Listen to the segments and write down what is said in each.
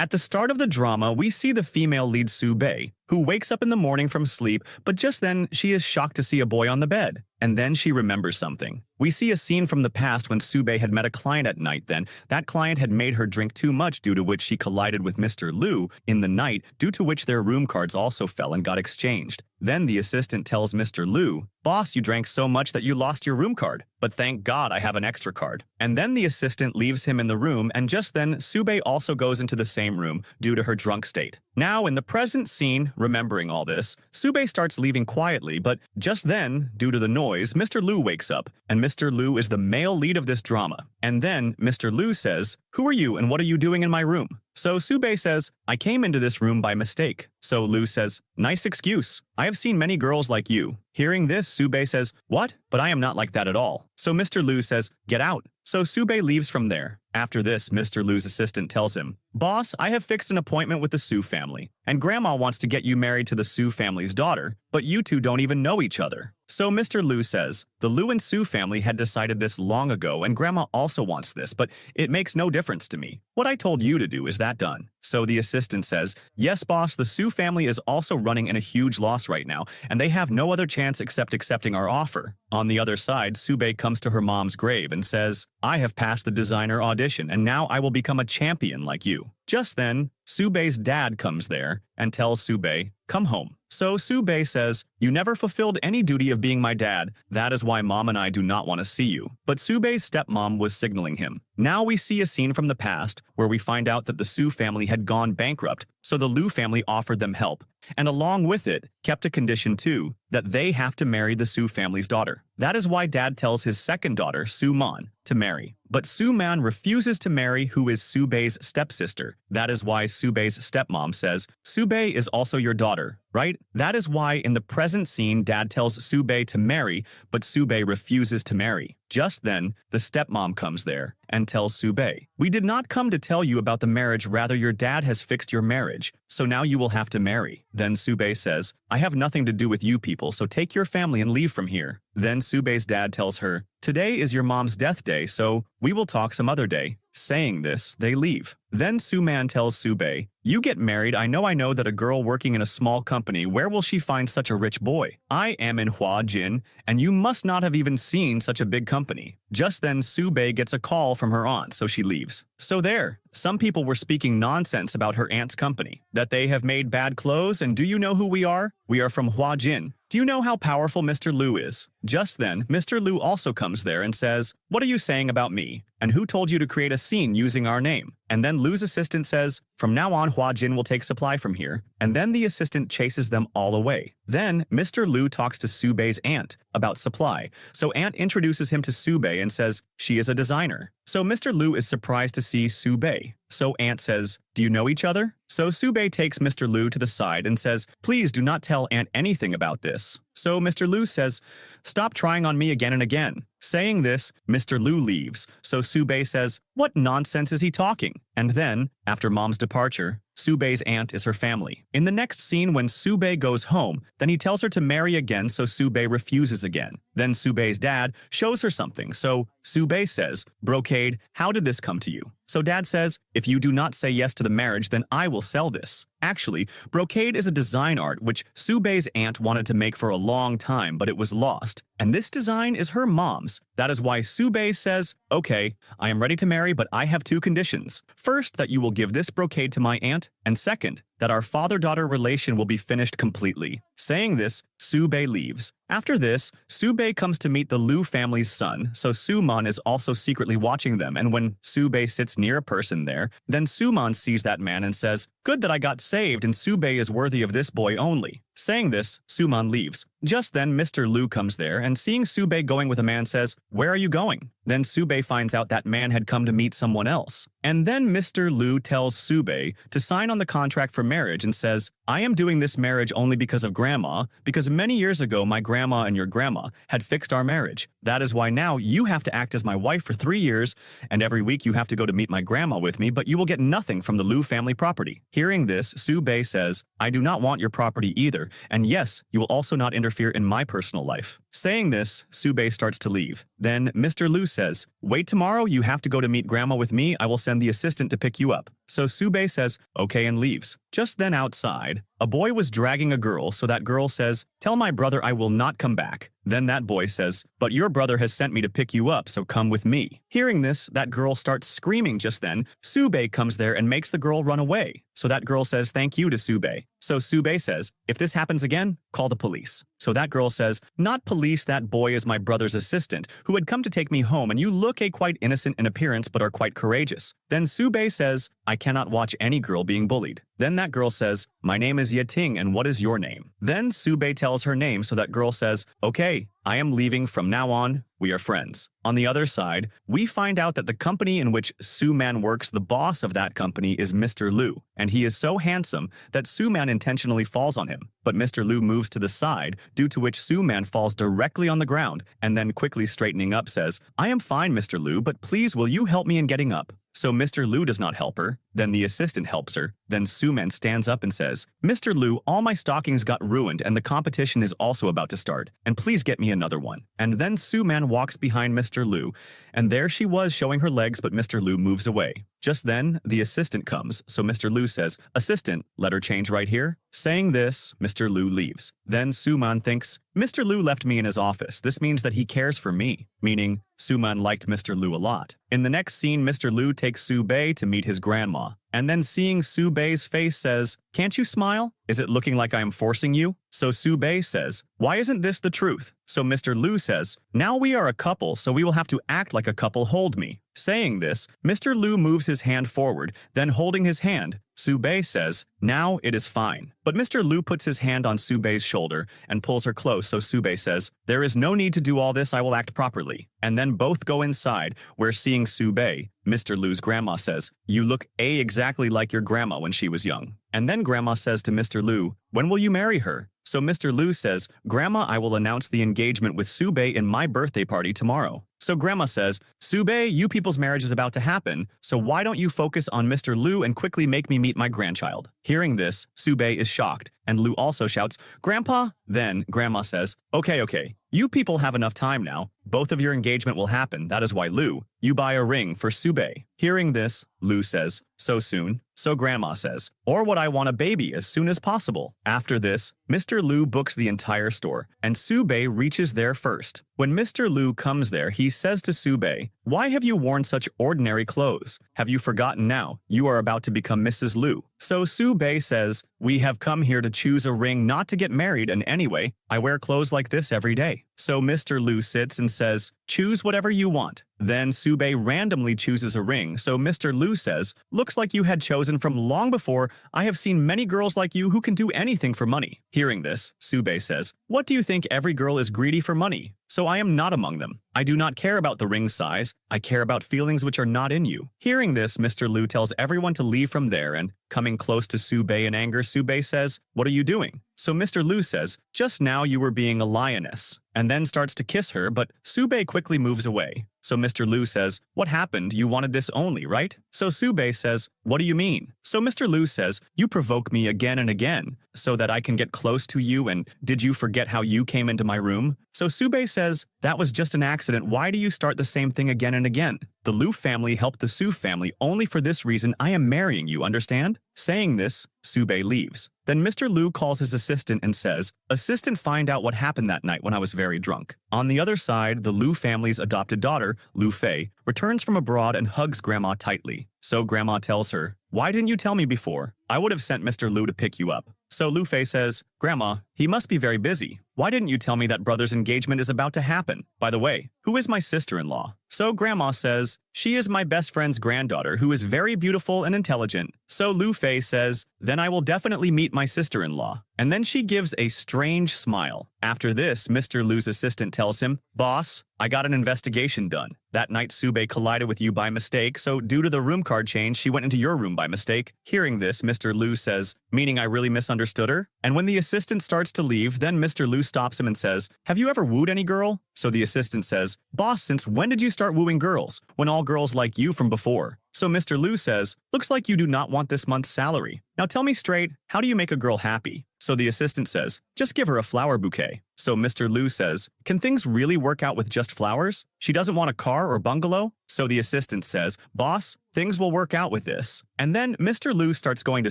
At the start of the drama, we see the female lead Soo-bae, who wakes up in the morning from sleep, but just then she is shocked to see a boy on the bed. And then she remembers something. We see a scene from the past when Soo-bae had met a client at night then. That client had made her drink too much, due to which she collided with Mr. Liu in the night, due to which their room cards also fell and got exchanged. Then the assistant tells Mr. Liu, "Boss, you drank so much that you lost your room card. But thank God I have an extra card." And then the assistant leaves him in the room, and just then Soo-bae also goes into the same room due to her drunk state. Now, in the present scene, remembering all this, Soo-bae starts leaving quietly, but just then, due to the noise, Mr. Liu wakes up, and Mr. Liu is the male lead of this drama. And then Mr. Liu says, "Who are you and what are you doing in my room?" So Soo-bae says, "I came into this room by mistake." So Liu says, "Nice excuse. I have seen many girls like you." Hearing this, Soo-bae says, "What? But I am not like that at all." So Mr. Liu says, "Get out." So Soo-bae leaves from there. After this, Mr. Liu's assistant tells him, "Boss, I have fixed an appointment with the Soo family, and Grandma wants to get you married to the Soo family's daughter, but you two don't even know each other." So Mr. Liu says, "The Liu and Soo family had decided this long ago, and Grandma also wants this, but it makes no difference to me. What I told you to do, is that done?" So the assistant says, "Yes, boss, the Soo family is also running in a huge loss right now, and they have no other chance except accepting our offer." On the other side, Soo-bae comes to her mom's grave and says, "I have passed the designer audition, and now I will become a champion like you." Just then, Soo-bae's dad comes there and tells Soo-bae, "Come home." So Soo-bae says, "You never fulfilled any duty of being my dad. That is why Mom and I do not want to see you." But Soo-bae's stepmom was signaling him. Now we see a scene from the past where we find out that the Soo family had gone bankrupt, so the Liu family offered them help, and along with it, kept a condition too, that they have to marry the Soo family's daughter. That is why Dad tells his second daughter, Soo-man, to marry. But Soo-man refuses to marry, who is Soo-bae's stepsister. That is why Soo-bae's stepmom says, "Soo-bae is also your daughter, right?" That is why in the present scene, Dad tells Soo-bae to marry, but Soo-bae refuses to marry. Just then, the stepmom comes there and tells Soo-bae, "We did not come to tell you about the marriage, rather your dad has fixed your marriage, so now you will have to marry." Then Soo-bae says, "I have nothing to do with you people, so take your family and leave from here." Then Soo-bae's dad tells her, "Today is your mom's death day, so we will talk some other day." Saying this, they leave. Then Soo-man tells Soo-bae, "You get married, I know that a girl working in a small company, where will she find such a rich boy? I am in Hua Jin, and you must not have even seen such a big company." Just then Soo-bae gets a call from her aunt, so she leaves. So there, some people were speaking nonsense about her aunt's company, that they have made bad clothes, and do you know who we are? We are from Hua Jin. Do you know how powerful Mr. Liu is? Just then, Mr. Liu also comes there and says, "What are you saying about me? And who told you to create a scene using our name?" And then Liu's assistant says, "From now on, Hua Jin will take supply from here." And then the assistant chases them all away. Then Mr. Liu talks to Soo-bae's aunt about supply. So aunt introduces him to Soo-bae and says she is a designer. So Mr. Liu is surprised to see Soo-bae. So aunt says, "Do you know each other?" So Soo-bae takes Mr. Liu to the side and says, "Please do not tell aunt anything about this." So Mr. Liu says, "Stop trying on me again and again." Saying this, Mr. Liu leaves. So Soo-bae says, "What nonsense is he talking?" And then, after mom's departure, Soo-bae's aunt is her family. In the next scene, when Soo-bae goes home, then he tells her to marry again, so Soo-bae refuses again. Then Soo-bae's dad shows her something, so Soo-bae says, "Brocade, how did this come to you?" So Dad says, "If you do not say yes to the marriage, then I will sell this." Actually, brocade is a design art which Soo-bae's aunt wanted to make for a long time, but it was lost. And this design is her mom's. That is why Soo-bae says, "Okay, I am ready to marry, but I have two conditions. First, that you will give this brocade to my aunt, and second, that our father-daughter relation will be finished completely." Saying this, Soo-bae leaves. After this, Soo-bae comes to meet the Liu family's son, so Soo-man is also secretly watching them, and when Soo-bae sits near a person there, then Soo-man sees that man and says, "Good that I got saved, and Soo-bae is worthy of this boy only." Saying this, Soo-man leaves. Just then, Mr. Liu comes there, and seeing Soo-bae going with a man says, "Where are you going?" Then Soo-bae finds out that man had come to meet someone else. And then Mr. Liu tells Soo-bae to sign on the contract for marriage and says, "I am doing this marriage only because of Grandma, because many years ago my grandma and your grandma had fixed our marriage. That is why now you have to act as my wife for 3 years, and every week you have to go to meet my grandma with me, but you will get nothing from the Liu family property." Hearing this, Soo-bae says, I do not want your property either, and yes, you will also not interfere in my personal life. Saying this, Soo-bae starts to leave. Then Mr. Lu says, wait, tomorrow you have to go to meet grandma with me. I will send the assistant to pick you up. So Soo-bae says, okay, and leaves. Just then outside, a boy was dragging a girl, so that girl says, tell my brother I will not come back. Then that boy says, but your brother has sent me to pick you up, so come with me. Hearing this, that girl starts screaming. Just then, Soo-bae comes there and makes the girl run away. So that girl says thank you to Soo-bae. So Soo-bae says, if this happens again, call the police. So that girl says, not police, that boy is my brother's assistant, who had come to take me home, and you look quite innocent in appearance but are quite courageous. Then Soo-bae says, I cannot watch any girl being bullied. Then that girl says, my name is Yating, and what is your name? Then Soo-bae tells her name, so that girl says, okay, I am leaving. From now on, we are friends. On the other side, we find out that the company in which Soo-man works, the boss of that company is Mr. Lu, and he is so handsome that Soo-man intentionally falls on him. But Mr. Lu moves to the side, due to which Soo-man falls directly on the ground, and then quickly straightening up says, I am fine, Mr. Lu, but please will you help me in getting up? So Mr. Lu does not help her. Then the assistant helps her. Then Soo-man stands up and says, Mr. Lu, all my stockings got ruined and the competition is also about to start, and please get me another one. And then Soo-man walks behind Mr. Lu, and there she was showing her legs, but Mr. Lu moves away. Just then, the assistant comes, so Mr. Lu says, assistant, let her change right here. Saying this, Mr. Lu leaves. Then Soo-man thinks, Mr. Lu left me in his office. This means that he cares for me, meaning Soo-man liked Mr. Lu a lot. In the next scene, Mr. Lu takes Soo-bae to meet his grandma, and then seeing Soo-bae's face says, can't you smile? Is it looking like I am forcing you? So Soo-bae says, why isn't this the truth? So Mr. Lu says, now we are a couple, so we will have to act like a couple. Hold me. Saying this, Mr. Lu moves his hand forward, then holding his hand, Soo-bae says, now it is fine. But Mr. Lu puts his hand on Soo-bae's shoulder and pulls her close, so Soo-bae says, there is no need to do all this, I will act properly. And then both go inside, where seeing Soo-bae, Mr. Lu's grandma says, you look exactly like your grandma when she was young. And then grandma says to Mr. Lu, when will you marry her? So Mr. Lu says, grandma, I will announce the engagement with Soo-bae in my birthday party tomorrow. So grandma says, Soo-bae, you people's marriage is about to happen, so why don't you focus on Mr. Lu and quickly make me meet my grandchild? Hearing this, Soo-bae is shocked, and Lu also shouts, Grandpa? Then grandma says, okay, you people have enough time now. Both of your engagement will happen. That is why, Lu, you buy a ring for Soo-bae. Hearing this, Lu says, so soon? So grandma says, or would I want a baby as soon as possible? After this, Mr. Lu books the entire store, and Soo-bae reaches there first. When Mr. Lu comes there, he says to Soo-bae, why have you worn such ordinary clothes? Have you forgotten now? You are about to become Mrs. Lu. So Soo-bae says, we have come here to choose a ring, not to get married, and anyway, I wear clothes like this every day. So Mr. Lu sits and says, choose whatever you want. Then Soo-bae randomly chooses a ring, so Mr. Lu says, looks like you had chosen from long before. I have seen many girls like you who can do anything for money. Hearing this, Soo-bae says, what do you think? Every girl is greedy for money. So I am not among them. I do not care about the ring size. I care about feelings which are not in you. Hearing this, Mr. Lu tells everyone to leave from there, and coming close to Soo-bae in anger, Soo-bae says, what are you doing? So Mr. Lu says, just now you were being a lioness, and then starts to kiss her, but Soo-bae quickly moves away. So Mr. Lu says, what happened? You wanted this only, right? So Soo-bae says, what do you mean? So Mr. Lu says, you provoke me again and again, so that I can get close to you, and did you forget how you came into my room? So Soo-bae says, that was just an accident. Why do you start the same thing again and again? The Lu family helped the Soo family. Only for this reason I am marrying you, understand? Saying this, Soo-bae leaves. Then Mr. Lu calls his assistant and says, assistant, find out what happened that night when I was very drunk. On the other side, the Lu family's adopted daughter, Lu Fei, returns from abroad and hugs grandma tightly. So grandma tells her, why didn't you tell me before? I would have sent Mr. Lu to pick you up. So Lu Fei says, grandma, he must be very busy. Why didn't you tell me that brother's engagement is about to happen? By the way, who is my sister-in-law? So grandma says, she is my best friend's granddaughter who is very beautiful and intelligent. So Lu Fei says, then I will definitely meet my sister-in-law. And then she gives a strange smile. After this, Mr. Lu's assistant tells him, boss, I got an investigation done. That night Soo-bae collided with you by mistake, so due to the room card change, she went into your room by mistake. Hearing this, Mr. Lu says, meaning I really misunderstood her? And when the assistant starts to leave, then Mr. Lu stops him and says, have you ever wooed any girl? So the assistant says, boss, since when did you start wooing girls? When all girls like you from before? So Mr. Lu says, looks like you do not want this month's salary. Now tell me straight, how do you make a girl happy? So the assistant says, just give her a flower bouquet. So Mr. Lu says, can things really work out with just flowers? She doesn't want a car or bungalow? So the assistant says, boss, things will work out with this. And then Mr. Lu starts going to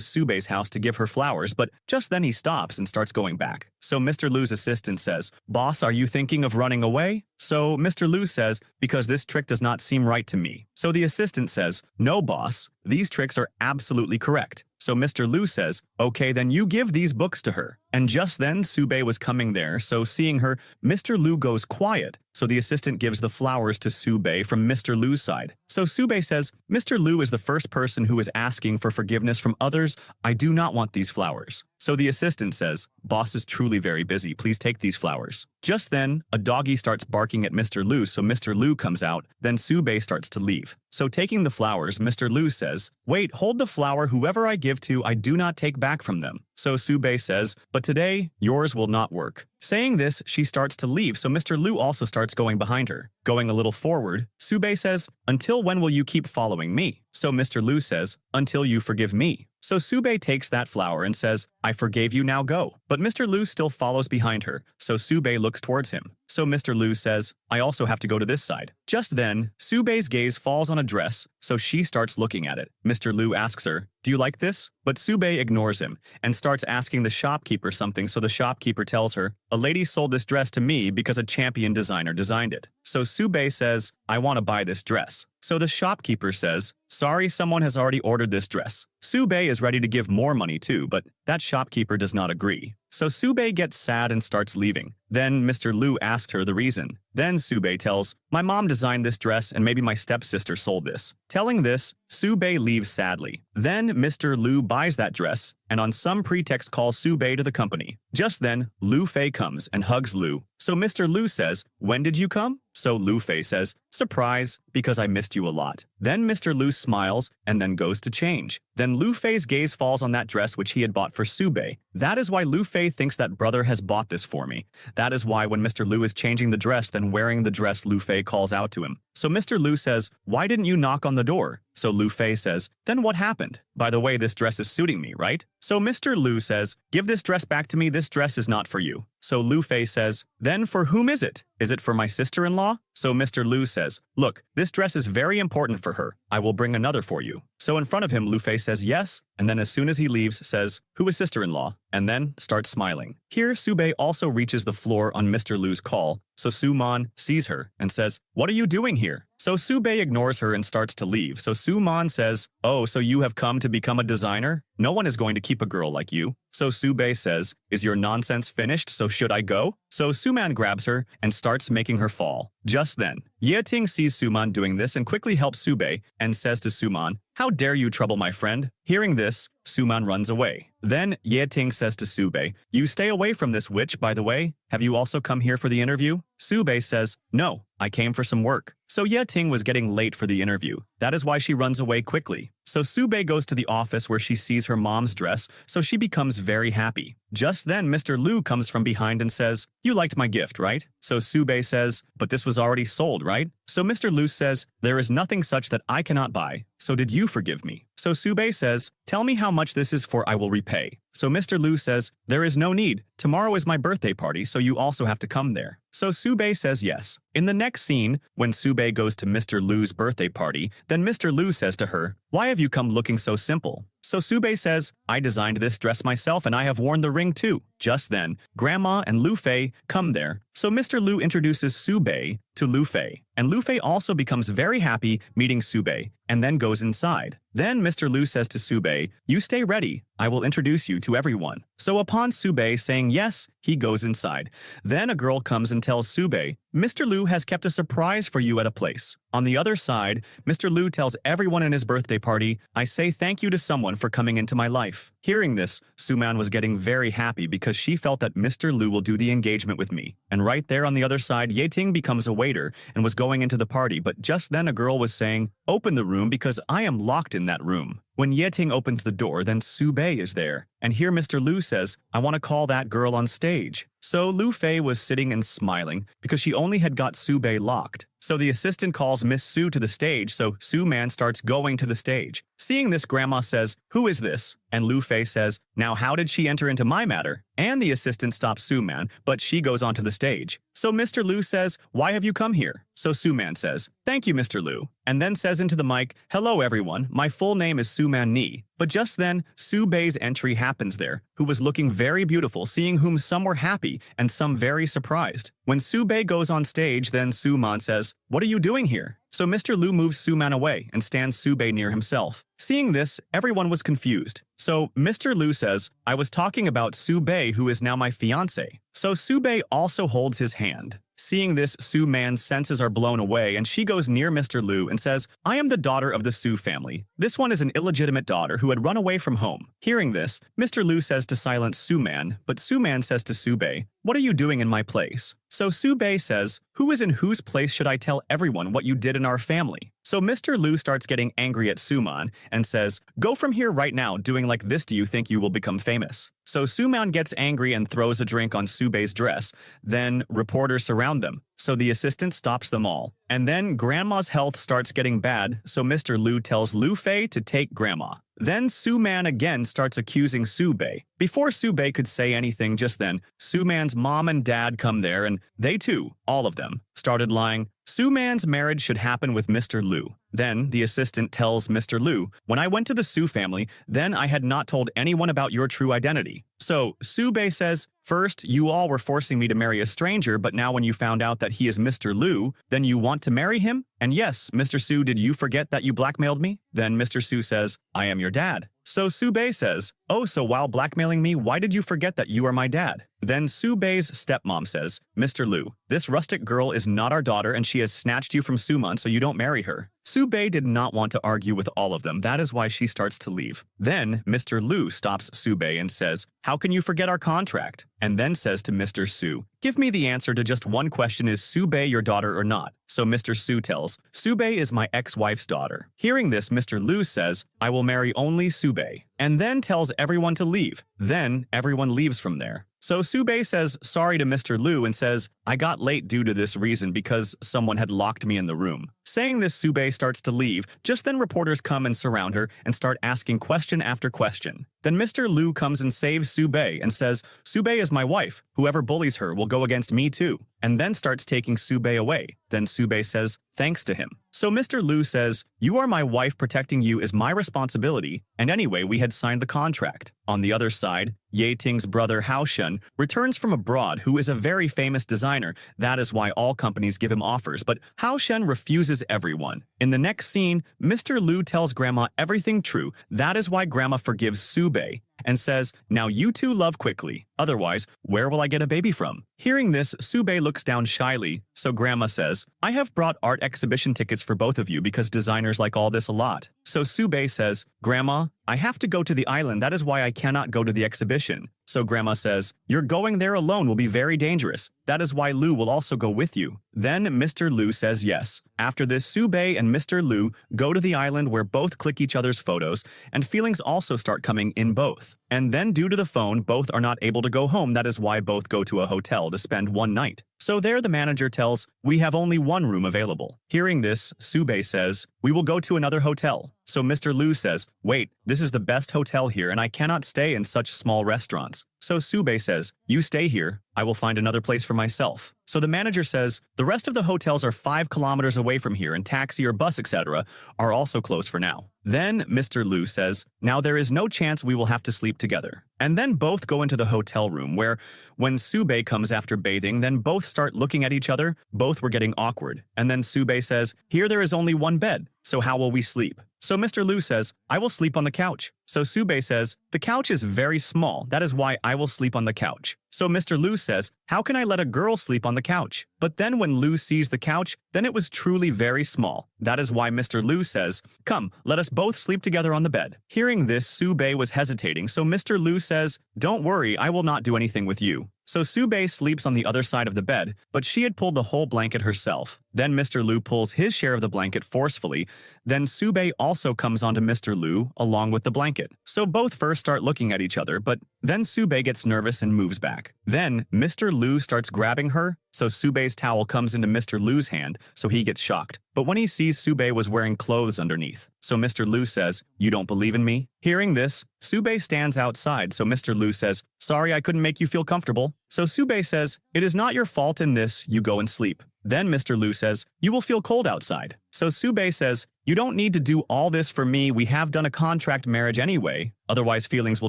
Subei's house to give her flowers, but just then he stops and starts going back. So Mr. Lu's assistant says, boss, are you thinking of running away? So Mr. Lu says, because this trick does not seem right to me. So the assistant says, no, boss, these tricks are absolutely correct. So Mr. Lu says, okay, then you give these books to her. And just then, Subei was coming there, so seeing her, Mr. Lu goes quiet. So the assistant gives the flowers to Subei from Mr. Lu's side. So Subei says, Mr. Lu is the first person who is asking for forgiveness from others. I do not want these flowers. So the assistant says, boss is truly very busy. Please take these flowers. Just then, a doggy starts barking at Mr. Lu, so Mr. Lu comes out. Then Subei starts to leave. So taking the flowers, Mr. Lu says, wait, hold the flower. Whoever I give to, I do not take back from them. So Subei says, but today, yours will not work. Saying this, she starts to leave, so Mr. Lu also starts going behind her. Going a little forward, Subei says, until when will you keep following me? So Mr. Lu says, until you forgive me. So Subei takes that flower and says, I forgave you, now go. But Mr. Lu still follows behind her, so Subei looks towards him. So Mr. Lu says, I also have to go to this side. Just then, Subei's gaze falls on a dress, so she starts looking at it. Mr. Lu asks her, do you like this? But Subei ignores him and starts asking the shopkeeper something, so the shopkeeper tells her, a lady sold this dress to me because a champion designer designed it. So Subei says, I want to buy this dress. So the shopkeeper says, sorry, someone has already ordered this dress. Subei is ready to give more money too, but that shopkeeper does not agree. So Subei gets sad and starts leaving. Then Mr. Lu asks her the reason. Then Subei tells, my mom designed this dress and maybe my stepsister sold this. Telling this, Subei leaves sadly. Then Mr. Lu buys that dress and on some pretext calls Subei to the company. Just then, Lu Fei comes and hugs Lu. So Mr. Lu says, when did you come? So Lu Fei says, surprise, because I missed you a lot. Then Mr. Lu smiles and then goes to change. Then Lu Fei's gaze falls on that dress which he had bought for Subei. That is why Lu Fei thinks that brother has bought this for me. That is why when Mr. Lu is changing the dress, then wearing the dress, Lu Fei calls out to him. So Mr. Lu says, why didn't you knock on the door? So Lu Fei says, then what happened? By the way, this dress is suiting me, right? So Mr. Lu says, give this dress back to me, this dress is not for you. So Lu Fei says, then for whom is it? Is it for my sister-in-law? So Mr. Lu says, look, this dress is very important for her. I will bring another for you. So in front of him, Lu Fei says yes, and then as soon as he leaves, says, who is sister-in-law? And then starts smiling. Here, Subei also reaches the floor on Mr. Lu's call, so Su-man sees her and says, what are you doing here? So Subei ignores her and starts to leave. So Su-man says, oh, so you have come to become a designer? No one is going to keep a girl like you. So Subei says, is your nonsense finished, so should I go? So Su-man grabs her and starts making her fall. Just then, Ye-ting sees Su-man doing this and quickly helps Subei and says to Su-man, how dare you trouble my friend? Hearing this, Su-man runs away. Then Ye-ting says to Subei, you stay away from this witch, by the way. Have you also come here for the interview? Subei says, no, I came for some work. So Ye-ting was getting late for the interview. That is why she runs away quickly. So Subei goes to the office where she sees her mom's dress, so she becomes very happy. Just then, Mr. Lu comes from behind and says, you liked my gift, right? So Subei says, but this was already sold, right? So Mr. Lu says, there is nothing such that I cannot buy, so did you forgive me? So Subei says, tell me how much this is for, I will repay. So Mr. Lu says, there is no need. Tomorrow is my birthday party, so you also have to come there. So Subei says yes. In the next scene, when Subei goes to Mr. Lu's birthday party, then Mr. Lu says to her, why have you come looking so simple? So Subei says, I designed this dress myself and I have worn the ring too. Just then, Grandma and Lu Fei come there. So Mr. Lu introduces Subei to Lu Fei, and Lu Fei also becomes very happy meeting Subei, and then goes inside. Then Mr. Lu says to Subei, you stay ready, I will introduce you to everyone. So upon Subei saying yes, he goes inside. Then a girl comes and tells Subei, Mr. Lu has kept a surprise for you at a place. On the other side, Mr. Lu tells everyone in his birthday party, I say thank you to someone for coming into my life. Hearing this, Su-man was getting very happy because she felt that Mr. Lu will do the engagement with me. And right there on the other side, Ye-ting becomes a waiter and was going into the party, but just then a girl was saying, open the room because I am locked in that room. When Ye-ting opens the door, then Subei is there. And here Mr. Lu says, I want to call that girl on stage. So Lu Fei was sitting and smiling because she only had got Su Bei locked. So the assistant calls Miss Su to the stage, so Su Man starts going to the stage. Seeing this, Grandma says, "Who is this?" And Lu Fei says, "Now how did she enter into my matter?" And the assistant stops Su Man, but she goes onto the stage. So Mr. Lu says, "Why have you come here?" So Su Man says, "Thank you, Mr. Lu," and then says into the mic, "Hello everyone, my full name is Su Man Ni." But just then, Su Bei's entry happens there, who was looking very beautiful, seeing whom some were happy and some very surprised. When Su Bei goes on stage, then Su Man says, "What are you doing here?" So Mr. Lu moves Su Man away and stands Su Bei near himself. Seeing this, everyone was confused. So Mr. Lu says, "I was talking about Su Bei, who is now my fiancé." So Su Bei also holds his hand. Seeing this, Su Man's senses are blown away and she goes near Mr. Lu and says, "I am the daughter of the Su family. This one is an illegitimate daughter who had run away from home." Hearing this, Mr. Lu says to silence Su Man, but Su Man says to Su Bei, "What are you doing in my place?" So Su Bei says, "Who is in whose place should I tell everyone what you did in our family?" So Mr. Lu starts getting angry at Su Man and says, "Go from here right now. Doing like this, do you think you will become famous?" So Su Man gets angry and throws a drink on Su Bei's dress. Then reporters surround them. So the assistant stops them all. And then Grandma's health starts getting bad, so Mr. Lu tells Lu Fei to take Grandma. Then Su Man again starts accusing Su Bei. Before Su Bei could say anything just then, Su Man's mom and dad come there and they too, all of them, started lying. Su Man's marriage should happen with Mr. Lu. Then the assistant tells Mr. Lu, "When I went to the Su family, then I had not told anyone about your true identity." So Su Bei says, "First, you all were forcing me to marry a stranger, but now when you found out that he is Mr. Lu, then you want to marry him? And yes, Mr. Su, did you forget that you blackmailed me?" Then Mr. Su says, "I am your dad." So Su Bei says, "Oh, so while blackmailing me, why did you forget that you are my dad?" Then Su Bei's stepmom says, "Mr. Lu, this rustic girl is not our daughter and she has snatched you from Su Man so you don't marry her." Su Bei did not want to argue with all of them. That is why she starts to leave. Then Mr. Lu stops Su Bei and says, "How can you forget our contract?" And then says to Mr. Su, "Give me the answer to just one question. Is Su Bei your daughter or not?" So Mr. Su tells, "Su Bei is my ex-wife's daughter." Hearing this, Mr. Lu says, "I will marry only Su Bei," and then tells everyone to leave. Then everyone leaves from there. So Su Bei says sorry to Mr. Lu and says, "I got late due to this reason because someone had locked me in the room." Saying this, Su Bei starts to leave. Just then reporters come and surround her and start asking question after question. Then Mr. Lu comes and saves Su Bei and says, "Su Bei is my wife. Whoever bullies her will go against me too." And then starts taking Su Bei away. Then Su Bei says, "Thanks to him." So Mr. Lu says, "You are my wife, protecting you is my responsibility, and anyway, we had signed the contract." On the other side, Ye Ting's brother Hao Shen returns from abroad, who is a very famous designer. That is why all companies give him offers, but Hao Shen refuses everyone. In the next scene, Mr. Lu tells Grandma everything true. That is why Grandma forgives Su Bei and says, "Now you two love quickly. Otherwise, where will I get a baby from?" Hearing this, Su Bei looks down shyly, so Grandma says, "I have brought art exhibition tickets for both of you because designers like all this a lot." So Su Bei says, "Grandma, I have to go to the island. That is why I cannot go to the exhibition." So Grandma says, "You're going there alone will be very dangerous. That is why Lu will also go with you." Then Mr. Lu says yes. After this, Su Bei and Mr. Lu go to the island where both click each other's photos, and feelings also start coming in both. And then due to the phone, both are not able to go home. That is why both go to a hotel to spend one night. So there the manager tells, "We have only one room available." Hearing this, Su Bei says, "We will go to another hotel." So Mr. Lu says, "Wait, this is the best hotel here and I cannot stay in such small restaurants." So Su Bei says, "You stay here, I will find another place for myself." So the manager says, "The rest of the hotels are 5 kilometers away from here and taxi or bus etc. are also closed for now." Then Mr. Lu says, "Now there is no chance we will have to sleep together." And then both go into the hotel room where, when Su Bei comes after bathing, then both start looking at each other. Both were getting awkward. And then Su Bei says, "Here there is only one bed, so how will we sleep?" So Mr. Lu says, "I will sleep on the couch." So Su Bei says, "The couch is very small, that is why I will sleep on the couch." So Mr. Lu says, "How can I let a girl sleep on the couch?" But then when Lu sees the couch, then it was truly very small. That is why Mr. Lu says, "Come, let us both sleep together on the bed." Hearing this, Su Bei was hesitating, so Mr. Lu says, "Don't worry, I will not do anything with you." So Sube sleeps on the other side of the bed, but she had pulled the whole blanket herself. Then Mr. Lu pulls his share of the blanket forcefully. Then Sube also comes onto Mr. Lu along with the blanket. So both first start looking at each other, but then Sube gets nervous and moves back. Then Mr. Lu starts grabbing her, so Sube's towel comes into Mr. Lu's hand, so he gets shocked. But when he sees Sube was wearing clothes underneath, so Mr. Lu says, "You don't believe in me?" Hearing this, Sube stands outside, so Mr. Lu says, "Sorry I couldn't make you feel comfortable." So Sube says, "It is not your fault in this, you go and sleep." Then Mr. Lu says, "You will feel cold outside." So Sube says, "You don't need to do all this for me, we have done a contract marriage anyway, otherwise feelings will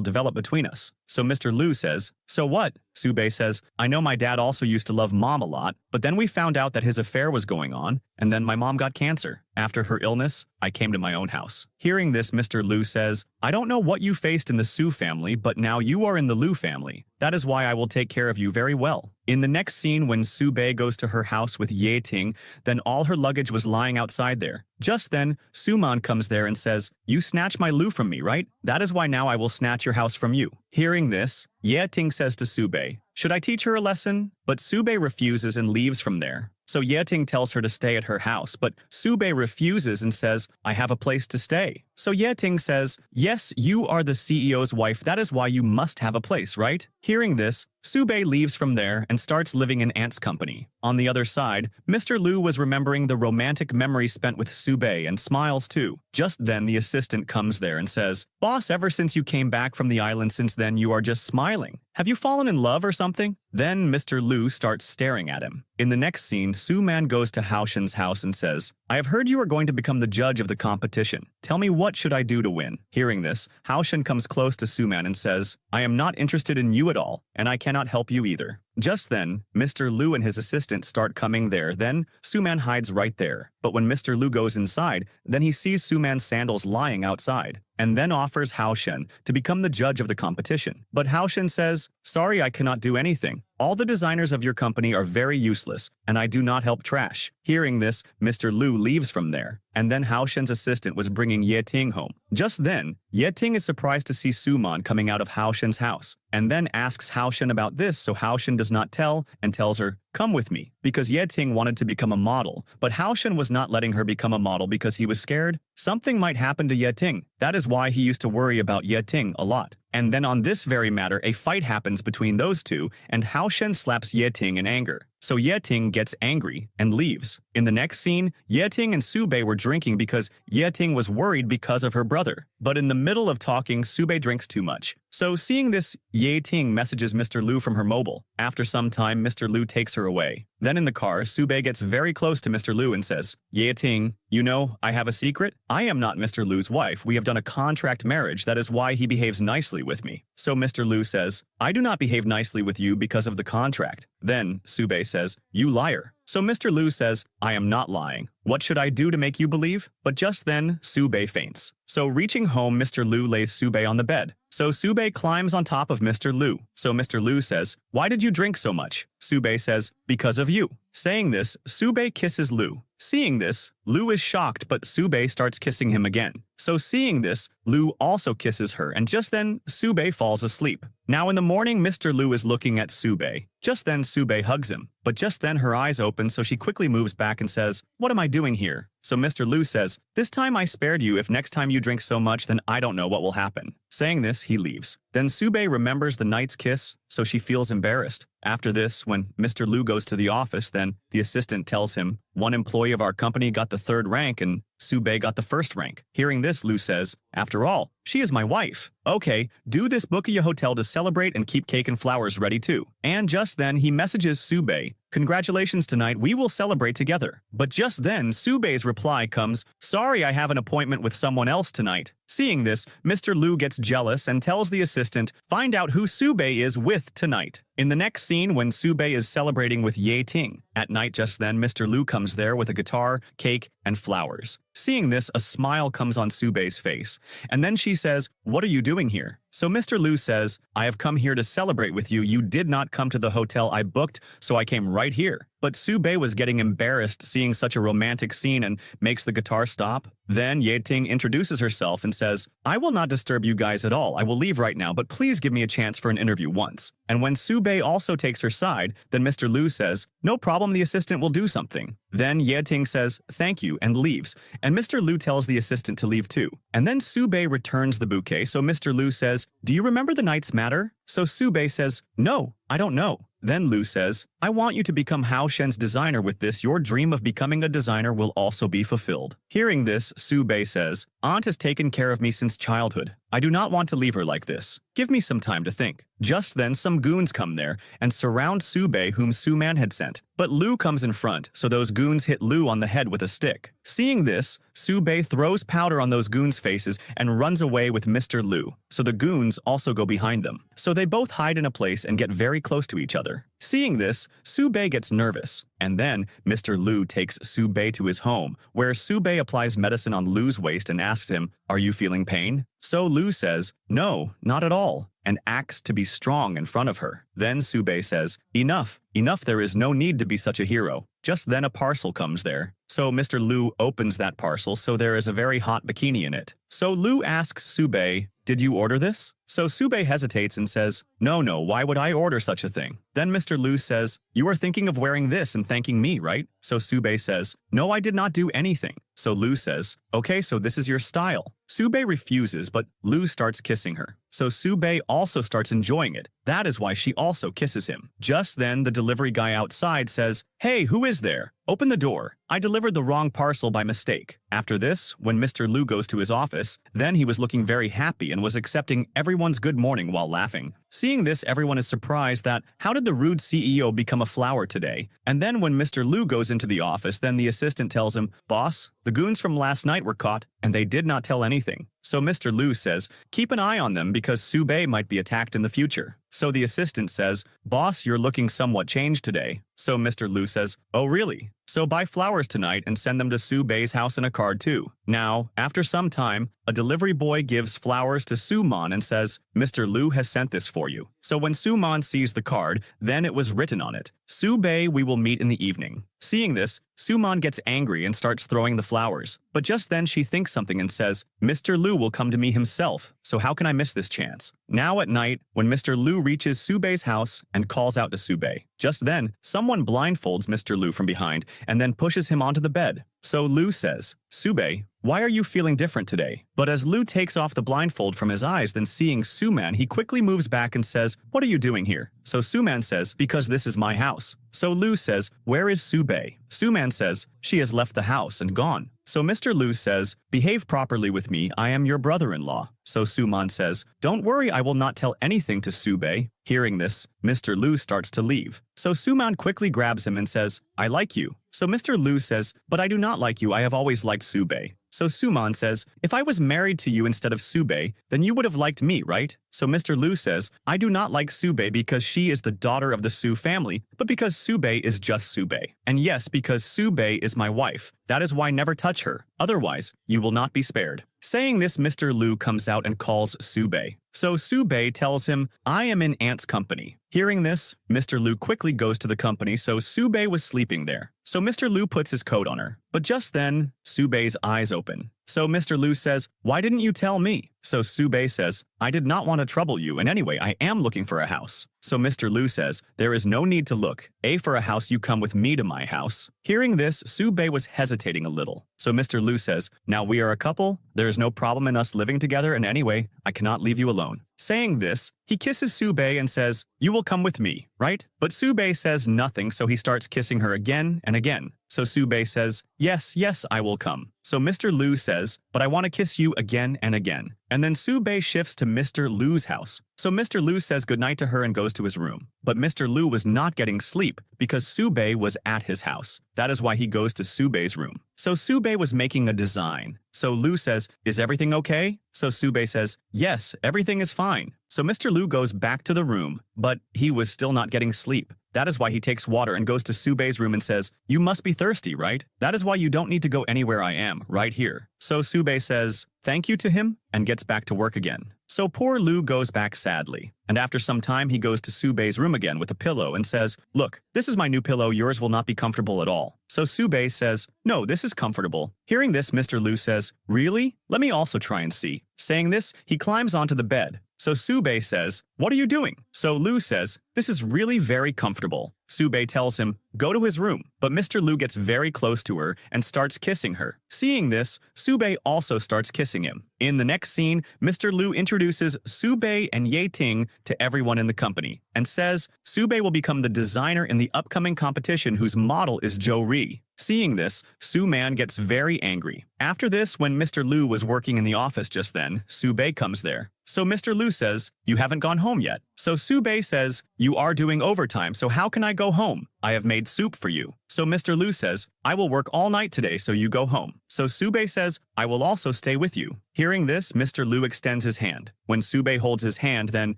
develop between us." So Mr. Lu says, "So what?" Sube says, "I know my dad also used to love mom a lot, but then we found out that his affair was going on, and then my mom got cancer. After her illness, I came to my own house." Hearing this, Mr. Lu says, "I don't know what you faced in the Su family, but now you are in the Lu family. That is why I will take care of you very well." In the next scene, when Sube goes to her house with Ye Ting, then all her luggage was lying outside there. Just then, Suman comes there and says, "You snatched my Lu from me, right? That is why now I will snatch your house from you." Hearing this, Ye Ting says to Sube, "Should I teach her a lesson?" But Sube refuses and leaves from there. So Ye Ting tells her to stay at her house, but Sube refuses and says, "I have a place to stay." So Ye Ting says, "Yes, you are the CEO's wife, that is why you must have a place, right?" Hearing this, Sube leaves from there and starts living in Ant's company. On the other side, Mr. Lu was remembering the romantic memories spent with Sube and smiles too. Just then the assistant comes there and says, "Boss, ever since you came back from the island since then you are just smiling. Have you fallen in love or something?" Then Mr. Lu starts staring at him. In the next scene, Su-man goes to Haoshen's house and says, "I have heard you are going to become the judge of the competition. Tell me, what should I do to win?" Hearing this, Haoshen comes close to Su-man and says, "I am not interested in you at all, and I cannot help you either." Just then, Mr. Lu and his assistant start coming there. Then Su-man hides right there. But when Mr. Lu goes inside, then he sees Su-man's sandals lying outside, and then offers Haoshen to become the judge of the competition. But Haoshen says, "Sorry, I cannot do anything. All the designers of your company are very useless, and I do not help trash." Hearing this, Mr. Lu leaves from there, and then Haoshen's assistant was bringing Ye Ting home. Just then, Ye Ting is surprised to see Suman coming out of Haoshen's house, and then asks Haoshen about this, so Haoshen does not tell and tells her, "Come with me," because Ye Ting wanted to become a model, but Haoshen was not letting her become a model because he was scared something might happen to Ye Ting. That is why he used to worry about Ye Ting a lot. And then on this very matter, a fight happens between those two, and Haoshen slaps Ye Ting in anger. So Ye Ting gets angry and leaves. In the next scene, Ye Ting and Sube were drinking because Ye Ting was worried because of her brother. But in the middle of talking, Sube drinks too much. So seeing this, Ye Ting messages Mr. Lu from her mobile. After some time, Mr. Lu takes her away. Then in the car, Sube gets very close to Mr. Lu and says, "Ye Ting, you know, I have a secret. I am not Mr. Lu's wife. We have done a contract marriage. That is why he behaves nicely with me." So Mr. Lu says, "I do not behave nicely with you because of the contract." Then Sube says, "You liar." So Mr. Lu says, "I am not lying. What should I do to make you believe?" But just then, Sube faints. So reaching home, Mr. Lu lays Sube on the bed. So Sube climbs on top of Mr. Lu. So Mr. Lu says, "Why did you drink so much?" Sube says, "Because of you." Saying this, Sube kisses Lu. Seeing this, Lu is shocked, but Sube starts kissing him again. So seeing this, Lu also kisses her, and just then, Sube falls asleep. Now in the morning, Mr. Lu is looking at Sube. Just then, Sube hugs him. But just then, her eyes open, so she quickly moves back and says, "What am I doing here?" So Mr. Lu says, "This time I spared you. If next time you drink so much, then I don't know what will happen." Saying this, he leaves. Then Sube remembers the night's kiss, so she feels embarrassed. After this, when Mr. Lu goes to the office, then the assistant tells him, "One employee of our company got the 3rd rank and Sube got the 1st rank." Hearing this, Lu says, "After all, she is my wife. Okay, do this, book a hotel to celebrate and keep cake and flowers ready too." And just then, he messages Sube, "Congratulations tonight, we will celebrate together." But just then, Sube's reply comes, "Sorry, I have an appointment with someone else tonight." Seeing this, Mr. Lu gets jealous and tells the assistant, "Find out who Sube is with tonight." In the next scene, when Sube is celebrating with Ye Ting. At night just then, Mr. Lu comes there with a guitar, cake, and flowers. Seeing this, a smile comes on Sube's face, and then she says, "What are you doing here?" So Mr. Lu says, "I have come here to celebrate with you. You did not come to the hotel I booked, so I came right here." but Sube was getting embarrassed seeing such a romantic scene and makes the guitar stop. Then Yeting introduces herself and says, I will not disturb you guys at all. I will leave right now, but please give me a chance for an interview once. And when Sube also takes her side, then Mr. Lu says, no problem, the assistant will do something. Then Yeting says, thank you, and leaves. And Mr. Lu tells the assistant to leave too. And then Sube returns the bouquet, so Mr. Lu says, do you remember the night's matter? So Sube says, no, I don't know. Then Lu says, I want you to become Hao Shen's designer. With this, your dream of becoming a designer will also be fulfilled. Hearing this, Sube says, Aunt has taken care of me since childhood. I do not want to leave her like this. Give me some time to think. Just then, some goons come there and surround Sube, whom Suman had sent. But Lu comes in front, so those goons hit Lu on the head with a stick. Seeing this, Sube throws powder on those goons' faces and runs away with Mr. Lu. So the goons also go behind them. So they both hide in a place and get very close to each other. Seeing this, Sube gets nervous. And then Mr. Lu takes Sube to his home, where Sube applies medicine on Lu's waist and asks him, are you feeling pain? So Lu says, no, not at all, and acts to be strong in front of her. Then Sube says, enough, there is no need to be such a hero. Just then a parcel comes there. So Mr. Lu opens that parcel, so there is a very hot bikini in it. So Lu asks Sube, did you order this? So Sube hesitates and says, no, why would I order such a thing? Then Mr. Lu says, you are thinking of wearing this and thanking me, right? So Sube says, no, I did not do anything. So Lu says, okay, so this is your style. Sube refuses, but Lu starts kissing her. So Sube also starts enjoying it. That is why she also kisses him. Just then, the delivery guy outside says, hey, who is there? Open the door. I delivered the wrong parcel by mistake. After this, when Mr. Lu goes to his office, then he was looking very happy and was accepting everyone's good morning while laughing. Seeing this, everyone is surprised that how did the rude CEO become a flower today? And then when Mr. Lu goes into the office, then the assistant tells him, boss, the goons from last night were caught and they did not tell anything. So Mr. Lu says, keep an eye on them because Sube might be attacked in the future. So the assistant says, boss, you're looking somewhat changed today. So Mr. Lu says, oh really? So buy flowers tonight and send them to Sube's house in a card too. Now, after some time, a delivery boy gives flowers to Suman and says, Mr. Lu has sent this for you. So when Suman sees the card, then it was written on it, Sube, we will meet in the evening. Seeing this, Suman gets angry and starts throwing the flowers. But just then she thinks something and says, Mr. Lu will come to me himself, so how can I miss this chance? Now at night, when Mr. Lu reaches Sube's house and calls out to Sube, just then, someone blindfolds Mr. Lu from behind and then pushes him onto the bed. So Lu says, Sube, why are you feeling different today? But as Lu takes off the blindfold from his eyes, then seeing Suman, he quickly moves back and says, what are you doing here? So Suman says, because this is my house. So Lu says, where is Sube? Suman says, she has left the house and gone. So Mr. Lu says, behave properly with me, I am your brother-in-law. So Suman says, don't worry, I will not tell anything to Sube. Hearing this, Mr. Lu starts to leave. So Suman quickly grabs him and says, I like you. So Mr. Lu says, but I do not like you, I have always liked Sube. So Suman says, if I was married to you instead of Sube, then you would have liked me, right? So Mr. Lu says, I do not like Sube because she is the daughter of the Su family, but because Sube is just Sube. And yes, because Sube is my wife. That is why never touch her. Otherwise, you will not be spared. Saying this, Mr. Lu comes out and calls Sube. So Sube tells him, I am in Aunt's company. Hearing this, Mr. Lu quickly goes to the company, so Sube was sleeping there. So Mr. Lu puts his coat on her. But just then, Sube's eyes open. So Mr. Lu says, why didn't you tell me? So Sube says, I did not want to trouble you, and anyway, I am looking for a house. So Mr. Lu says, there is no need to look. For a house, you come with me to my house. Hearing this, Sube was hesitating a little. So Mr. Lu says, now we are a couple, there is no problem in us living together, and anyway, I cannot leave you alone. Saying this, he kisses Sube and says, you will come with me, right? But Sube says nothing, so he starts kissing her again and again. So Sube says, yes, I will come. So Mr. Lu says, but I want to kiss you again and again. And then Sube shifts to Mr. Lu's house. So Mr. Lu says goodnight to her and goes to his room. But Mr. Lu was not getting sleep because Sube was at his house. That is why he goes to Sube's room. So Sube was making a design. So Lu says, is everything okay? So Sube says, yes, everything is fine. So Mr. Lu goes back to the room, but he was still not getting sleep. That is why he takes water and goes to Sube's room and says, you must be thirsty, right? That is why you don't need to go anywhere, I am, right here. So Sube says, thank you to him and gets back to work again. So poor Lu goes back sadly. And after some time, he goes to Subei's room again with a pillow and says, "Look, this is my new pillow. Yours will not be comfortable at all." So Subei says, "No, this is comfortable." Hearing this, Mr. Lu says, "Really? Let me also try and see." Saying this, he climbs onto the bed. So Subei says, "What are you doing?" So Lu says, "This is really very comfortable." Subei tells him, "Go to his room." But Mr. Lu gets very close to her and starts kissing her. Seeing this, Subei also starts kissing him. In the next scene, Mr. Lu introduces Subei and Ye Ting to everyone in the company and says Subei will become the designer in the upcoming competition whose model is Jo Ri. Seeing this, Su Man gets very angry. After this, when Mr. Lu was working in the office just then, Subei comes there. So Mr. Lu says, "You haven't gone home yet." So Subei says, "You are doing overtime, so how can I go home? I have made soup for you." So Mr. Lu says, "I will work all night today, so you go home." So Subei says, "I will also stay with you." Hearing this, Mr. Lu extends his hand. When Subei holds his hand, then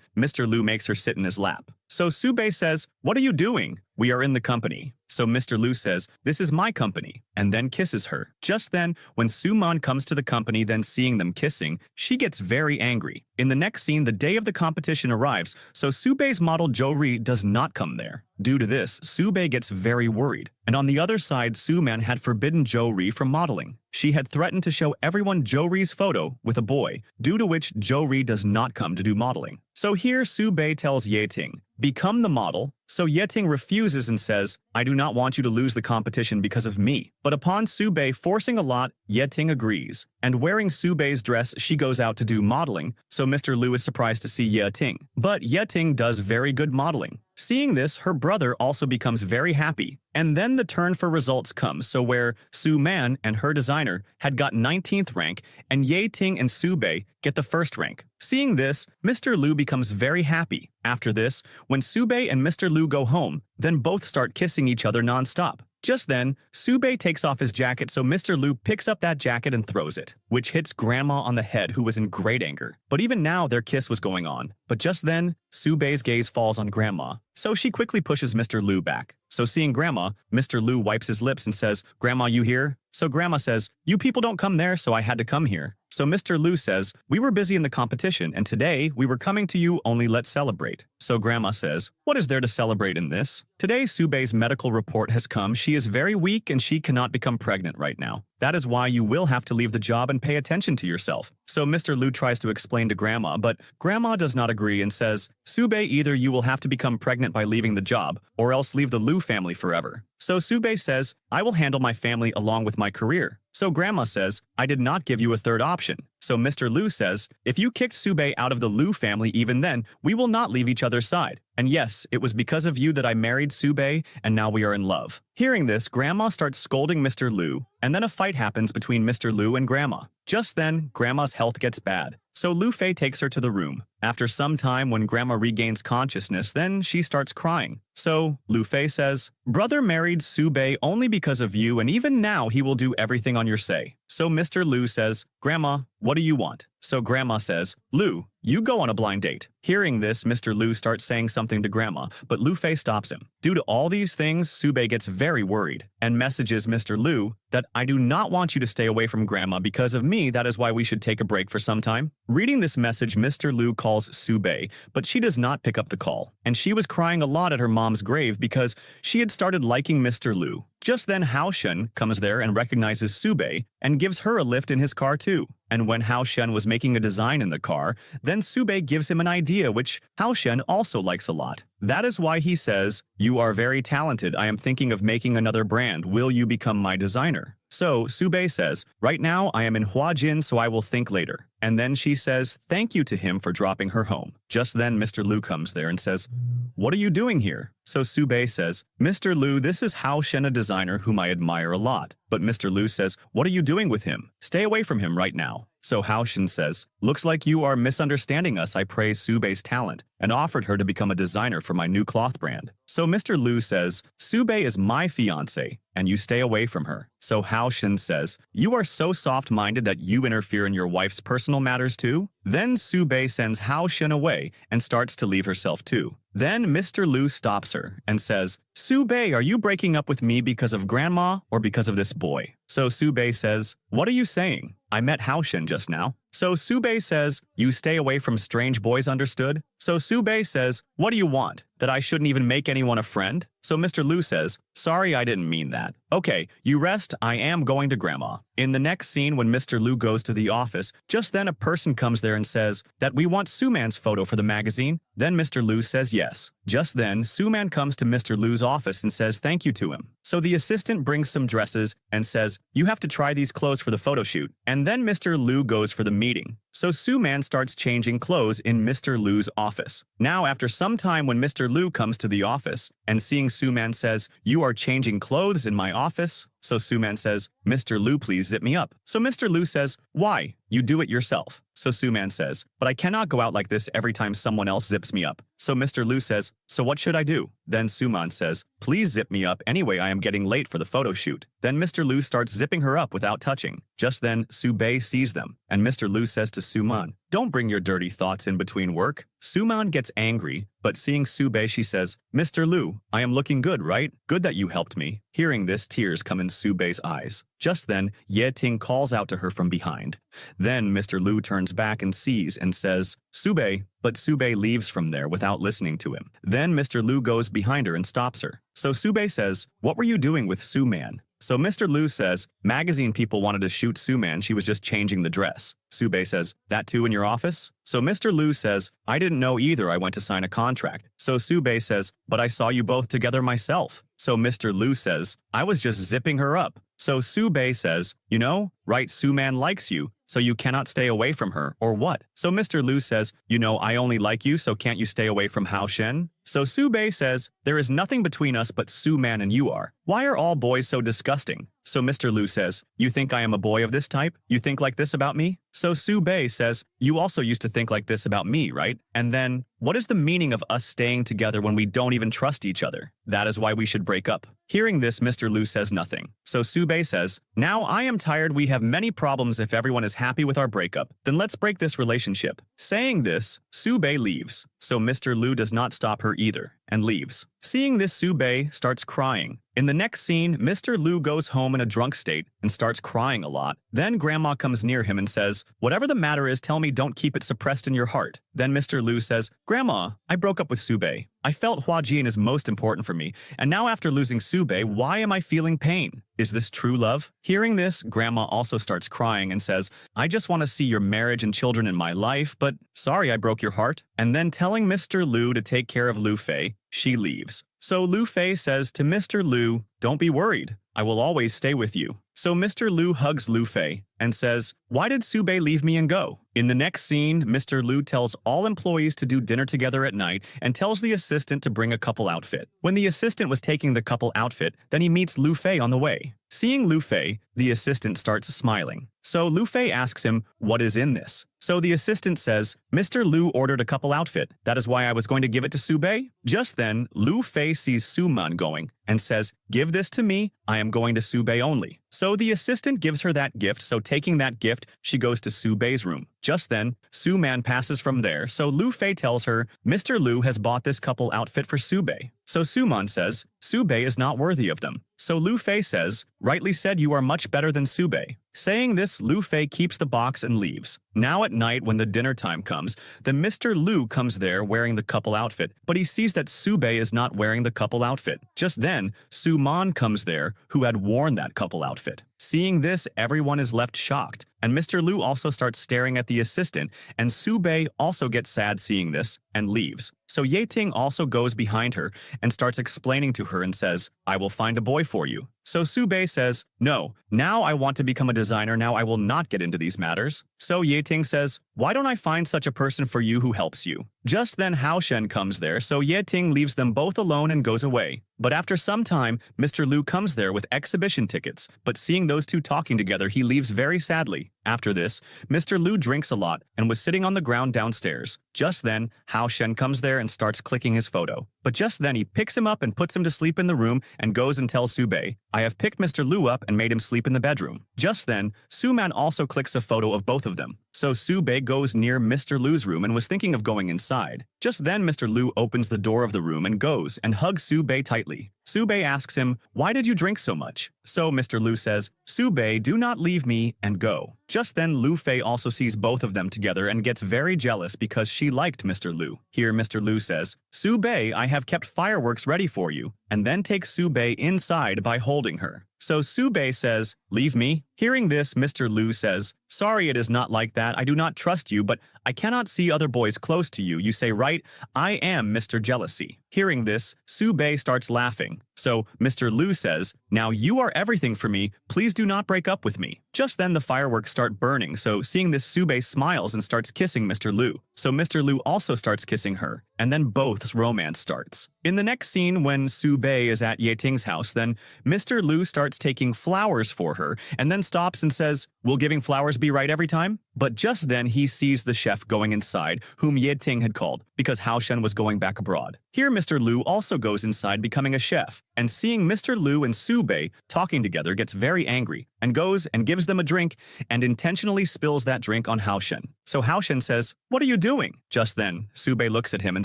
Mr. Lu makes her sit in his lap. So Subei says, "What are you doing? We are in the company." So Mr. Lu says, "This is my company," and then kisses her. Just then, when Suman comes to the company, then seeing them kissing, she gets very angry. In the next scene, the day of the competition arrives, so Subei's model Jo Ri does not come there. Due to this, Subei gets very worried. And on the other side, Suman had forbidden Jo Ri from modeling. She had threatened to show everyone Jo Ri's photo with a boy, due to which Jo Ri does not come to do modeling. So here Subei tells Ye Ting, "Become the model." So Ye Ting refuses and says, "I do not want you to lose the competition because of me." But upon Subei forcing a lot, Ye Ting agrees. And wearing Subei's dress, she goes out to do modeling, so Mr. Lu is surprised to see Ye Ting. But Ye Ting does very good modeling. Seeing this, her brother also becomes very happy. And then the turn for results comes, so where Su Man and her designer had got 19th rank, and Ye Ting and Subei get the first rank. Seeing this, Mr. Lu becomes very happy. After this, when Subei and Mr. Lu go home, then both start kissing each other non-stop. Just then, Subei takes off his jacket, so Mr. Lu picks up that jacket and throws it, which hits Grandma on the head, who was in great anger. But even now, their kiss was going on. But just then, Subei's gaze falls on Grandma, so she quickly pushes Mr. Lu back. So seeing Grandma, Mr. Lu wipes his lips and says, "Grandma, you here?" So Grandma says, "You people don't come there, so I had to come here." So Mr. Lu says, "We were busy in the competition, and today we were coming to you, only let's celebrate." So Grandma says, "What is there to celebrate in this?" Today, Subei's medical report has come. She is very weak and she cannot become pregnant right now. That is why you will have to leave the job and pay attention to yourself. So Mr. Lu tries to explain to Grandma, but Grandma does not agree and says, "Subei, either you will have to become pregnant by leaving the job, or else leave the Lu family forever." So Subei says, "I will handle my family along with my career." So Grandma says, "I did not give you a third option." So Mr. Lu says, "If you kicked Subei out of the Lu family even then, we will not leave each other's side. And yes, it was because of you that I married Subei, and now we are in love." Hearing this, Grandma starts scolding Mr. Lu, and then a fight happens between Mr. Lu and Grandma. Just then, Grandma's health gets bad. So Lu Fei takes her to the room. After some time, when Grandma regains consciousness, then she starts crying. So Lu Fei says, "Brother married Subei only because of you, and even now he will do everything on your say." So Mr. Lu says, "Grandma, what do you want?" So Grandma says, "Lu, you go on a blind date." Hearing this, Mr. Lu starts saying something to Grandma, but Lu Fei stops him. Due to all these things, Subei gets very worried and messages Mr. Lu that "I do not want you to stay away from Grandma because of me. That is why we should take a break for some time." Reading this message, Mr. Lu calls Subei, but she does not pick up the call. And she was crying a lot at her mom's grave because she had started liking Mr. Lu. Just then, Hao Shen comes there and recognizes Subei and gives her a lift in his car too. And when Hao Shen was making a design in the car, then Subei gives him an idea which Hao Shen also likes a lot. That is why he says, "You are very talented. I am thinking of making another brand. Will you become my designer?" So Subei says, "Right now I am in Huajin, so I will think later." And then she says thank you to him for dropping her home. Just then Mr. Lu comes there and says, "What are you doing here?" So Subei says, "Mr. Lu, this is Hao Shen, a designer whom I admire a lot." But Mr. Lu says, "What are you doing with him? Stay away from him right now." So Hao Shen says, "Looks like you are misunderstanding us. I praise Subei's talent and offered her to become a designer for my new cloth brand." So Mr. Lu says, "Subei is my fiancé, and you stay away from her." So Hao Shen says, "You are so soft-minded that you interfere in your wife's personal matters too?" Then Subei sends Hao Shen away and starts to leave herself too. Then Mr. Lu stops her and says, "Subei, are you breaking up with me because of Grandma or because of this boy?" So Subei says, "What are you saying? I met Haoshen just now. So Sube says, you stay away from strange boys, understood? So Sube says, what do you want? That I shouldn't even make anyone a friend? So Mr. Lu says, sorry, I didn't mean that. Okay, you rest, I am going to Grandma. In the next scene, when Mr. Lu goes to the office, just then a person comes there and says that we want Suman's photo for the magazine. Then Mr. Lu says yes. Just then, Suman comes to Mr. Lu's office and says thank you to him. So the assistant brings some dresses and says, you have to try these clothes for the photo shoot. And then Mr. Lu goes for the meeting. So Suman starts changing clothes in Mr. Lu's office. Now, after some time when Mr. Lu comes to the office and seeing Suman says, you are changing clothes in my office? So Suman says, Mr. Lu, please zip me up. So Mr. Lu says, why? You do it yourself. So Suman says, but I cannot go out like this every time someone else zips me up. So Mr. Lu says, so what should I do? Then Suman says, please zip me up anyway, I am getting late for the photo shoot. Then Mr. Lu starts zipping her up without touching. Just then, Sube sees them, and Mr. Lu says to Suman, don't bring your dirty thoughts in between work. Suman gets angry, but seeing Sube, she says, Mr. Lu, I am looking good, right? Good that you helped me. Hearing this, tears come in Sube's eyes. Just then, Ye Ting calls out to her from behind. Then Mr. Lu turns back and sees and says, Sube, but Sube leaves from there without listening to him. Then Mr. Lu goes behind her and stops her. So Sube says, what were you doing with Suman? So Mr. Lu says, magazine people wanted to shoot Suman, she was just changing the dress. Sube says, that too in your office? So Mr. Lu says, I didn't know either, I went to sign a contract. So Sube says, but I saw you both together myself. So Mr. Lu says, I was just zipping her up. So Sube says, you know, right, Suman likes you, so you cannot stay away from her, or what? So Mr. Lu says, you know, I only like you, so can't you stay away from Haoshen? So Sube says, there is nothing between us but Suman and you are. Why are all boys so disgusting? So Mr. Lu says, you think I am a boy of this type? You think like this about me? So Sube says, you also used to think like this about me, right? And then, what is the meaning of us staying together when we don't even trust each other? That is why we should break up. Hearing this, Mr. Lu says nothing. So Sube says, now I am tired, we have many problems, if everyone is happy with our breakup, then let's break this relationship. Saying this, Sube leaves. So Mr. Lu does not stop her either, and leaves. Seeing this, Sube starts crying. In the next scene, Mr. Lu goes home in a drunk state and starts crying a lot. Then Grandma comes near him and says, whatever the matter is, tell me, don't keep it suppressed in your heart. Then Mr. Lu says, Grandma, I broke up with Sube. I felt Huajin is most important for me, and now after losing Sube, why am I feeling pain? Is this true love? Hearing this, Grandma also starts crying and says, I just want to see your marriage and children in my life, but sorry I broke your heart. And then telling Mr. Lu to take care of Lu Fei, she leaves. So Lu Fei says to Mr. Lu, don't be worried, I will always stay with you. So Mr. Lu hugs Lu Fei and says, why did Sube leave me and go? In the next scene, Mr. Lu tells all employees to do dinner together at night and tells the assistant to bring a couple outfit. When the assistant was taking the couple outfit, then he meets Lu Fei on the way. Seeing Lu Fei, the assistant starts smiling. So Lu Fei asks him, what is in this? So the assistant says, Mr. Lu ordered a couple outfit. That is why I was going to give it to Sube. Just then, Lu Fei sees Suman going and says, give this to me, I am going to Sube only. So the assistant gives her that gift, so taking that gift, she goes to Sube's room. Just then, Suman passes from there, so Lu Fei tells her, Mr. Lu has bought this couple outfit for Sube. So Suman says, Sube is not worthy of them. So Lu Fei says, rightly said, you are much better than Sube. Saying this, Lu Fei keeps the box and leaves. Now at night, when the dinner time comes, then Mr. Lu comes there wearing the couple outfit, but he sees that Sube is not wearing the couple outfit. Just then, Suman comes there, who had worn that couple outfit. Seeing this, everyone is left shocked, and Mr. Lu also starts staring at the assistant, and Sube also gets sad seeing this and leaves. So Ye Ting also goes behind her and starts explaining to her and says, I will find a boy for you. So Sube says, no, now I want to become a designer, now I will not get into these matters. So Ye Ting says, why don't I find such a person for you who helps you? Just then Haoshen comes there, so Ye Ting leaves them both alone and goes away. But after some time, Mr. Lu comes there with exhibition tickets, but seeing those two talking together, he leaves very sadly. After this, Mr. Lu drinks a lot and was sitting on the ground downstairs. Just then, Haoshen comes there and starts clicking his photo. But just then he picks him up and puts him to sleep in the room and goes and tells Sube, I have picked Mr. Lu up and made him sleep in the bedroom. Just then, Suman also clicks a photo of both of them. So Sube goes near Mr. Lu's room and was thinking of going inside. Just then Mr. Lu opens the door of the room and goes and hugs Sube tightly. Sube asks him, "Why did you drink so much?" So Mr. Lu says, "Sube, do not leave me and go." Just then, Lu Fei also sees both of them together and gets very jealous because she liked Mr. Lu. Here, Mr. Lu says, "Sube, I have kept fireworks ready for you," and then takes Sube inside by holding her. So Sube says, "Leave me." Hearing this, Mr. Lu says, "Sorry, it is not like that. I do not trust you, but I cannot see other boys close to you. You say right, I am Mr. Jealousy." Hearing this, Sube starts laughing. So Mr. Lu says, "Now you are everything for me. Please do not break up with me." Just then the fireworks start burning, so seeing this, Sube smiles and starts kissing Mr. Lu. So Mr. Lu also starts kissing her, and then both's romance starts. In the next scene, when Sube is at Yeting's house, then Mr. Lu starts taking flowers for her, and then stops and says, "Will giving flowers be right every time?" But just then he sees the chef going inside, whom Yeting had called, because Haoshen was going back abroad. Here Mr. Lu also goes inside becoming a chef, and seeing Mr. Lu and Sube talking together gets very angry, and goes and gives them a drink, and intentionally spills that drink on Haoshen. So Haoshen says, "What are you doing?" Just then, Sube looks at him and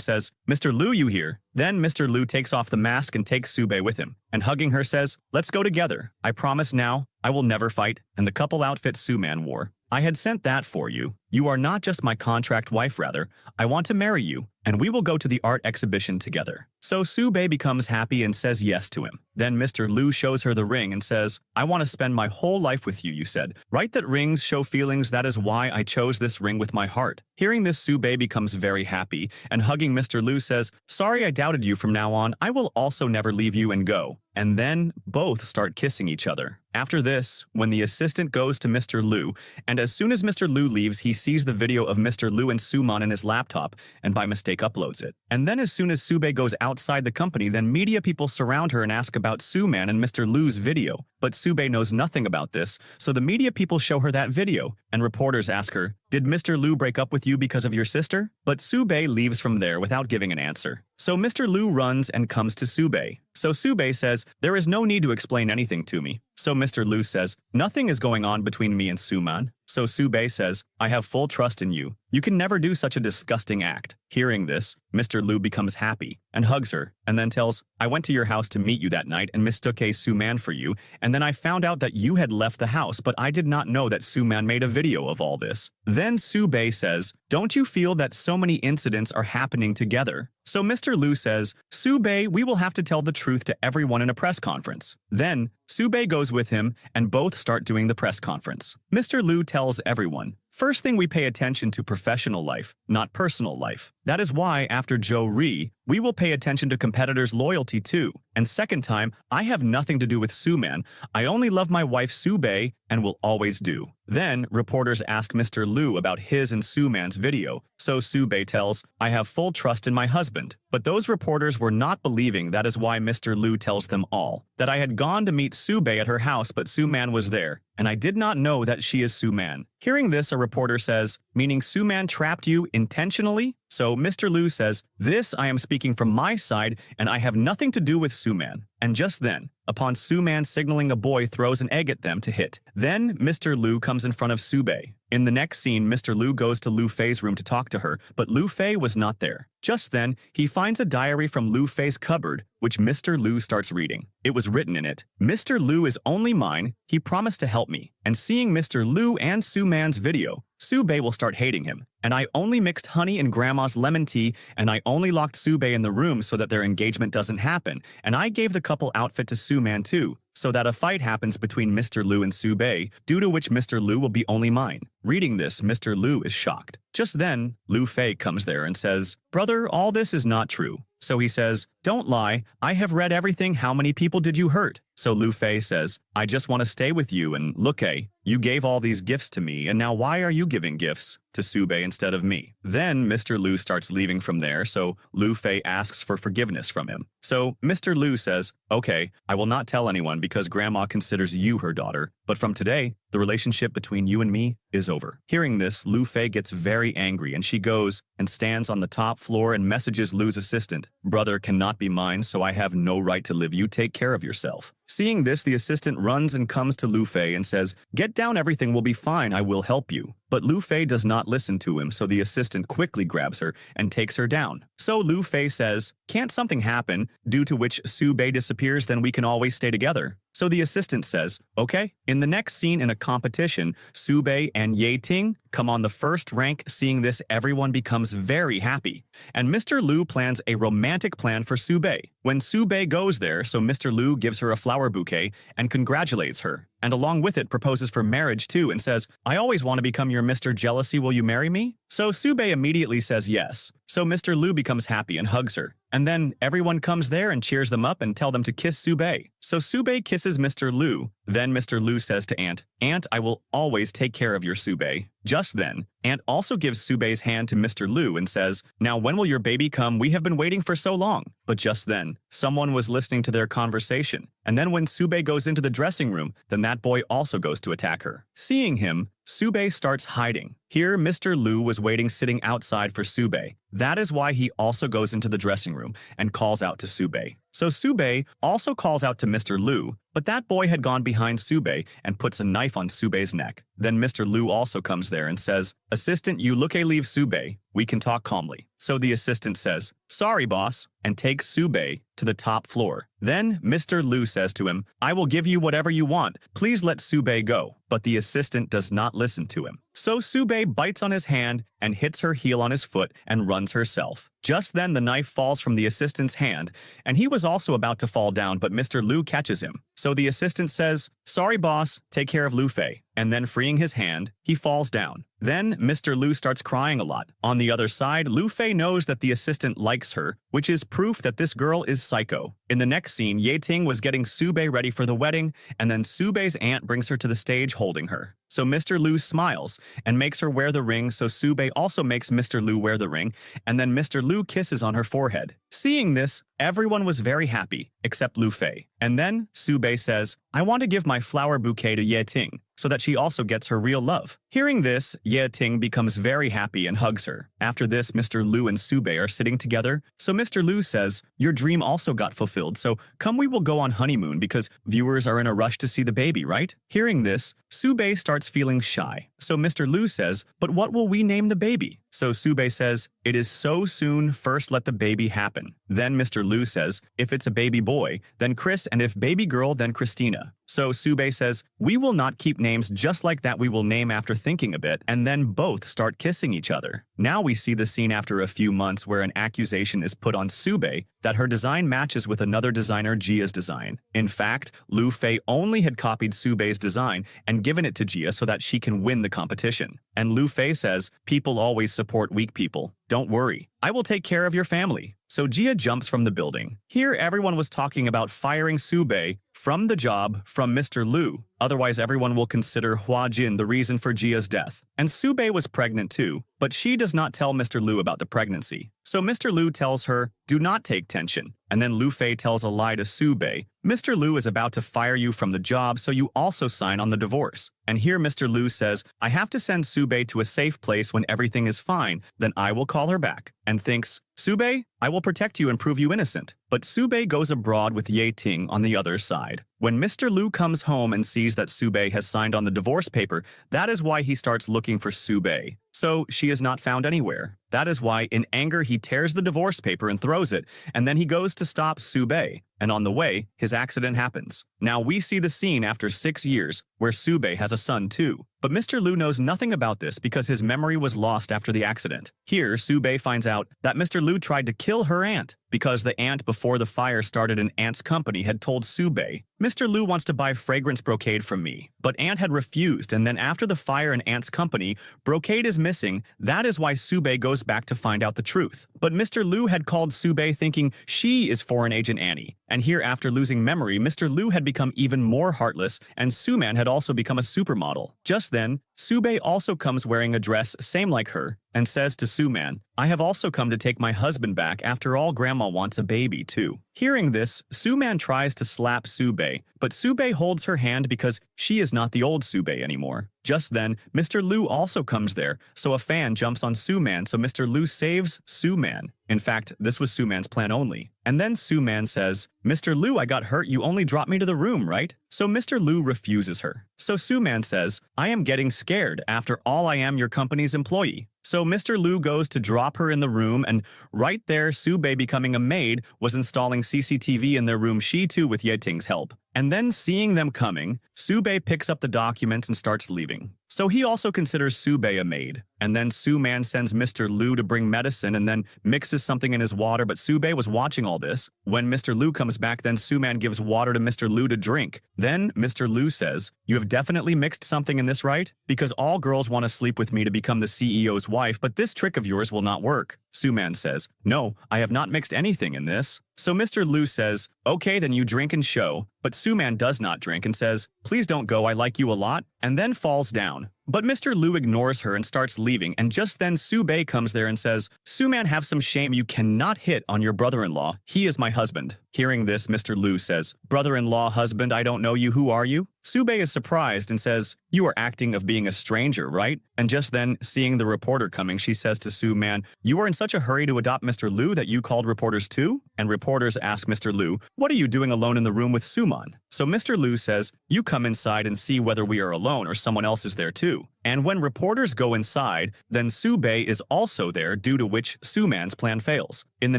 says, "Mr. Lu, you here?" Then Mr. Lu takes off the mask and takes Sube with him, and hugging her says, "Let's go together. I promise now, I will never fight," and the couple outfit Suman wore. "I had sent that for you. You are not just my contract wife, rather. I want to marry you, and we will go to the art exhibition together." So Sube becomes happy and says yes to him. Then Mr. Lu shows her the ring and says, "I want to spend my whole life with you said. Right that rings show feelings, that is why I chose this ring with my heart." Hearing this, Sube becomes very happy, and hugging Mr. Lu says, "Sorry I doubted you, from now on, I will also never leave you and go." And then both start kissing each other. After this, when the assistant goes to Mr. Lu, and as soon as Mr. Lu leaves, he sees the video of Mr. Lu and Suman in his laptop, and by mistake uploads it. And then as soon as Sube goes outside the company, then media people surround her and ask about Suman and Mr. Lu's video. But Sube knows nothing about this, so the media people show her that video, and reporters ask her, "Did Mr. Lu break up with you because of your sister?" But Sube leaves from there without giving an answer. So Mr. Lu runs and comes to Sube. So Sube says, "There is no need to explain anything to me." So Mr. Lu says, "Nothing is going on between me and Suman." So Sube says, "I have full trust in you. You can never do such a disgusting act." Hearing this, Mr. Lu becomes happy and hugs her, and then tells, "I went to your house to meet you that night and mistook a Suman for you, and then I found out that you had left the house, but I did not know that Suman made a video of all this." Then Sube says, "Don't you feel that so many incidents are happening together?" So Mr. Lu says, "Sube, we will have to tell the truth to everyone in a press conference." Then Sube goes with him, and both start doing the press conference. Mr. Lu tells everyone, "First thing, we pay attention to professional life, not personal life. That is why, after Joe Ree, we will pay attention to competitors' loyalty too. And second time, I have nothing to do with Suman. I only love my wife Sube and will always do." Then reporters ask Mr. Lu about his and Suman's video. So Sube tells, "I have full trust in my husband." But those reporters were not believing. That is why Mr. Lu tells them all that I had gone to meet Sube at her house, but Suman was there, and I did not know that she is Suman. Hearing this, a reporter says, "Meaning Suman trapped you intentionally?" So Mr. Lu says, "This I am speaking from my side, and I have nothing to do with Suman." And just then, upon Suman signaling, a boy throws an egg at them to hit. Then Mr. Lu comes in front of Sube. In the next scene, Mr. Lu goes to Lu Fei's room to talk to her, but Lu Fei was not there. Just then, he finds a diary from Lu Fei's cupboard, which Mr. Lu starts reading. It was written in it, "Mr. Lu is only mine. He promised to help me." And seeing Mr. Lu and Suman's video, Sube will start hating him. "And I only mixed honey in Grandma's lemon tea, and I only locked Sube in the room so that their engagement doesn't happen. And I gave the couple outfit to Suman too, so that a fight happens between Mr. Lu and Sube, due to which Mr. Lu will be only mine." Reading this, Mr. Lu is shocked. Just then, Lu Fei comes there and says, "Brother, all this is not true." So he says, "Don't lie. I have read everything. How many people did you hurt?" So Lu Fei says, "I just want to stay with you, and look, you gave all these gifts to me, and now why are you giving gifts to Sube instead of me?" Then Mr. Lu starts leaving from there, so Lu Fei asks for forgiveness from him. So Mr. Lu says, "Okay, I will not tell anyone because Grandma considers you her daughter, but from today, the relationship between you and me is over." Hearing this, Lu Fei gets very angry, and she goes and stands on the top floor and messages Lu's assistant, "Brother cannot be mine, so I have no right to live. You take care of yourself." Seeing this, the assistant runs and comes to Lu Fei and says, "Get down, everything will be fine, I will help you." But Lu Fei does not listen to him, so the assistant quickly grabs her and takes her down. So Lu Fei says, "Can't something happen, due to which Su Bei disappears, then we can always stay together?" So the assistant says, "Okay." In the next scene in a competition, Su Bei and Ye Ting come on the first rank. Seeing this, everyone becomes very happy. And Mr. Lu plans a romantic plan for Su Bei. When Su Bei goes there, so Mr. Lu gives her a flower bouquet and congratulates her. And along with it proposes for marriage too and says, "I always want to become your Mr. Jealousy, will you marry me?" So Su Bei immediately says yes. So Mr. Lu becomes happy and hugs her. And then everyone comes there and cheers them up and tell them to kiss Su Bei. So Su Bei kisses Mr. Lu. Then Mr. Lu says to Ant, "Ant, I will always take care of your Su Bei." Just then, Ant also gives Su Bei's hand to Mr. Lu and says, "Now when will your baby come? We have been waiting for so long." But just then, someone was listening to their conversation. And then when Su Bei goes into the dressing room, then that boy also goes to attack her. Seeing him, Su Bei starts hiding. Here, Mr. Lu was waiting sitting outside for Su Bei. That is why he also goes into the dressing room and calls out to Su Bei. So Su Bei also calls out to Mr. Lu, but that boy had gone behind Su Bei and puts a knife on Su Bei's neck. Then Mr. Lu also comes there and says, "Assistant, you look a leave Su Bei. We can talk calmly." So the assistant says, "Sorry, boss," and takes Su Bei to the top floor. Then Mr. Lu says to him, "I will give you whatever you want. Please let Su Bei go." But the assistant does not listen to him. So Su Bei bites on his hand and hits her heel on his foot and runs herself. Just then the knife falls from the assistant's hand, and he was also about to fall down, but Mr. Lu catches him. So the assistant says, "Sorry, boss, take care of Lu Fei." And then freeing his hand, he falls down. Then Mr. Lu starts crying a lot. On the other side, Lu Fei knows that the assistant likes her, which is proof that this girl is psycho. In the next scene, Ye Ting was getting Su Bei ready for the wedding, and then Su Bei's aunt brings her to the stage holding her. So Mr. Lu smiles and makes her wear the ring, so Su Bei also makes Mr. Lu wear the ring, and then Mr. Lu kisses on her forehead. Seeing this, everyone was very happy, except Lu Fei. And then Su Bei says, "I want to give my flower bouquet to Ye Ting, so that she also gets her real love." Hearing this, Ye Ting becomes very happy and hugs her. After this, Mr. Lu and Su Bei are sitting together, so Mr. Lu says, "Your dream also got fulfilled, so come we will go on honeymoon because viewers are in a rush to see the baby, right?" Hearing this, Su Bei starts feeling shy, so Mr. Lu says, "But what will we name the baby?" So Su Bei says, "It is so soon, first let the baby happen." Then Mr. Lu says, "If it's a baby boy, then Chris, and if baby girl, then Christina." So Su Bei says, "We will not keep names just like that, we will name after thinking a bit," and then both start kissing each other. Now we see the scene after a few months where an accusation is put on Su Bei that her design matches with another designer, Jia's design. In fact, Lu Fei only had copied Su Bei's design and given it to Jia so that she can win the competition. And Lu Fei says, "People always support weak people. Don't worry, I will take care of your family." So Jia jumps from the building. Here everyone was talking about firing Su Bei from the job from Mr. Lu. Otherwise everyone will consider Hua Jin the reason for Jia's death. And Su Bei was pregnant too, but she does not tell Mr. Lu about the pregnancy. So Mr. Lu tells her, "Do not take tension." And then Lu Fei tells a lie to Su Bei. "Mr. Lu is about to fire you from the job, so you also sign on the divorce." And here Mr. Lu says, "I have to send Su Bei to a safe place when everything is fine, then I will call her back." And thinks, "Su Bei, I will protect you and prove you innocent." But Su Bei goes abroad with Ye Ting on the other side. When Mr. Lu comes home and sees that Su Bei has signed on the divorce paper, that is why he starts looking for Su Bei. So she is not found anywhere. That is why, in anger, he tears the divorce paper and throws it, and then he goes to stop Su Bei. And on the way, his accident happens. Now we see the scene after 6 years, where Su Bei has a son too. But Mr. Lu knows nothing about this because his memory was lost after the accident. Here, Su Bei finds out that Mr. Lu tried to kill her aunt, because the aunt before the fire started an aunt's company had told Su Bei, "Mr. Lu wants to buy fragrance brocade from me." But aunt had refused, and then after the fire in aunt's company, brocade is missing. That is why Su Bei goes back to find out the truth. But Mr. Lu had called Su Bei thinking she is foreign agent Annie. And here, after losing memory, Mr. Lu had become even more heartless, and Su Man had also become a supermodel. Just then, Sube also comes wearing a dress same like her and says to Suman, I have also come to take my husband back. After all, grandma wants a baby too. Hearing this, Suman tries to slap Sube, but Sube holds her hand because she is not the old Sube anymore. Just then, Mr. Lu also comes there, so a fan jumps on Suman, so Mr. Lu saves Suman. In fact, this was Suman's plan only. And then Suman says, Mr. Lu, I got hurt, you only dropped me to the room, right? So Mr. Lu refuses her. So Suman says, I am getting scared, after all I am your company's employee. So Mr. Lu goes to drop her in the room, and right there, Sube, becoming a maid, was installing CCTV in their room, she too with Yeting's help. And then seeing them coming, Sube picks up the documents and starts leaving. So he also considers Sube a maid. And then Suman sends Mr. Lu to bring medicine and then mixes something in his water, but Sube was watching all this. When Mr. Lu comes back, then Suman gives water to Mr. Lu to drink. Then Mr. Lu says, you have definitely mixed something in this, right? Because all girls want to sleep with me to become the CEO's wife, but this trick of yours will not work. Suman says, no, I have not mixed anything in this. So Mr. Lu says, okay, then you drink and show. But Suman does not drink and says, please don't go, I like you a lot, and then falls down. But Mr. Lu ignores her and starts leaving, and just then Sube comes there and says, Suman, have some shame, you cannot hit on your brother-in-law. He is my husband. Hearing this, Mr. Lu says, brother-in-law, husband, I don't know you, who are you? Sube is surprised and says, you are acting of being a stranger, right? And just then, seeing the reporter coming, she says to Suman, you are in such a hurry to adopt Mr. Lu that you called reporters too? And reporters ask Mr. Lu, what are you doing alone in the room with Suman? So Mr. Lu says, you come inside and see whether we are alone or someone else is there too. And when reporters go inside, then Sube is also there, due to which Suman's plan fails. In the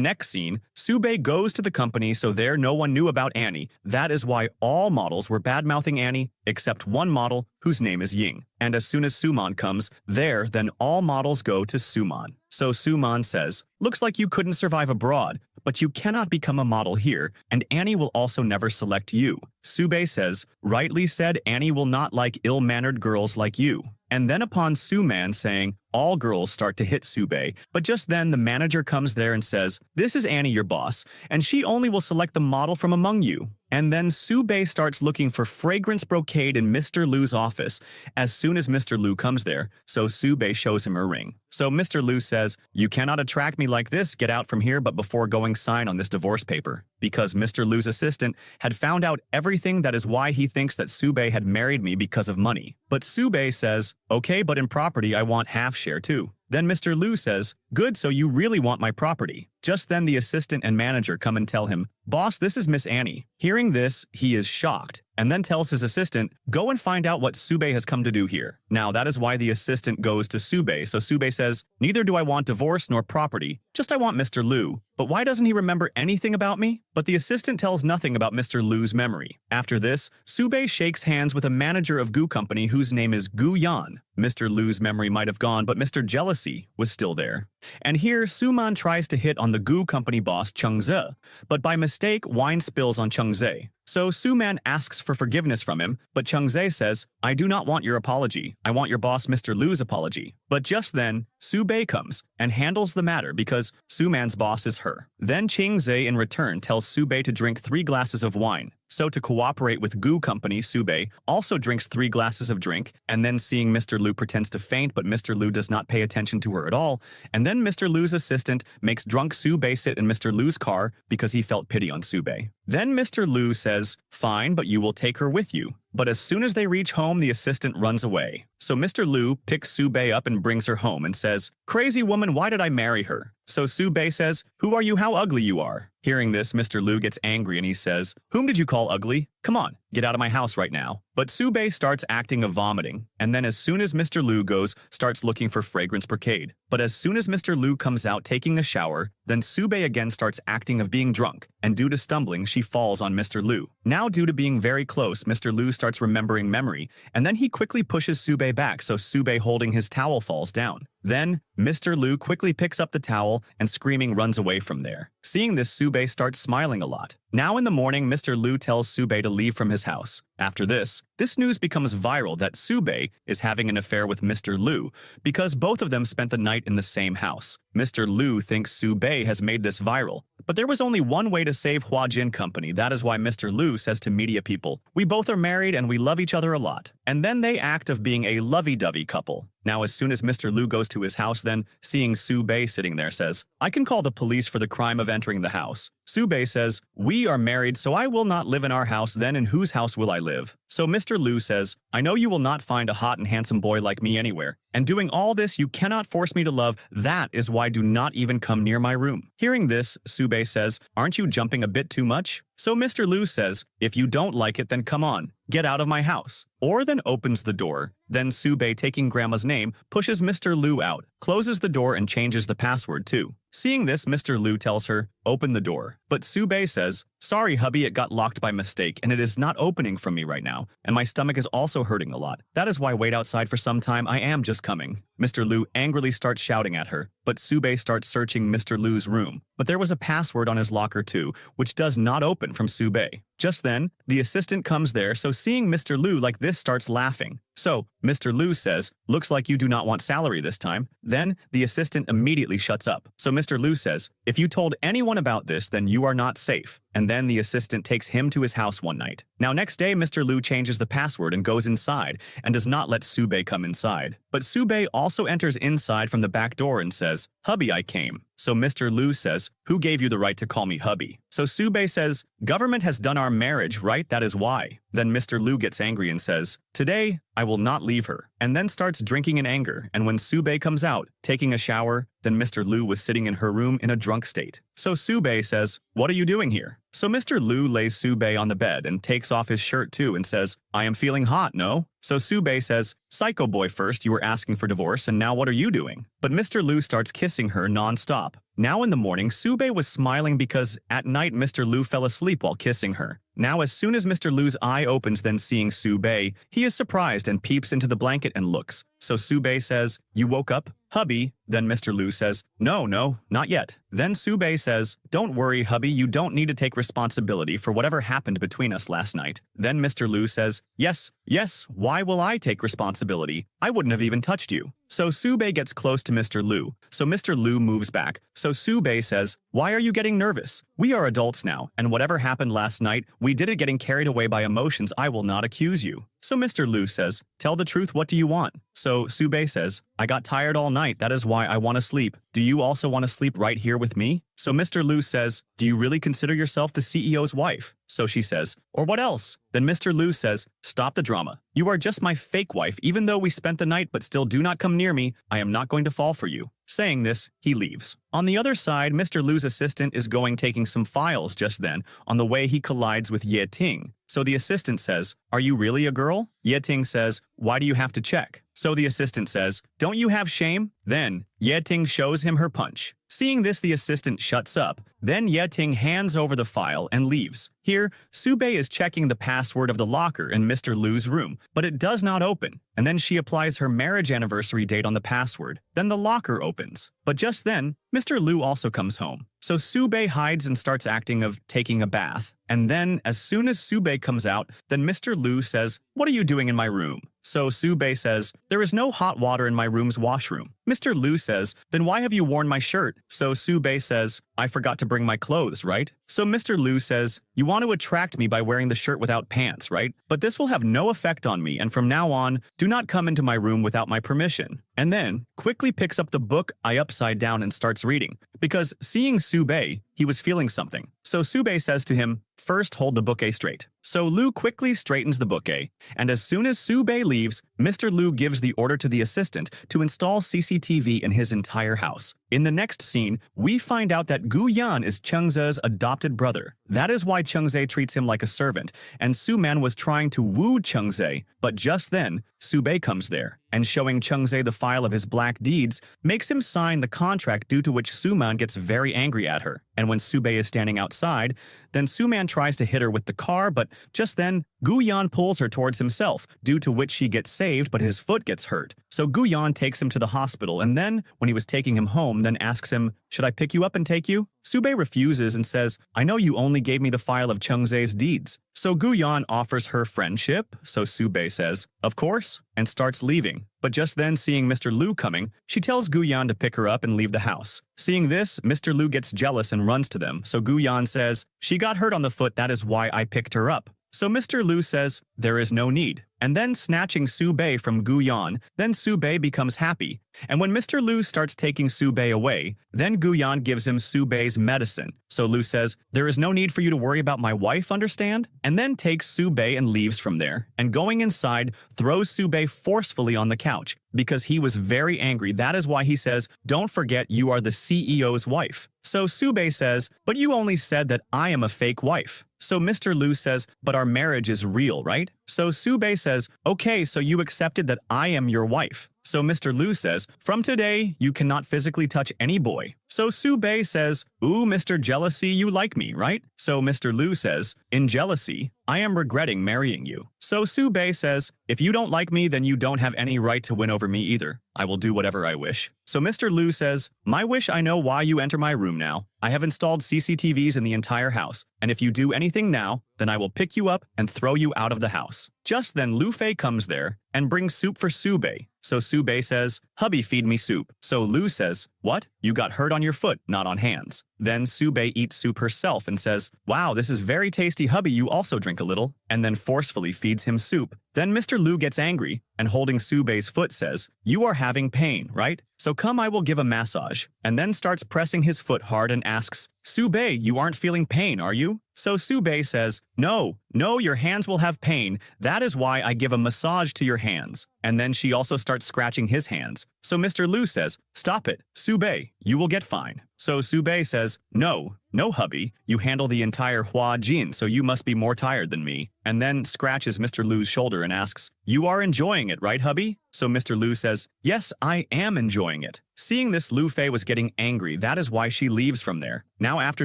next scene, Sube goes to the company, so there no one knew about Annie. That is why all models were bad-mouthing Annie, except one model, whose name is Ying. And as soon as Suman comes there, then all models go to Suman. So Suman says, looks like you couldn't survive abroad, but you cannot become a model here, and Annie will also never select you. Sube says, rightly said, Annie will not like ill-mannered girls like you. And then upon Suman saying, all girls start to hit Sube, but just then the manager comes there and says, this is Annie, your boss, and she only will select the model from among you. And then Sube starts looking for fragrance brocade in Mr. Lu's office as soon as Mr. Lu comes there, so Sube shows him her ring. So Mr. Lu says, you cannot attract me like this, get out from here, but before going sign on this divorce paper. Because Mr. Lu's assistant had found out everything, that is why he thinks that Sube had married me because of money. But Sube says, okay, but in property I want half share too. Then Mr. Lu says, good, so you really want my property. Just then the assistant and manager come and tell him, boss, this is Miss Annie. Hearing this, he is shocked, and then tells his assistant, go and find out what Sube has come to do here. Now that is why the assistant goes to Sube, so Sube says, neither do I want divorce nor property, just I want Mr. Lu. But why doesn't he remember anything about me? But the assistant tells nothing about Mr. Lu's memory. After this, Sube shakes hands with a manager of Gu Company whose name is Gu Yan. Mr. Lu's memory might have gone, but Mr. Jealousy was still there. And here, Suman tries to hit on the Gu Company boss Cheng Ze, but by mistake, wine spills on Cheng Ze. So Suman asks for forgiveness from him, but Cheng Ze says, I do not want your apology. I want your boss Mr. Lu's apology. But just then, Sube comes and handles the matter because Suman's boss is her. Then Cheng Ze in return tells Sube to drink 3 glasses of wine. So to cooperate with Gu Company, Sube also drinks 3 glasses of drink, and then seeing Mr. Lu pretends to faint, but Mr. Lu does not pay attention to her at all, and then Mr. Lu's assistant makes drunk Sube sit in Mr. Lu's car because he felt pity on Sube. Then Mr. Lu says, fine, but you will take her with you. But as soon as they reach home, the assistant runs away. So Mr. Lu picks Sube up and brings her home and says, crazy woman, why did I marry her? So Sube says, who are you? How ugly you are. Hearing this, Mr. Lu gets angry and he says, whom did you call ugly? Come on, get out of my house right now. But Sube starts acting of vomiting, and then as soon as Mr. Lu goes, starts looking for fragrance brocade. But as soon as Mr. Lu comes out taking a shower, then Sube again starts acting of being drunk, and due to stumbling, she falls on Mr. Lu. Now due to being very close, Mr. Lu starts remembering memory, and then he quickly pushes Sube back, so Sube holding his towel falls down. Then, Mr. Lu quickly picks up the towel and screaming runs away from there. Seeing this, Sube starts smiling a lot. Now in the morning, Mr. Lu tells Sube to leave from his house. After this news becomes viral that Sube is having an affair with Mr. Liu because both of them spent the night in the same house. Mr. Liu thinks Sube has made this viral, but there was only one way to save Huajin Company. That is why Mr. Liu says to media people, "We both are married and we love each other a lot." And then they act of being a lovey-dovey couple. Now, as soon as Mr. Liu goes to his house, then, seeing Sube sitting there, says, "I can call the police for the crime of entering the house." Sube says, "We are married, so I will not live in our house. Then in whose house will I live?" So Mr. Liu says, "I know you will not find a hot and handsome boy like me anywhere. And doing all this, you cannot force me to love. That is why do not even come near my room." Hearing this, Sube says, "Aren't you jumping a bit too much?" So Mr. Liu says, "If you don't like it, then come on, get out of my house." Or then opens the door. Then Sube, taking Grandma's name, pushes Mr. Liu out, closes the door and changes the password too. Seeing this, Mr. Liu tells her, "Open the door." But Sube says, "Sorry, hubby, it got locked by mistake and it is not opening from me right now. And my stomach is also hurting a lot. That is why wait outside for some time. I am just coming." Mr. Liu angrily starts shouting at her, but Sube starts searching Mr. Liu's room. But there was a password on his locker too, which does not open from Sube. Just then, the assistant comes there, so seeing Mr. Liu like this starts laughing. So, Mr. Liu says, "Looks like you do not want salary this time." Then, the assistant immediately shuts up. So Mr. Liu says, "If you told anyone about this, then you are not safe." And then the assistant takes him to his house one night. Now next day, Mr. Liu changes the password and goes inside, and does not let Sube come inside. But Sube also enters inside from the back door and says, "Hubby, I came." So Mr. Liu says, "Who gave you the right to call me hubby?" So Sube says, "Government has done our marriage, right? That is why." Then Mr. Liu gets angry and says, "Today, I will not leave her." And then starts drinking in anger. And when Sube comes out, taking a shower, then Mr. Liu was sitting in her room in a drunk state. So Sube says, "What are you doing here?" So Mr. Liu lays Sube on the bed and takes off his shirt too and says, "I am feeling hot, no?" So Sube says, "Psycho boy, first you were asking for divorce and now what are you doing?" But Mr. Liu starts kissing her non-stop. Now in the morning, Sube was smiling because at night Mr. Liu fell asleep while kissing her. Now as soon as Mr. Liu's eye opens, then seeing Sube, he is surprised and peeps into the blanket and looks. So Sube says, "You woke up, hubby?" Then Mr. Liu says, No, not yet." Then Sube says, "Don't worry, hubby, you don't need to take responsibility for whatever happened between us last night." Then Mr. Liu says, Yes, why will I take responsibility? I wouldn't have even touched you." So Sube gets close to Mr. Liu. So Mr. Liu moves back. So Sube says, "Why are you getting nervous? We are adults now, and whatever happened last night, we did it getting carried away by emotions. I will not accuse you." So Mr. Liu says, "Tell the truth, what do you want?" So Sube says, "I got tired all night, that is why I want to sleep. Do you also want to sleep right here with me?" So Mr. Liu says, "Do you really consider yourself the CEO's wife?" So she says, "Or what else?" Then Mr. Liu says, "Stop the drama. You are just my fake wife, even though we spent the night, but still do not come near me. I am not going to fall for you." Saying this, he leaves. On the other side, Mr. Liu's assistant is taking some files just then. On the way, he collides with Ye Ting. So the assistant says, "Are you really a girl?" Ye Ting says, "Why do you have to check?" So the assistant says, "Don't you have shame?" Then Ye Ting shows him her punch. Seeing this, the assistant shuts up. Then Ye Ting hands over the file and leaves. Here, Sube is checking the password of the locker in Mr. Liu's room, but it does not open. And then she applies her marriage anniversary date on the password. Then the locker opens. But just then, Mr. Liu also comes home. So Sube hides and starts acting of taking a bath. And then, as soon as Sube comes out, then Mr. Liu says, "What are you doing in my room?" So Sube says, "There is no hot water in my room's washroom." Mr. Liu says, "Then why have you worn my shirt?" So Sube says, "I forgot to bring my clothes, right?" So Mr. Liu says, "You want to attract me by wearing the shirt without pants, right? But this will have no effect on me, and from now on, do not come into my room without my permission." And then, quickly picks up the book upside down and starts reading. Because seeing Sube, he was feeling something. So Sube says to him, "First hold the bouquet straight." So Liu quickly straightens the bouquet, and as soon as Sube leaves, Mr. Liu gives the order to the assistant to install CCTV in his entire house. In the next scene, we find out that Gu Yan is Chengze's adopted brother. That is why Chengze treats him like a servant, and Suman was trying to woo Chengze, but just then, Sube comes there, and showing Chengze the file of his black deeds, makes him sign the contract, due to which Suman gets very angry at her. And when Sube is standing outside, then Suman tries to hit her with the car, but just then, Gu Yan pulls her towards himself, due to which she gets saved, but his foot gets hurt. So Gu Yan takes him to the hospital, and then, when he was taking him home, then asks him, "Should I pick you up and take you?" Sube refuses and says, "I know you only gave me the file of Chengze's deeds." So Guyan offers her friendship, so Sube says, of course, and starts leaving. But just then, seeing Mr. Lu coming, she tells Guyan to pick her up and leave the house. Seeing this, Mr. Lu gets jealous and runs to them, so Guyan says, she got hurt on the foot, that is why I picked her up. So Mr. Lu says, there is no need. And then snatching Sube from Guyan, then Sube becomes happy. And when Mr. Lu starts taking Sube away, then Guyan gives him Sube's medicine. So Lu says, there is no need for you to worry about my wife, understand? And then takes Sube and leaves from there. And going inside, throws Sube forcefully on the couch. Because he was very angry, that is why he says, don't forget you are the CEO's wife. So Sube says, but you only said that I am a fake wife. So Mr. Lu says, but our marriage is real, right? So Sube says, okay, so you accepted that I am your wife. So Mr. Lu says, from today, you cannot physically touch any boy. So Sube says, ooh, Mr. Jealousy, you like me, right? So Mr. Lu says, in jealousy, I am regretting marrying you. So Sube says, if you don't like me, then you don't have any right to win over me either. I will do whatever I wish. So Mr. Lu says, my wish, I know why you enter my room now. I have installed CCTVs in the entire house, and if you do anything now, then I will pick you up and throw you out of the house. Just then Lu Fei comes there and brings soup for Sube. So Sube says, hubby, feed me soup. So Lu says, what? You got hurt on your foot, not on hands. Then Sube eats soup herself and says, wow, this is very tasty, hubby, you also drink a little, and then forcefully feeds him soup. Then Mr. Lu gets angry and holding Sube's foot says, you are having pain, right? So come, I will give a massage. And then starts pressing his foot hard and asks, Sube, you aren't feeling pain, are you? So Sube says, no, your hands will have pain. That is why I give a massage to your hands. And then she also starts scratching his hands. So Mr. Lu says, stop it, Sube, you will get fine. So Sube says, no, hubby, you handle the entire Hua Jin, so you must be more tired than me. And then scratches Mr. Lu's shoulder and asks, you are enjoying it, right, hubby? So Mr. Lu says, yes, I am enjoying it. Seeing this, Lu Fei was getting angry. That is why she leaves from there. Now after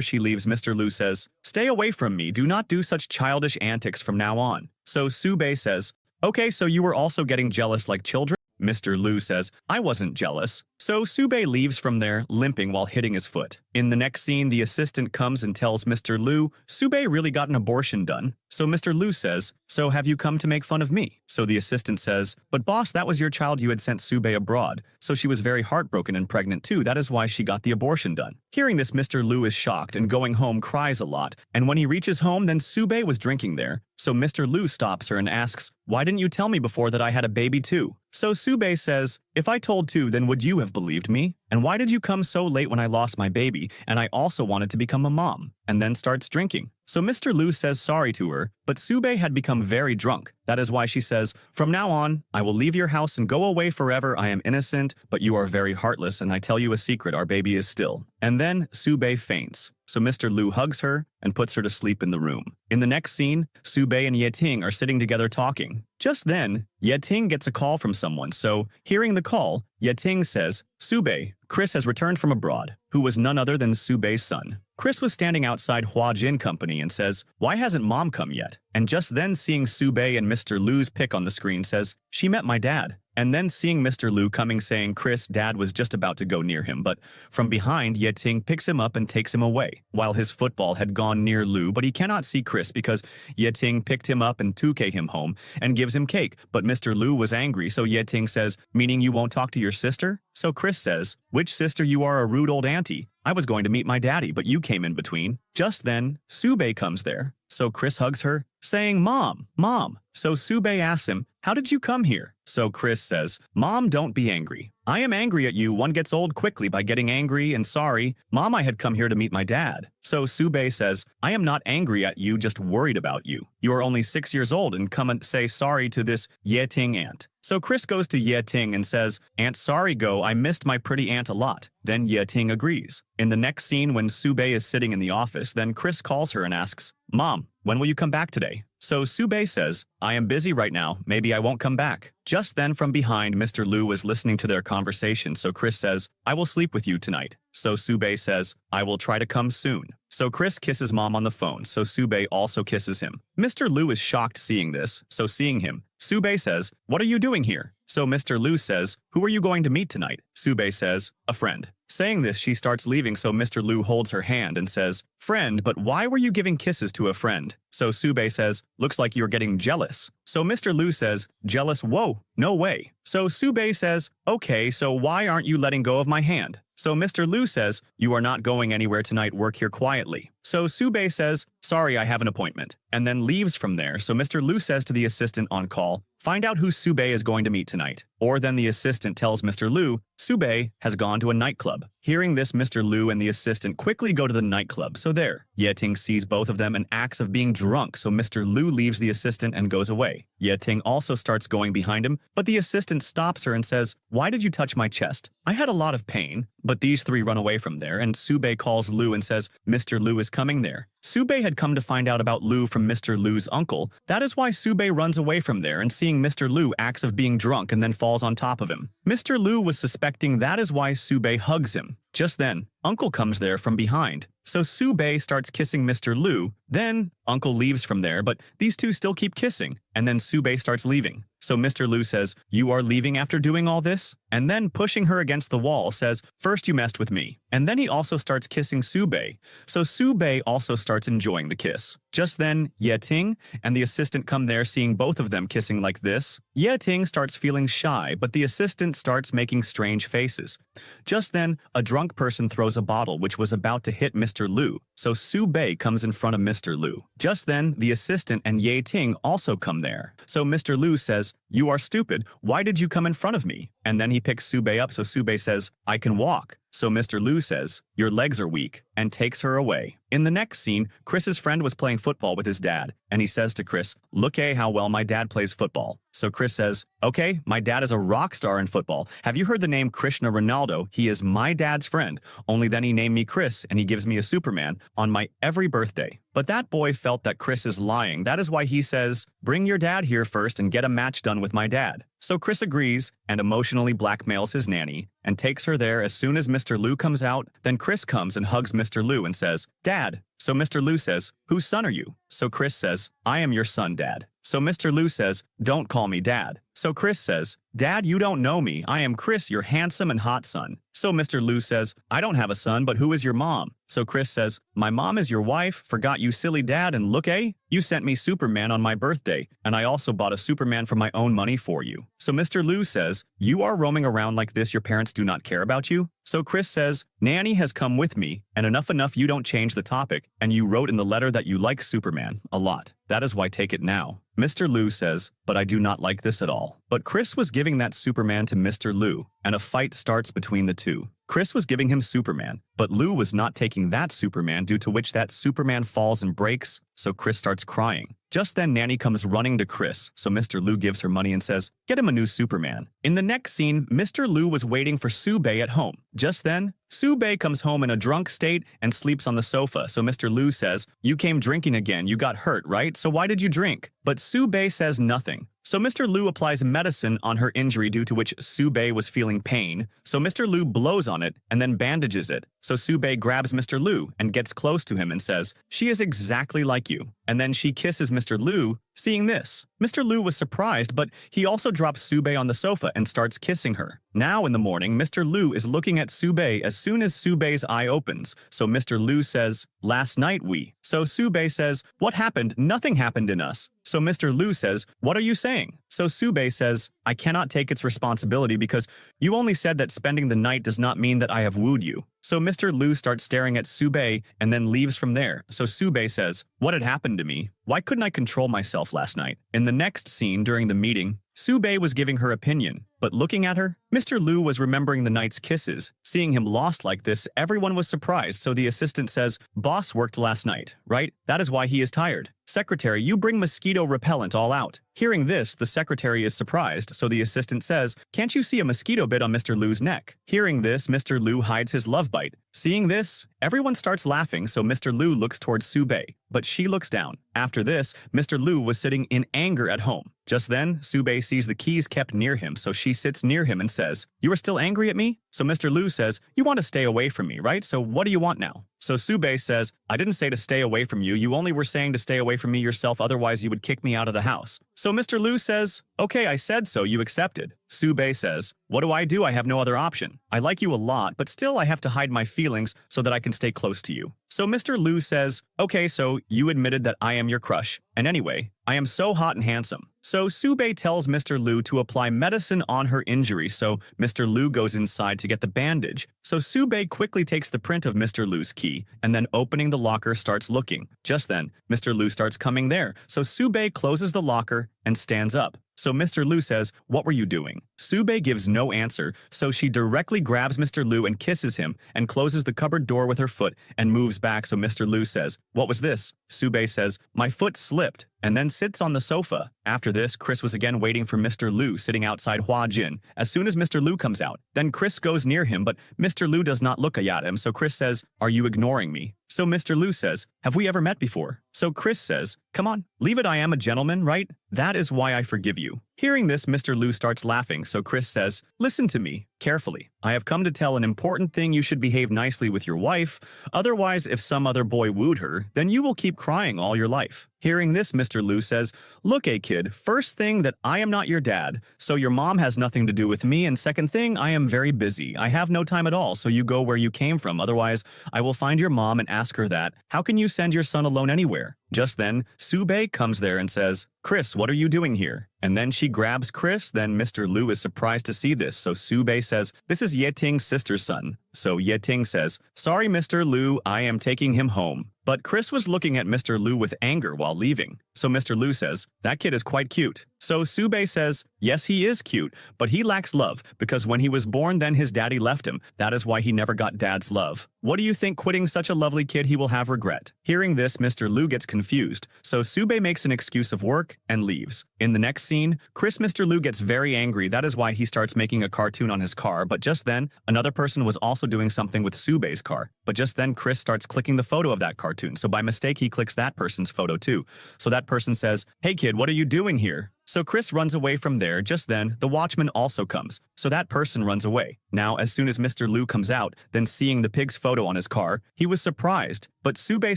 she leaves, Mr. Lu says, stay away from me. Do not do such childish antics from now on. So Sube says, okay, so you were also getting jealous like children? Mr. Lu says, I wasn't jealous. So Sube leaves from there, limping while hitting his foot. In the next scene, the assistant comes and tells Mr. Lu, Sube really got an abortion done. So Mr. Lu says, so have you come to make fun of me? So the assistant says, but boss, that was your child, you had sent Sube abroad. So she was very heartbroken and pregnant too, that is why she got the abortion done. Hearing this, Mr. Lu is shocked and going home cries a lot. And when he reaches home, then Sube was drinking there. So Mr. Lu stops her and asks, why didn't you tell me before that I had a baby too? So Sube says, if I told too, then would you have believed me? And why did you come so late when I lost my baby and I also wanted to become a mom? And then starts drinking. So Mr. Lu says sorry to her, but Sube had become very drunk. That is why she says, from now on, I will leave your house and go away forever. I am innocent, but you are very heartless, and I tell you a secret, our baby is still. And then Sube faints. So Mr. Lu hugs her and puts her to sleep in the room. In the next scene, Sube and Yeting are sitting together talking. Just then, Yeting gets a call from someone, so hearing the call, Yeting says, Sube, Chris has returned from abroad, who was none other than Sube's son. Chris was standing outside Hua Jin Company and says, why hasn't mom come yet? And just then seeing Sube and Mr. Lu's pic on the screen says, she met my dad. And then seeing Mr. Lu coming saying Chris' dad was just about to go near him, but from behind, Yeting picks him up and takes him away, while his football had gone near Lu, but he cannot see Chris because Yeting picked him up and took him home and gives him cake. But Mr. Lu was angry, so Yeting says, meaning you won't talk to your sister? So Chris says, which sister? You are a rude old auntie. I was going to meet my daddy, but you came in between. Just then, Sube comes there. So Chris hugs her, saying, Mom. So Sube asks him, how did you come here? So Chris says, Mom, don't be angry. I am angry at you. One gets old quickly by getting angry and sorry. Mom, I had come here to meet my dad. So Sube says, I am not angry at you, just worried about you. You are only 6 years old and come and say sorry to this Yeting aunt. So Chris goes to Yeting and says, Aunt, sorry go, I missed my pretty aunt a lot. Then Yeting agrees. In the next scene, when Sube is sitting in the office, then Chris calls her and asks, Mom, when will you come back today? So Sube says, I am busy right now, maybe I won't come back. Just then from behind, Mr. Lu was listening to their conversation, so Chris says, I will sleep with you tonight. So Sube says, I will try to come soon. So Chris kisses Mom on the phone, so Sube also kisses him. Mr. Lu is shocked seeing this, so seeing him, Sube says, what are you doing here? So Mr. Lu says, who are you going to meet tonight? Sube says, a friend. Saying this, she starts leaving, so Mr. Lu holds her hand and says, "Friend, but why were you giving kisses to a friend?" So Sube says, "Looks like you're getting jealous." So Mr. Lu says, "Jealous? Whoa, no way." So Sube says, "Okay, so why aren't you letting go of my hand?" So Mr. Lu says, "You are not going anywhere tonight, work here quietly." So Sube says, "Sorry, I have an appointment," and then leaves from there. So Mr. Lu says to the assistant on call, "Find out who Sube is going to meet tonight." Or then the assistant tells Mr. Lu, "Sube has gone to a nightclub." Hearing this, Mr. Lu and the assistant quickly go to the nightclub. So there, Yeting sees both of them and acts of being drunk, so Mr. Lu leaves the assistant and goes away. Yeting also starts going behind him, but the assistant stops her and says, "Why did you touch my chest? I had a lot of pain." But these three run away from there, and Sube calls Lu and says, "Mr. Lu is coming there." Sube had come to find out about Lu from Mr. Lu's uncle. That is why Sube runs away from there, and seeing Mr. Lu acts of being drunk and then falls on top of him. Mr. Lu was suspecting that is why Sube hugs him. Just then, Uncle comes there from behind. So Sube starts kissing Mr. Lu, then Uncle leaves from there, but these two still keep kissing, and then Sube starts leaving. So Mr. Lu says, "You are leaving after doing all this?" And then pushing her against the wall says, "First you messed with me." And then he also starts kissing Sube. So Sube also starts enjoying the kiss. Just then, Yeting and the assistant come there, seeing both of them kissing like this. Yeting starts feeling shy, but the assistant starts making strange faces. Just then, a drunk person throws a bottle which was about to hit Mr. Lu. So Sube comes in front of Mr. Lu. Just then, the assistant and Yeting also come there. So Mr. Lu says, "You are stupid. Why did you come in front of me?" And then he picks Sube up, so Sube says, "I can walk." So Mr. Lu says, "Your legs are weak," and takes her away. In the next scene, Chris's friend was playing football with his dad, and he says to Chris, "Look how well my dad plays football." So Chris says, "Okay, my dad is a rock star in football. Have you heard the name Krishna Ronaldo? He is my dad's friend. Only then he named me Chris, and he gives me a Superman on my every birthday." But that boy felt that Chris is lying. That is why he says, "Bring your dad here first and get a match done with my dad." So Chris agrees and emotionally blackmails his nanny and takes her there. As soon as Mr. Lu comes out, then Chris comes and hugs Mr. Lu and says, "Dad." So Mr. Lu says, "Whose son are you?" So Chris says, "I am your son, Dad." So Mr. Lu says, "Don't call me Dad." So Chris says, "Dad, you don't know me. I am Chris, your handsome and hot son." So Mr. Lu says, "I don't have a son, but who is your mom?" So Chris says, "My mom is your wife. Forgot, you silly dad, and look, you sent me Superman on my birthday, and I also bought a Superman for my own money for you." So Mr. Lu says, "You are roaming around like this, your parents do not care about you?" So Chris says, "Nanny has come with me, and enough you don't change the topic, and you wrote in the letter that you like Superman a lot. That is why take it now." Mr. Lu says, "But I do not like this at all." But Chris was giving that Superman to Mr. Lu, and a fight starts between the two. Chris was giving him Superman, but Lu was not taking that Superman, due to which that Superman falls and breaks, so Chris starts crying. Just then, Nanny comes running to Chris, so Mr. Lu gives her money and says, "Get him a new Superman." In the next scene, Mr. Lu was waiting for Sube at home. Just then, Sube comes home in a drunk state and sleeps on the sofa, so Mr. Lu says, "You came drinking again, you got hurt, right? So why did you drink?" But Sube says nothing. So Mr. Lu applies medicine on her injury, due to which Sube was feeling pain. So Mr. Lu blows on it and then bandages it. So Sube grabs Mr. Lu and gets close to him and says, "She is exactly like you." And then she kisses Mr. Lu. Seeing this, Mr. Lu was surprised, but he also drops Sube on the sofa and starts kissing her. Now in the morning, Mr. Lu is looking at Sube as soon as Sube's eye opens. So Mr. Lu says, "Last night we." So Sube says, "What happened? Nothing happened in us." So Mr. Lu says, "What are you saying?" So Sube says, "I cannot take its responsibility because you only said that spending the night does not mean that I have wooed you." So Mr. Lu starts staring at Sube and then leaves from there. So Sube says, "What had happened to me? Why couldn't I control myself last night?" In the next scene during the meeting, Sube was giving her opinion, but looking at her, Mr. Lu was remembering the night's kisses. Seeing him lost like this, everyone was surprised, so the assistant says, "Boss worked last night, right? That is why he is tired. Secretary, you bring mosquito repellent all out." Hearing this, the secretary is surprised, so the assistant says, "Can't you see a mosquito bit on Mr. Lu's neck?" Hearing this, Mr. Lu hides his love bite. Seeing this, everyone starts laughing, so Mr. Lu looks towards Sube, but she looks down. After this, Mr. Lu was sitting in anger at home. Just then, Sube sees the keys kept near him, so she she sits near him and says, "You are still angry at me?" So Mr. Lu says, "You want to stay away from me, right? So what do you want now?" So Sube says, "I didn't say to stay away from you. You only were saying to stay away from me yourself, otherwise you would kick me out of the house." So Mr. Lu says, "Okay, I said so, you accepted." Sube says, "What do? I have no other option. I like you a lot, but still I have to hide my feelings so that I can stay close to you." So Mr. Lu says, "Okay, so you admitted that I am your crush. And anyway, I am so hot and handsome." So Sube tells Mr. Lu to apply medicine on her injury, so Mr. Lu goes inside to get the bandage. So Sube quickly takes the print of Mr. Lu's key, and then opening the locker starts looking. Just then, Mr. Lu starts coming there, so Sube closes the locker and stands up. So Mr. Lu says, "What were you doing?" Sube gives no answer, so she directly grabs Mr. Lu and kisses him and closes the cupboard door with her foot and moves back. So Mr. Lu says, "What was this?" Sube says, "My foot slipped," and then sits on the sofa. After this, Chris was again waiting for Mr. Lu sitting outside Hua Jin. As soon as Mr. Lu comes out, then Chris goes near him, but Mr. Lu does not look at him, so Chris says, "Are you ignoring me?" So Mr. Lu says, "Have we ever met before?" So Chris says, "Come on, leave it, I am a gentleman, right? That is why I forgive you." Hearing this, Mr. Lu starts laughing, so Chris says, "Listen to me carefully. I have come to tell an important thing. You should behave nicely with your wife. Otherwise, if some other boy wooed her, then you will keep crying all your life." Hearing this, Mr. Lu says, "Look, kid, first thing that I am not your dad, so your mom has nothing to do with me, and second thing, I am very busy. I have no time at all, so you go where you came from. Otherwise, I will find your mom and ask her that. How can you send your son alone anywhere?" Just then, Sube comes there and says, "Chris, what are you doing here?" And then she grabs Chris. Then Mr. Lu is surprised to see this, so Sube says, "This is Yeting's sister's son." So Yeting says, "Sorry, Mr. Lu, I am taking him home." But Chris was looking at Mr. Lu with anger while leaving. So Mr. Lu says, "That kid is quite cute." So Sube says, "Yes, he is cute, but he lacks love, because when he was born, then his daddy left him. That is why he never got dad's love. What do you think, quitting such a lovely kid, he will have regret?" Hearing this, Mr. Lu gets confused, so Sube makes an excuse of work and leaves. In the next scene, Mr. Lu gets very angry. That is why he starts making a cartoon on his car, but just then, another person was also doing something with Sube's car. But just then, Chris starts clicking the photo of that cartoon, so by mistake, he clicks that person's photo too. So that person says, "Hey kid, what are you doing here?" So Chris runs away from there. Just then, the watchman also comes, so that person runs away. Now, as soon as Mr. Lu comes out, then seeing the pig's photo on his car, he was surprised, but Sube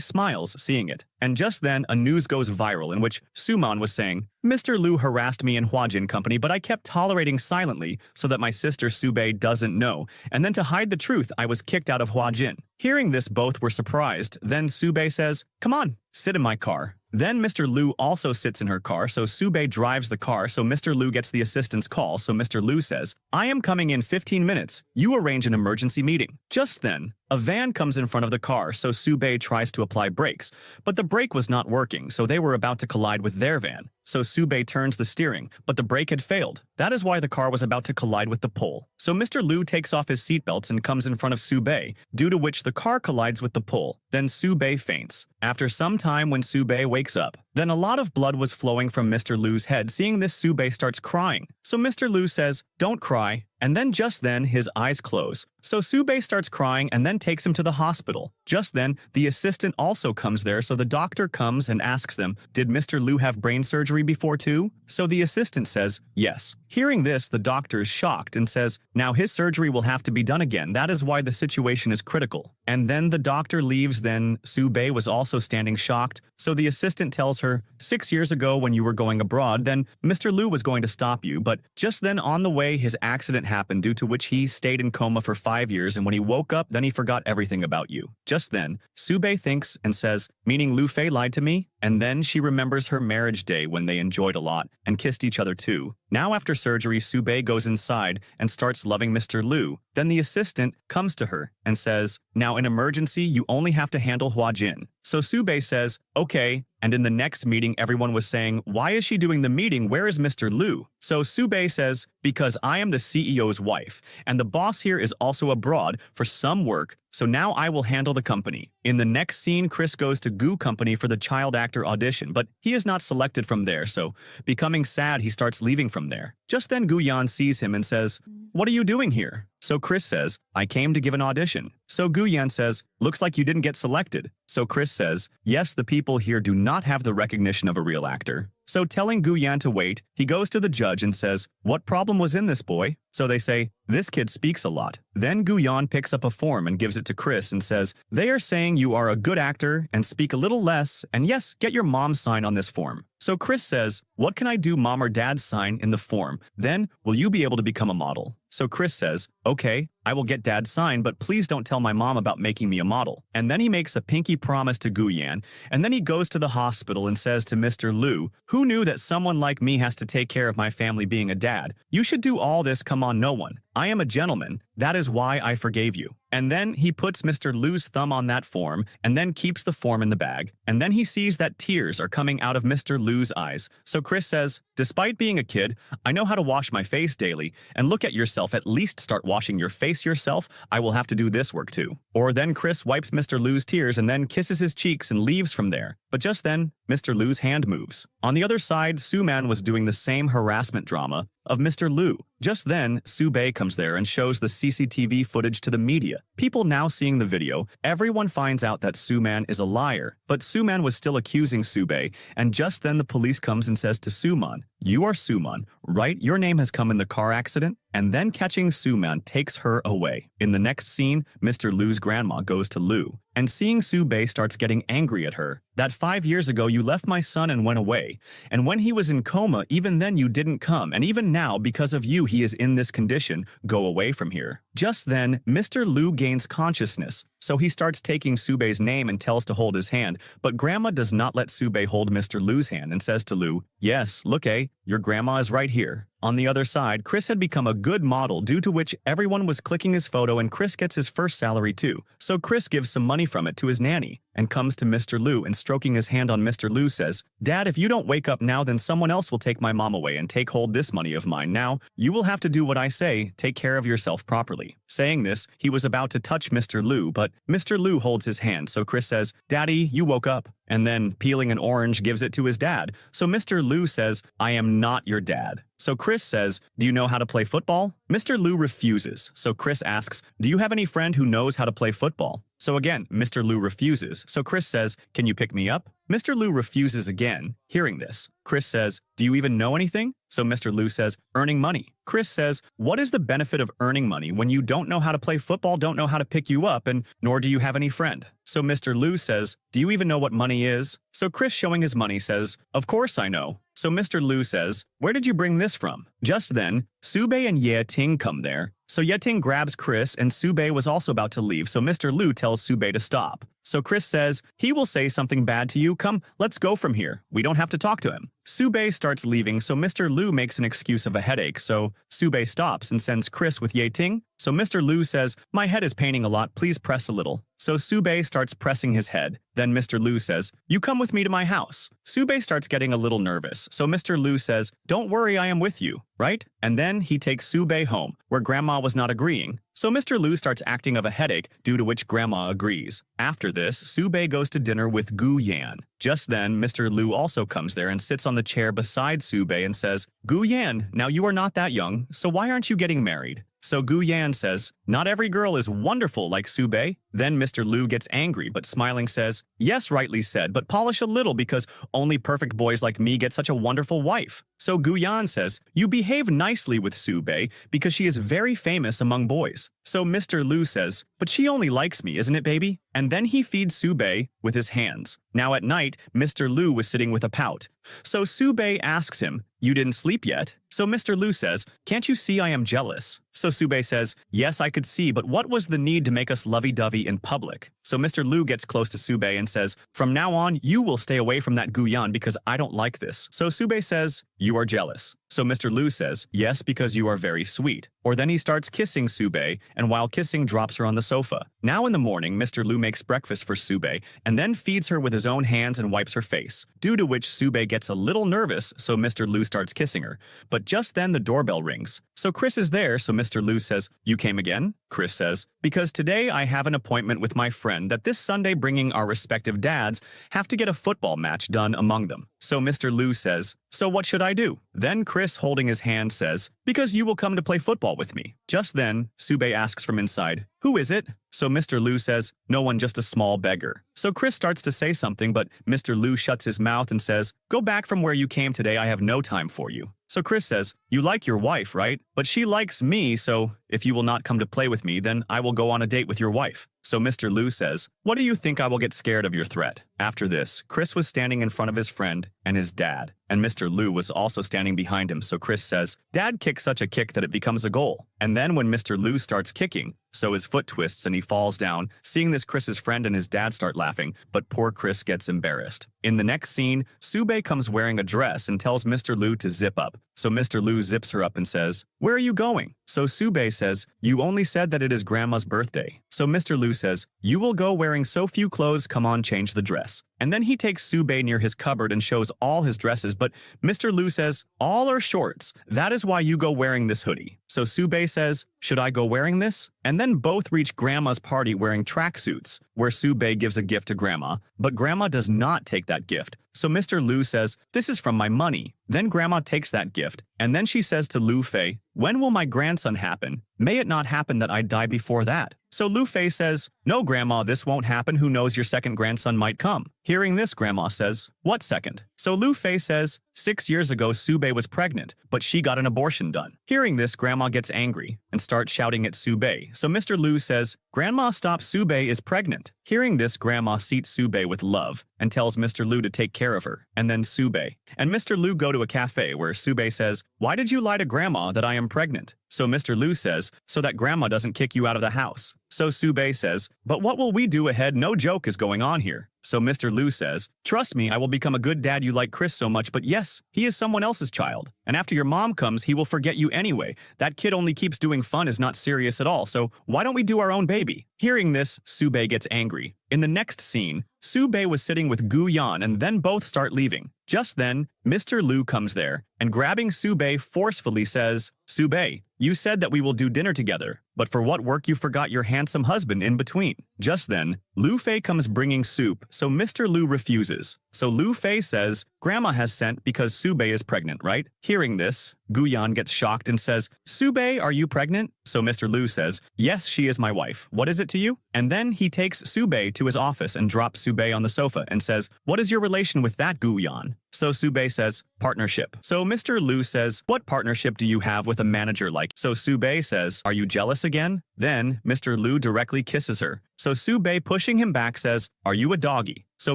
smiles seeing it. And just then, a news goes viral in which Suman was saying, "Mr. Lu harassed me in Huajin Company, but I kept tolerating silently so that my sister Sube doesn't know. And then to hide the truth, I was kicked out of Huajin." Hearing this, both were surprised. Then Sube says, "Come on, sit in my car." Then Mr. Lu also sits in her car, so Sube drives the car, so Mr. Lu gets the assistant's call, so Mr. Lu says, "I am coming in 15 minutes. You arrange an emergency meeting." Just then, a van comes in front of the car, so Sube tries to apply brakes, but the brake was not working, so they were about to collide with their van. So Sube turns the steering, but the brake had failed. That is why the car was about to collide with the pole. So Mr. Lu takes off his seatbelts and comes in front of Sube, due to which the car collides with the pole. Then Sube faints. After some time, when Sube wakes up, then a lot of blood was flowing from Mr. Lu's head. Seeing this, Sube starts crying. So Mr. Lu says, "Don't cry." And then just then, his eyes close. So Sube starts crying and then takes him to the hospital. Just then, the assistant also comes there, so the doctor comes and asks them, "Did Mr. Lu have brain surgery before too?" So the assistant says, "Yes." Hearing this, the doctor is shocked and says, "Now his surgery will have to be done again. That is why the situation is critical." And then the doctor leaves. Then Sube was also standing shocked. So the assistant tells her, 6 years ago when you were going abroad, then Mr. Lu was going to stop you, but just then on the way his accident happened, due to which he stayed in coma for 5 years, and when he woke up, then he forgot everything about you. Just then, Sube thinks and says, "Meaning Lu Fei lied to me?" And then she remembers her marriage day when they enjoyed a lot and kissed each other too. Now after surgery, Sube goes inside and starts loving Mr. Lu. Then the assistant comes to her and says, "Now in emergency, you only have to handle Huajin." So Sube says, "Okay." And in the next meeting, everyone was saying, "Why is she doing the meeting? Where is Mr. Lu?" So Sube says, "Because I am the CEO's wife, and the boss here is also abroad for some work, so now I will handle the company." In the next scene, Chris goes to Goo Company for the child actor audition, but he is not selected from there, so becoming sad, he starts leaving from there. Just then Gu Yan sees him and says, "What are you doing here?" So Chris says, "I came to give an audition." So Gu Yan says, "Looks like you didn't get selected." So Chris says, "Yes, the people here do not have the recognition of a real actor." So telling Guyan to wait, he goes to the judge and says, "What problem was in this boy?" So they say, "This kid speaks a lot." Then Guyan picks up a form and gives it to Chris and says, "They are saying you are a good actor and speak a little less, and yes, get your mom's sign on this form." So Chris says, "What can I do mom or dad's sign in the form? Then will you be able to become a model?" So Chris says, "Okay, I will get dad's sign, but please don't tell my mom about making me a model." And then he makes a pinky promise to Guyan, and then he goes to the hospital and says to Mr. Liu, "Who knew that someone like me has to take care of my family being a dad? You should do all this, come on, no one. I am a gentleman. That is why I forgave you." And then he puts Mr. Liu's thumb on that form and then keeps the form in the bag. And then he sees that tears are coming out of Mr. Liu's eyes. So Chris says, "Despite being a kid, I know how to wash my face daily. And look at yourself, at least start washing your face yourself. I will have to do this work too." Or then Chris wipes Mr. Liu's tears and then kisses his cheeks and leaves from there. But just then, Mr. Liu's hand moves. On the other side, Suman was doing the same harassment drama of Mr. Liu. Just then, Sube comes there and shows the CCTV footage to the media. People now seeing the video, everyone finds out that Suman is a liar. But Suman was still accusing Sube, and just then the police comes and says to Suman, "You are Suman, right? Your name has come in the car accident?" And then catching Suman takes her away. In the next scene, Mr. Liu's grandma goes to Liu, and seeing Sube starts getting angry at her. "That 5 years ago you left my son and went away. And when he was in coma, even then you didn't come. And even now, because of you, he is in this condition. Go away from here." Just then, Mr. Liu gains consciousness. So he starts taking Sube's name and tells to hold his hand, but Grandma does not let Sube hold Mr. Liu's hand and says to Liu, "Yes, look, your grandma is right here." On the other side, Chris had become a good model, due to which everyone was clicking his photo, and Chris gets his first salary too. So Chris gives some money from it to his nanny and comes to Mr. Liu and stroking his hand on Mr. Liu says, "Dad, if you don't wake up now, then someone else will take my mom away and take hold this money of mine. Now, you will have to do what I say, take care of yourself properly." Saying this, he was about to touch Mr. Liu, but Mr. Liu holds his hand, so Chris says, "Daddy, you woke up." And then, peeling an orange, gives it to his dad. So Mr. Liu says, "I am not your dad." So Chris says, "Do you know how to play football?" Mr. Liu refuses, so Chris asks, "Do you have any friend who knows how to play football?" So again, Mr. Liu refuses, so Chris says, "Can you pick me up?" Mr. Liu refuses again. Hearing this, Chris says, "Do you even know anything?" So Mr. Liu says, "Earning money." Chris says, "What is the benefit of earning money when you don't know how to play football, don't know how to pick you up, and nor do you have any friend?" So Mr. Liu says, "Do you even know what money is?" So Chris, showing his money, says, "Of course I know." So Mr. Liu says, "Where did you bring this from?" Just then, Sube and Ye Ting come there. So Ye Ting grabs Chris, and Sube was also about to leave, so Mr. Liu tells Sube to stop. So Chris says, "He will say something bad to you. Come, let's go from here. We don't have to talk to him." Sube starts leaving, so Mr. Liu makes an excuse of a headache, so Sube stops and sends Chris with Ye Ting. So Mr. Liu says, "My head is paining a lot, please press a little." So Sube starts pressing his head. Then Mr. Liu says, "You come with me to my house." Sube starts getting a little nervous, so Mr. Liu says, "Don't worry, I am with you, right?" And then he takes Sube home, where Grandma was not agreeing. So Mr. Liu starts acting of a headache, due to which Grandma agrees. After this, Sube goes to dinner with Gu Yan. Just then, Mr. Liu also comes there and sits on the chair beside Sube and says, "Gu Yan, now you are not that young, so why aren't you getting married?" So Gu Yan says, "Not every girl is wonderful like Sube." Then Mr. Liu gets angry, but smiling says, "Yes, rightly said, but polish a little, because only perfect boys like me get such a wonderful wife." So Gu Yan says, "You behave nicely with Sube, because she is very famous among boys." So Mr. Liu says, "But she only likes me, isn't it, baby?" And then he feeds Sube with his hands. Now at night, Mr. Liu was sitting with a pout. So Sube asks him, "You didn't sleep yet?" So Mr. Liu says, "Can't you see I am jealous?" So Sube says, "Yes, I could see, but what was the need to make us lovey-dovey in public?" So Mr. Liu gets close to Sube and says, "From now on, you will stay away from that Guyan because I don't like this." So Sube says, "You are jealous." So Mr. Liu says, "Yes, because you are very sweet." Or then he starts kissing Sube, and while kissing, drops her on the sofa. Now in the morning, Mr. Liu makes breakfast for Sube, and then feeds her with his own hands and wipes her face, due to which Sube gets a little nervous, so Mr. Liu starts kissing her. But just then the doorbell rings. So Chris is there, so Mr. Liu says, "You came again?" Chris says, "Because today I have an appointment with my friend that this Sunday bringing our respective dads have to get a football match done among them." So Mr. Lu says, so what should I do? Then Chris, holding his hand, says, because you will come to play football with me. Just then, Sube asks from inside, who is it? So Mr. Lu says, no one, just a small beggar. So Chris starts to say something, but Mr. Lu shuts his mouth and says, go back from where you came today, I have no time for you. So Chris says, you like your wife, right? But she likes me, so if you will not come to play with me, then I will go on a date with your wife. So Mr. Lu says, what do you think, I will get scared of your threat? After this, Chris was standing in front of his friend and his dad, and Mr. Lu was also standing behind him, so Chris says, Dad kicks such a kick that it becomes a goal. And then when Mr. Lu starts kicking, so his foot twists and he falls down. Seeing this, Chris's friend and his dad start laughing, but poor Chris gets embarrassed. In the next scene, Sube comes wearing a dress and tells Mr. Lu to zip up. So Mr. Lu zips her up and says, where are you going? So Sube says, you only said that it is Grandma's birthday. So Mr. Lu says, you will go wearing so few clothes, come on, change the dress. And then he takes Sube near his cupboard and shows all his dresses, but Mr. Lu says, all are shorts. That is why you go wearing this hoodie. So Sube says, should I go wearing this? And then both reach Grandma's party wearing tracksuits, where Sube gives a gift to Grandma, but Grandma does not take that gift. So Mr. Lu says, this is from my money. Then Grandma takes that gift, and then she says to Lu Fei, when will my grandson happen? May it not happen that I die before that. So Lu Fei says, no, Grandma, this won't happen. Who knows, your second grandson might come. Hearing this, Grandma says, what second? So Lu Fei says, 6 years ago, Sube was pregnant, but she got an abortion done. Hearing this, Grandma gets angry and starts shouting at Sube. So Mr. Lu says, Grandma, stop, Sube is pregnant. Hearing this, Grandma seats Sube with love and tells Mr. Lu to take care of her. And then Sube and Mr. Lu go to a cafe where Sube says, why did you lie to Grandma that I am pregnant? So Mr. Lu says, so that Grandma doesn't kick you out of the house. So Sube says, but what will we do ahead? No joke is going on here. So Mr. Lu says, trust me, I will become a good dad. You like Chris so much, but yes, he is someone else's child. And after your mom comes, he will forget you anyway. That kid only keeps doing fun, is not serious at all, so why don't we do our own baby? Hearing this, Sube gets angry. In the next scene, Sube was sitting with Gu Yan and then both start leaving. Just then, Mr. Lu comes there and grabbing Sube forcefully says, Sube, you said that we will do dinner together, but for what work you forgot your handsome husband in between. Just then, Lu Fei comes bringing soup, so Mr. Lu refuses. So Lu Fei says, Grandma has sent because Sube is pregnant, right? Hearing this, Gu Yan gets shocked and says, Sube, are you pregnant? So Mr. Lu says, yes, she is my wife. What is it to you? And then he takes Sube to his office and drops Sube on the sofa and says, what is your relation with that, Gu Yan? So Sube says, partnership. So Mr. Lu says, what partnership do you have with a manager like? So Sube says, are you jealous again? Then Mr. Lu directly kisses her. So Sube, pushing him back, says, are you a doggy? So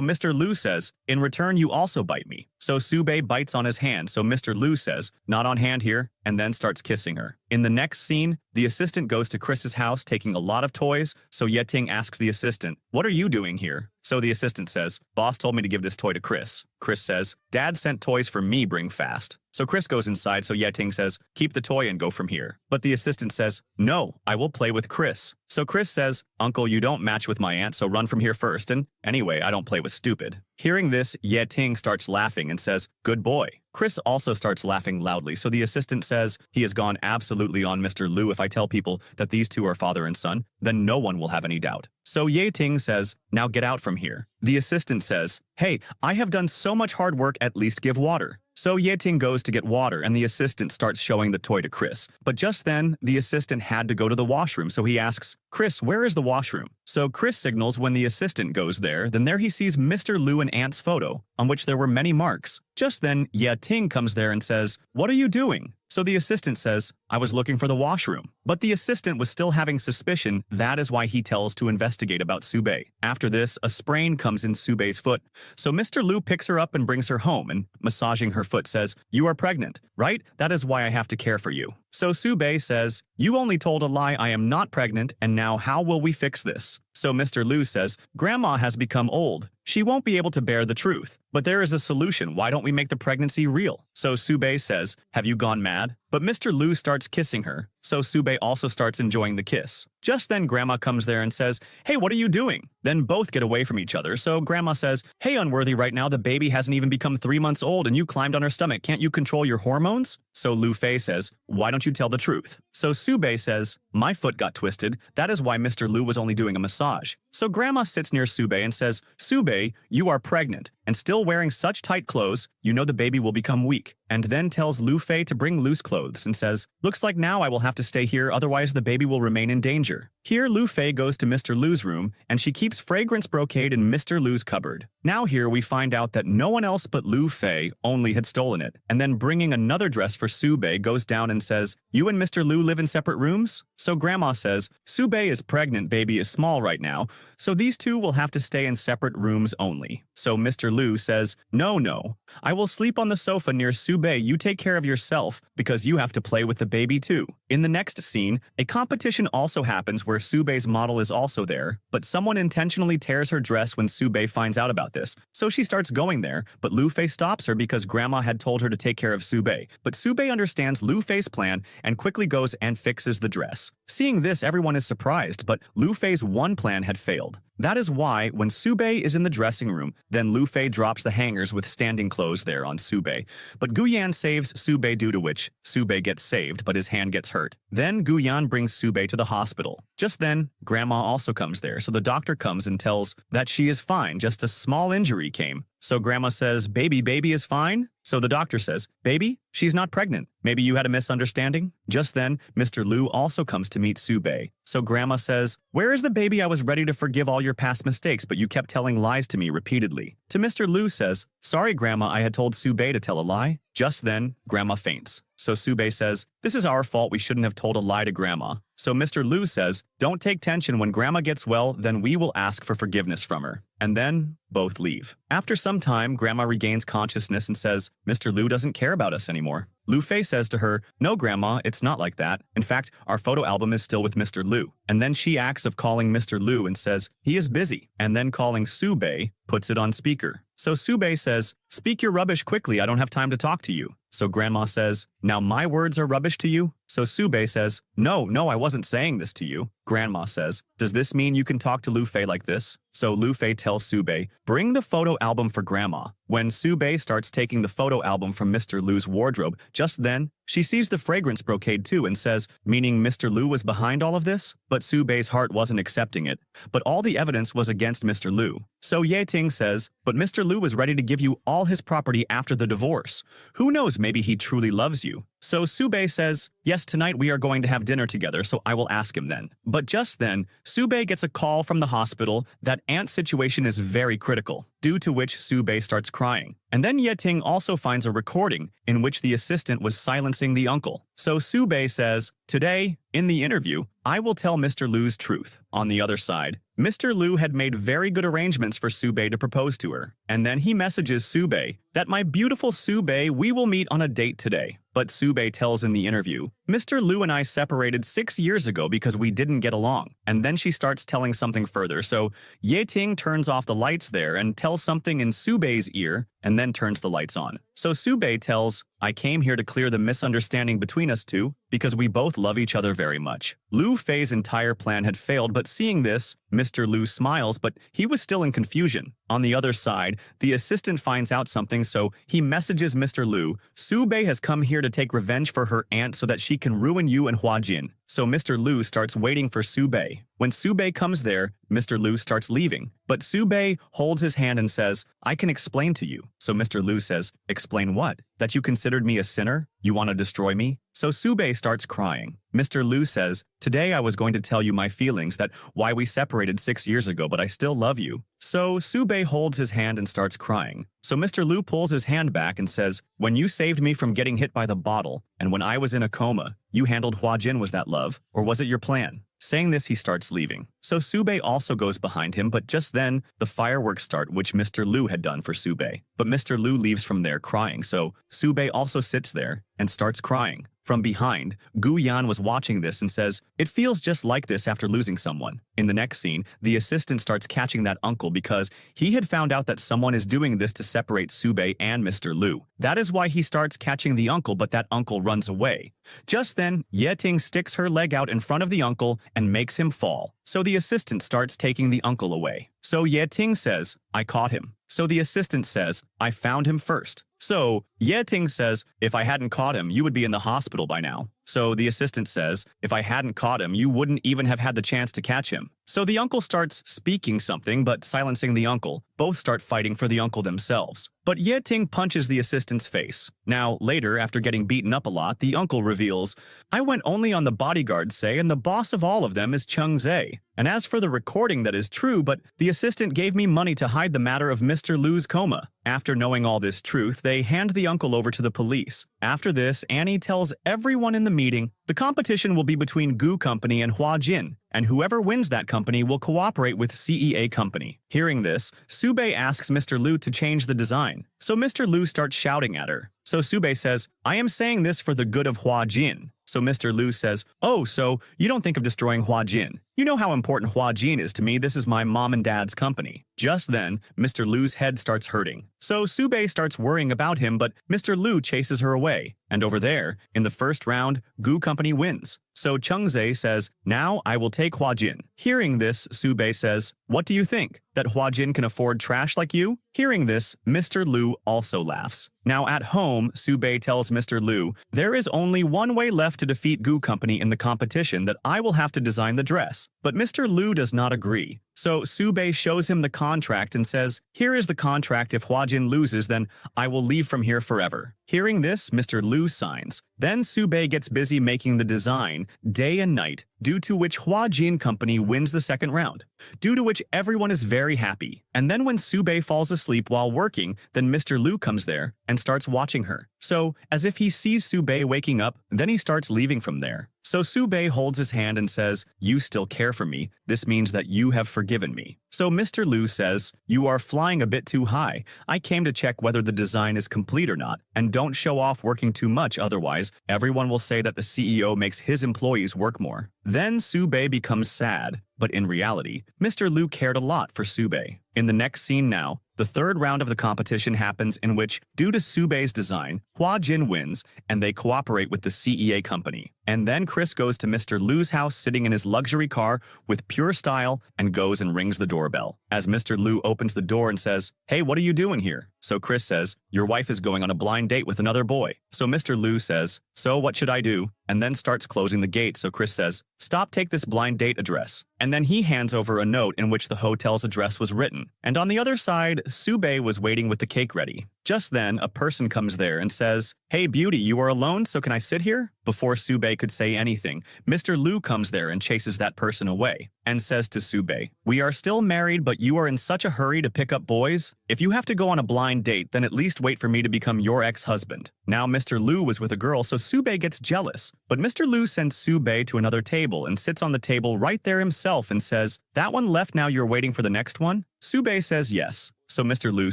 Mr. Lu says, in return you also bite me. So Sube bites on his hand, so Mr. Lu says, not on hand here, and then starts kissing her. In the next scene, the assistant goes to Chris's house taking a lot of toys, so Yeting asks the assistant, what are you doing here? So the assistant says, boss told me to give this toy to Chris. Chris says, Dad sent toys for me, bring fast. So Chris goes inside, so Yeting says, keep the toy and go from here. But the assistant says, no, I will play with Chris. So Chris says, Uncle, you don't match with my aunt, so run from here first, and anyway, I don't play with stupid. Hearing this, Yeting starts laughing and says, good boy. Chris also starts laughing loudly, so the assistant says, he has gone absolutely on Mr. Lu. If I tell people that these two are father and son, then no one will have any doubt. So Yeting says, now get out from here. The assistant says, hey, I have done so much hard work, at least give water. So Yeting goes to get water and the assistant starts showing the toy to Chris. But just then, the assistant had to go to the washroom, so he asks, Chris, where is the washroom? So Chris signals when the assistant goes there, then there he sees Mr. Lu and Ant's photo, on which there were many marks. Just then, Yeting comes there and says, what are you doing? So the assistant says, I was looking for the washroom. But the assistant was still having suspicion. That is why he tells to investigate about Sube. After this, a sprain comes in Sube's foot. So Mr. Lu picks her up and brings her home and, massaging her foot, says, you are pregnant, right? That is why I have to care for you. So Sube says, you only told a lie, I am not pregnant, and now how will we fix this? So Mr. Lu says, Grandma has become old. She won't be able to bear the truth. But there is a solution. Why don't we make the pregnancy real? So Sube says, have you gone mad? But Mr. Lu starts kissing her. So Sube also starts enjoying the kiss. Just then Grandma comes there and says, hey, what are you doing? Then both get away from each other. So Grandma says, hey, unworthy, right now the baby hasn't even become 3 months old and you climbed on her stomach. Can't you control your hormones? So Lu Fei says, why don't you tell the truth? So Sube says, my foot got twisted. That is why Mr. Lu was only doing a massage. So Grandma sits near Sube and says, Sube, you are pregnant and still wearing such tight clothes, you know the baby will become weak. And then tells Lu Fei to bring loose clothes and says, looks like now I will have to stay here, otherwise the baby will remain in danger. Here Lu Fei goes to Mr. Lu's room and she keeps fragrance brocade in Mr. Lu's cupboard. Now here we find out that no one else but Lu Fei only had stolen it. And then bringing another dress for Sube goes down and says, you and Mr. Lu live in separate rooms? So Grandma says, Sube is pregnant, baby is small right now, so these two will have to stay in separate rooms only. So Mr. Lu says, no, I will sleep on the sofa near Sube, you take care of yourself because you have to play with the baby too. In the next scene, a competition also happens where Sube's model is also there, but someone intentionally tears her dress when Sube finds out about this. So she starts going there, but Lu Fei stops her because Grandma had told her to take care of Sube. But Sube understands Lu Fei's plan and quickly goes and fixes the dress. Seeing this, everyone is surprised, but Lu Fei's one plan had failed. That is why, when Sube is in the dressing room, then Lu Fei drops the hangers with standing clothes there on Sube. But Guyan saves Sube, due to which Sube gets saved, but his hand gets hurt. Then Guyan brings Sube to the hospital. Just then, Grandma also comes there, so the doctor comes and tells that she is fine, just a small injury came. So Grandma says, baby is fine? So the doctor says, baby, she's not pregnant. Maybe you had a misunderstanding? Just then, Mr. Lu also comes to meet Sube. So Grandma says, where is the baby? I was ready to forgive all your past mistakes, but you kept telling lies to me repeatedly. To Mr. Lu says, sorry Grandma, I had told Sube to tell a lie. Just then, Grandma faints. So Sube says, this is our fault, we shouldn't have told a lie to Grandma. So Mr. Lu says, don't take tension, when Grandma gets well, then we will ask for forgiveness from her. And then, both leave. After some time, Grandma regains consciousness and says, Mr. Lu doesn't care about us anymore. Lu Fei says to her, no Grandma, it's not like that. In fact, our photo album is still with Mr. Lu. And then she acts of calling Mr. Lu and says, he is busy. And then calling Sube, puts it on speaker. So Sube says, speak your rubbish quickly, I don't have time to talk to you. So Grandma says, now my words are rubbish to you? So Sube says, no, I wasn't saying this to you. Grandma says, does this mean you can talk to Lu Fei like this? So Lu Fei tells Sube, bring the photo album for Grandma. When Sube starts taking the photo album from Mr. Lu's wardrobe, just then, she sees the fragrance brocade too and says, meaning Mr. Lu was behind all of this? But Sube's heart wasn't accepting it. But all the evidence was against Mr. Lu. So Ye Ting says, but Mr. Lu was ready to give you all his property after the divorce. Who knows, maybe he truly loves you. So Sube says, yes, tonight we are going to have dinner together, so I will ask him then. But just then, Sube gets a call from the hospital that Aunt's situation is very critical, due to which Sube starts crying. And then Ye Ting also finds a recording in which the assistant was silencing the uncle. So Sube says, today, in the interview, I will tell Mr. Lu's truth. On the other side, Mr. Lu had made very good arrangements for Sube to propose to her. And then he messages Sube that my beautiful Sube, we will meet on a date today. But Sube tells in the interview, Mr. Lu and I separated 6 years ago because we didn't get along. And then she starts telling something further, so Ye Ting turns off the lights there and tells something in Sube's ear and then turns the lights on. So Sube tells, I came here to clear the misunderstanding between us two because we both love each other very much. Lu Fei's entire plan had failed, but seeing this, Mr. Lu smiles, but he was still in confusion. On the other side, the assistant finds out something, so he messages Mr. Lu, Sube has come here to take revenge for her aunt so that she can ruin you and Huajin. So Mr. Lu starts waiting for Sube. When Sube comes there, Mr. Lu starts leaving. But Sube holds his hand and says, I can explain to you. So Mr. Lu says, explain what? That you considered me a sinner? You want to destroy me? So Sube starts crying. Mr. Lu says, today I was going to tell you my feelings, that why we separated 6 years ago, but I still love you. So Sube holds his hand and starts crying. So Mr. Lu pulls his hand back and says, when you saved me from getting hit by the bottle, and when I was in a coma, you handled Huajin, was that love? Or was it your plan? Saying this, he starts leaving. So Sube also goes behind him, but just then, the fireworks start, which Mr. Lu had done for Sube. But Mr. Lu leaves from there crying, so Sube also sits there and starts crying. From behind, Gu Yan was watching this and says, it feels just like this after losing someone. In the next scene, the assistant starts catching that uncle because he had found out that someone is doing this to separate Sube and Mr. Lu. That is why he starts catching the uncle, but that uncle runs away. Just then, Ye Ting sticks her leg out in front of the uncle and makes him fall. So the assistant starts taking the uncle away. So Ye Ting says, I caught him. So the assistant says, I found him first. So Ye Ting says, if I hadn't caught him, you would be in the hospital by now. So the assistant says, if I hadn't caught him, you wouldn't even have had the chance to catch him. So the uncle starts speaking something, but silencing the uncle. Both start fighting for the uncle themselves. But Ye Ting punches the assistant's face. Now, later, after getting beaten up a lot, the uncle reveals, I went only on the bodyguards say, and the boss of all of them is Chung Zhe. And as for the recording, that is true, but the assistant gave me money to hide the matter of Mr. Lu's coma. After knowing all this truth, they hand the uncle over to the police. After this, Annie tells everyone in the meeting the competition will be between Gu Company and Hua Jin, and whoever wins that company will cooperate with CEA Company. Hearing this, Sube asks Mr. Lu to change the design. So Mr. Lu starts shouting at her. So Sube says, I am saying this for the good of Hua Jin. So Mr. Lu says, oh, so you don't think of destroying Hua Jin. You know how important Hua Jin is to me. This is my mom and dad's company. Just then, Mr. Lu's head starts hurting. So Sube starts worrying about him, but Mr. Lu chases her away. And over there, in the first round, Gu Company wins. So Chungze says, now I will take Hua Jin. Hearing this, Sube says, what do you think? That Hua Jin can afford trash like you? Hearing this, Mr. Lu also laughs. Now at home, Sube tells Mr. Lu, there is only one way left to defeat Gu Company in the competition, that I will have to design the dress. But Mr. Lu does not agree. So Sube shows him the contract and says, here is the contract. If Hua Jin loses, then I will leave from here forever. Hearing this, Mr. Lu signs. Then Sube gets busy making the design, day and night, due to which Hua Jin Company wins the second round, due to which everyone is very happy. And then when Sube falls asleep while working, then Mr. Lu comes there and starts watching her. So, as if he sees Sube waking up, then he starts leaving from there. So Sube holds his hand and says, you still care for me. This means that you have forgiven me. So Mr. Lu says, you are flying a bit too high. I came to check whether the design is complete or not, and don't show off working too much, otherwise everyone will say that the CEO makes his employees work more. Then Sube becomes sad, but in reality, Mr. Lu cared a lot for Sube. In the next scene now, the third round of the competition happens, in which, due to Sube's design, Hua Jin wins and they cooperate with the CEA Company. And then Chris goes to Mr. Lu's house sitting in his luxury car with pure style and goes and rings the doorbell. As Mr. Lu opens the door and says, hey, what are you doing here? So Chris says, your wife is going on a blind date with another boy. So Mr. Lu says, so what should I do? And then starts closing the gate. So Chris says, stop, take this blind date address. And then he hands over a note in which the hotel's address was written. And on the other side, Sube was waiting with the cake ready. Just then, a person comes there and says, hey, beauty, you are alone, so can I sit here? Before Sube could say anything, Mr. Lu comes there and chases that person away and says to Sube, we are still married, but you are in such a hurry to pick up boys? If you have to go on a blind date, then at least wait for me to become your ex-husband. Now Mr. Lu was with a girl, so Sube gets jealous. But Mr. Lu sends Sube to another table and sits on the table right there himself and says, that one left, now you're waiting for the next one? Sube says yes. So Mr. Lu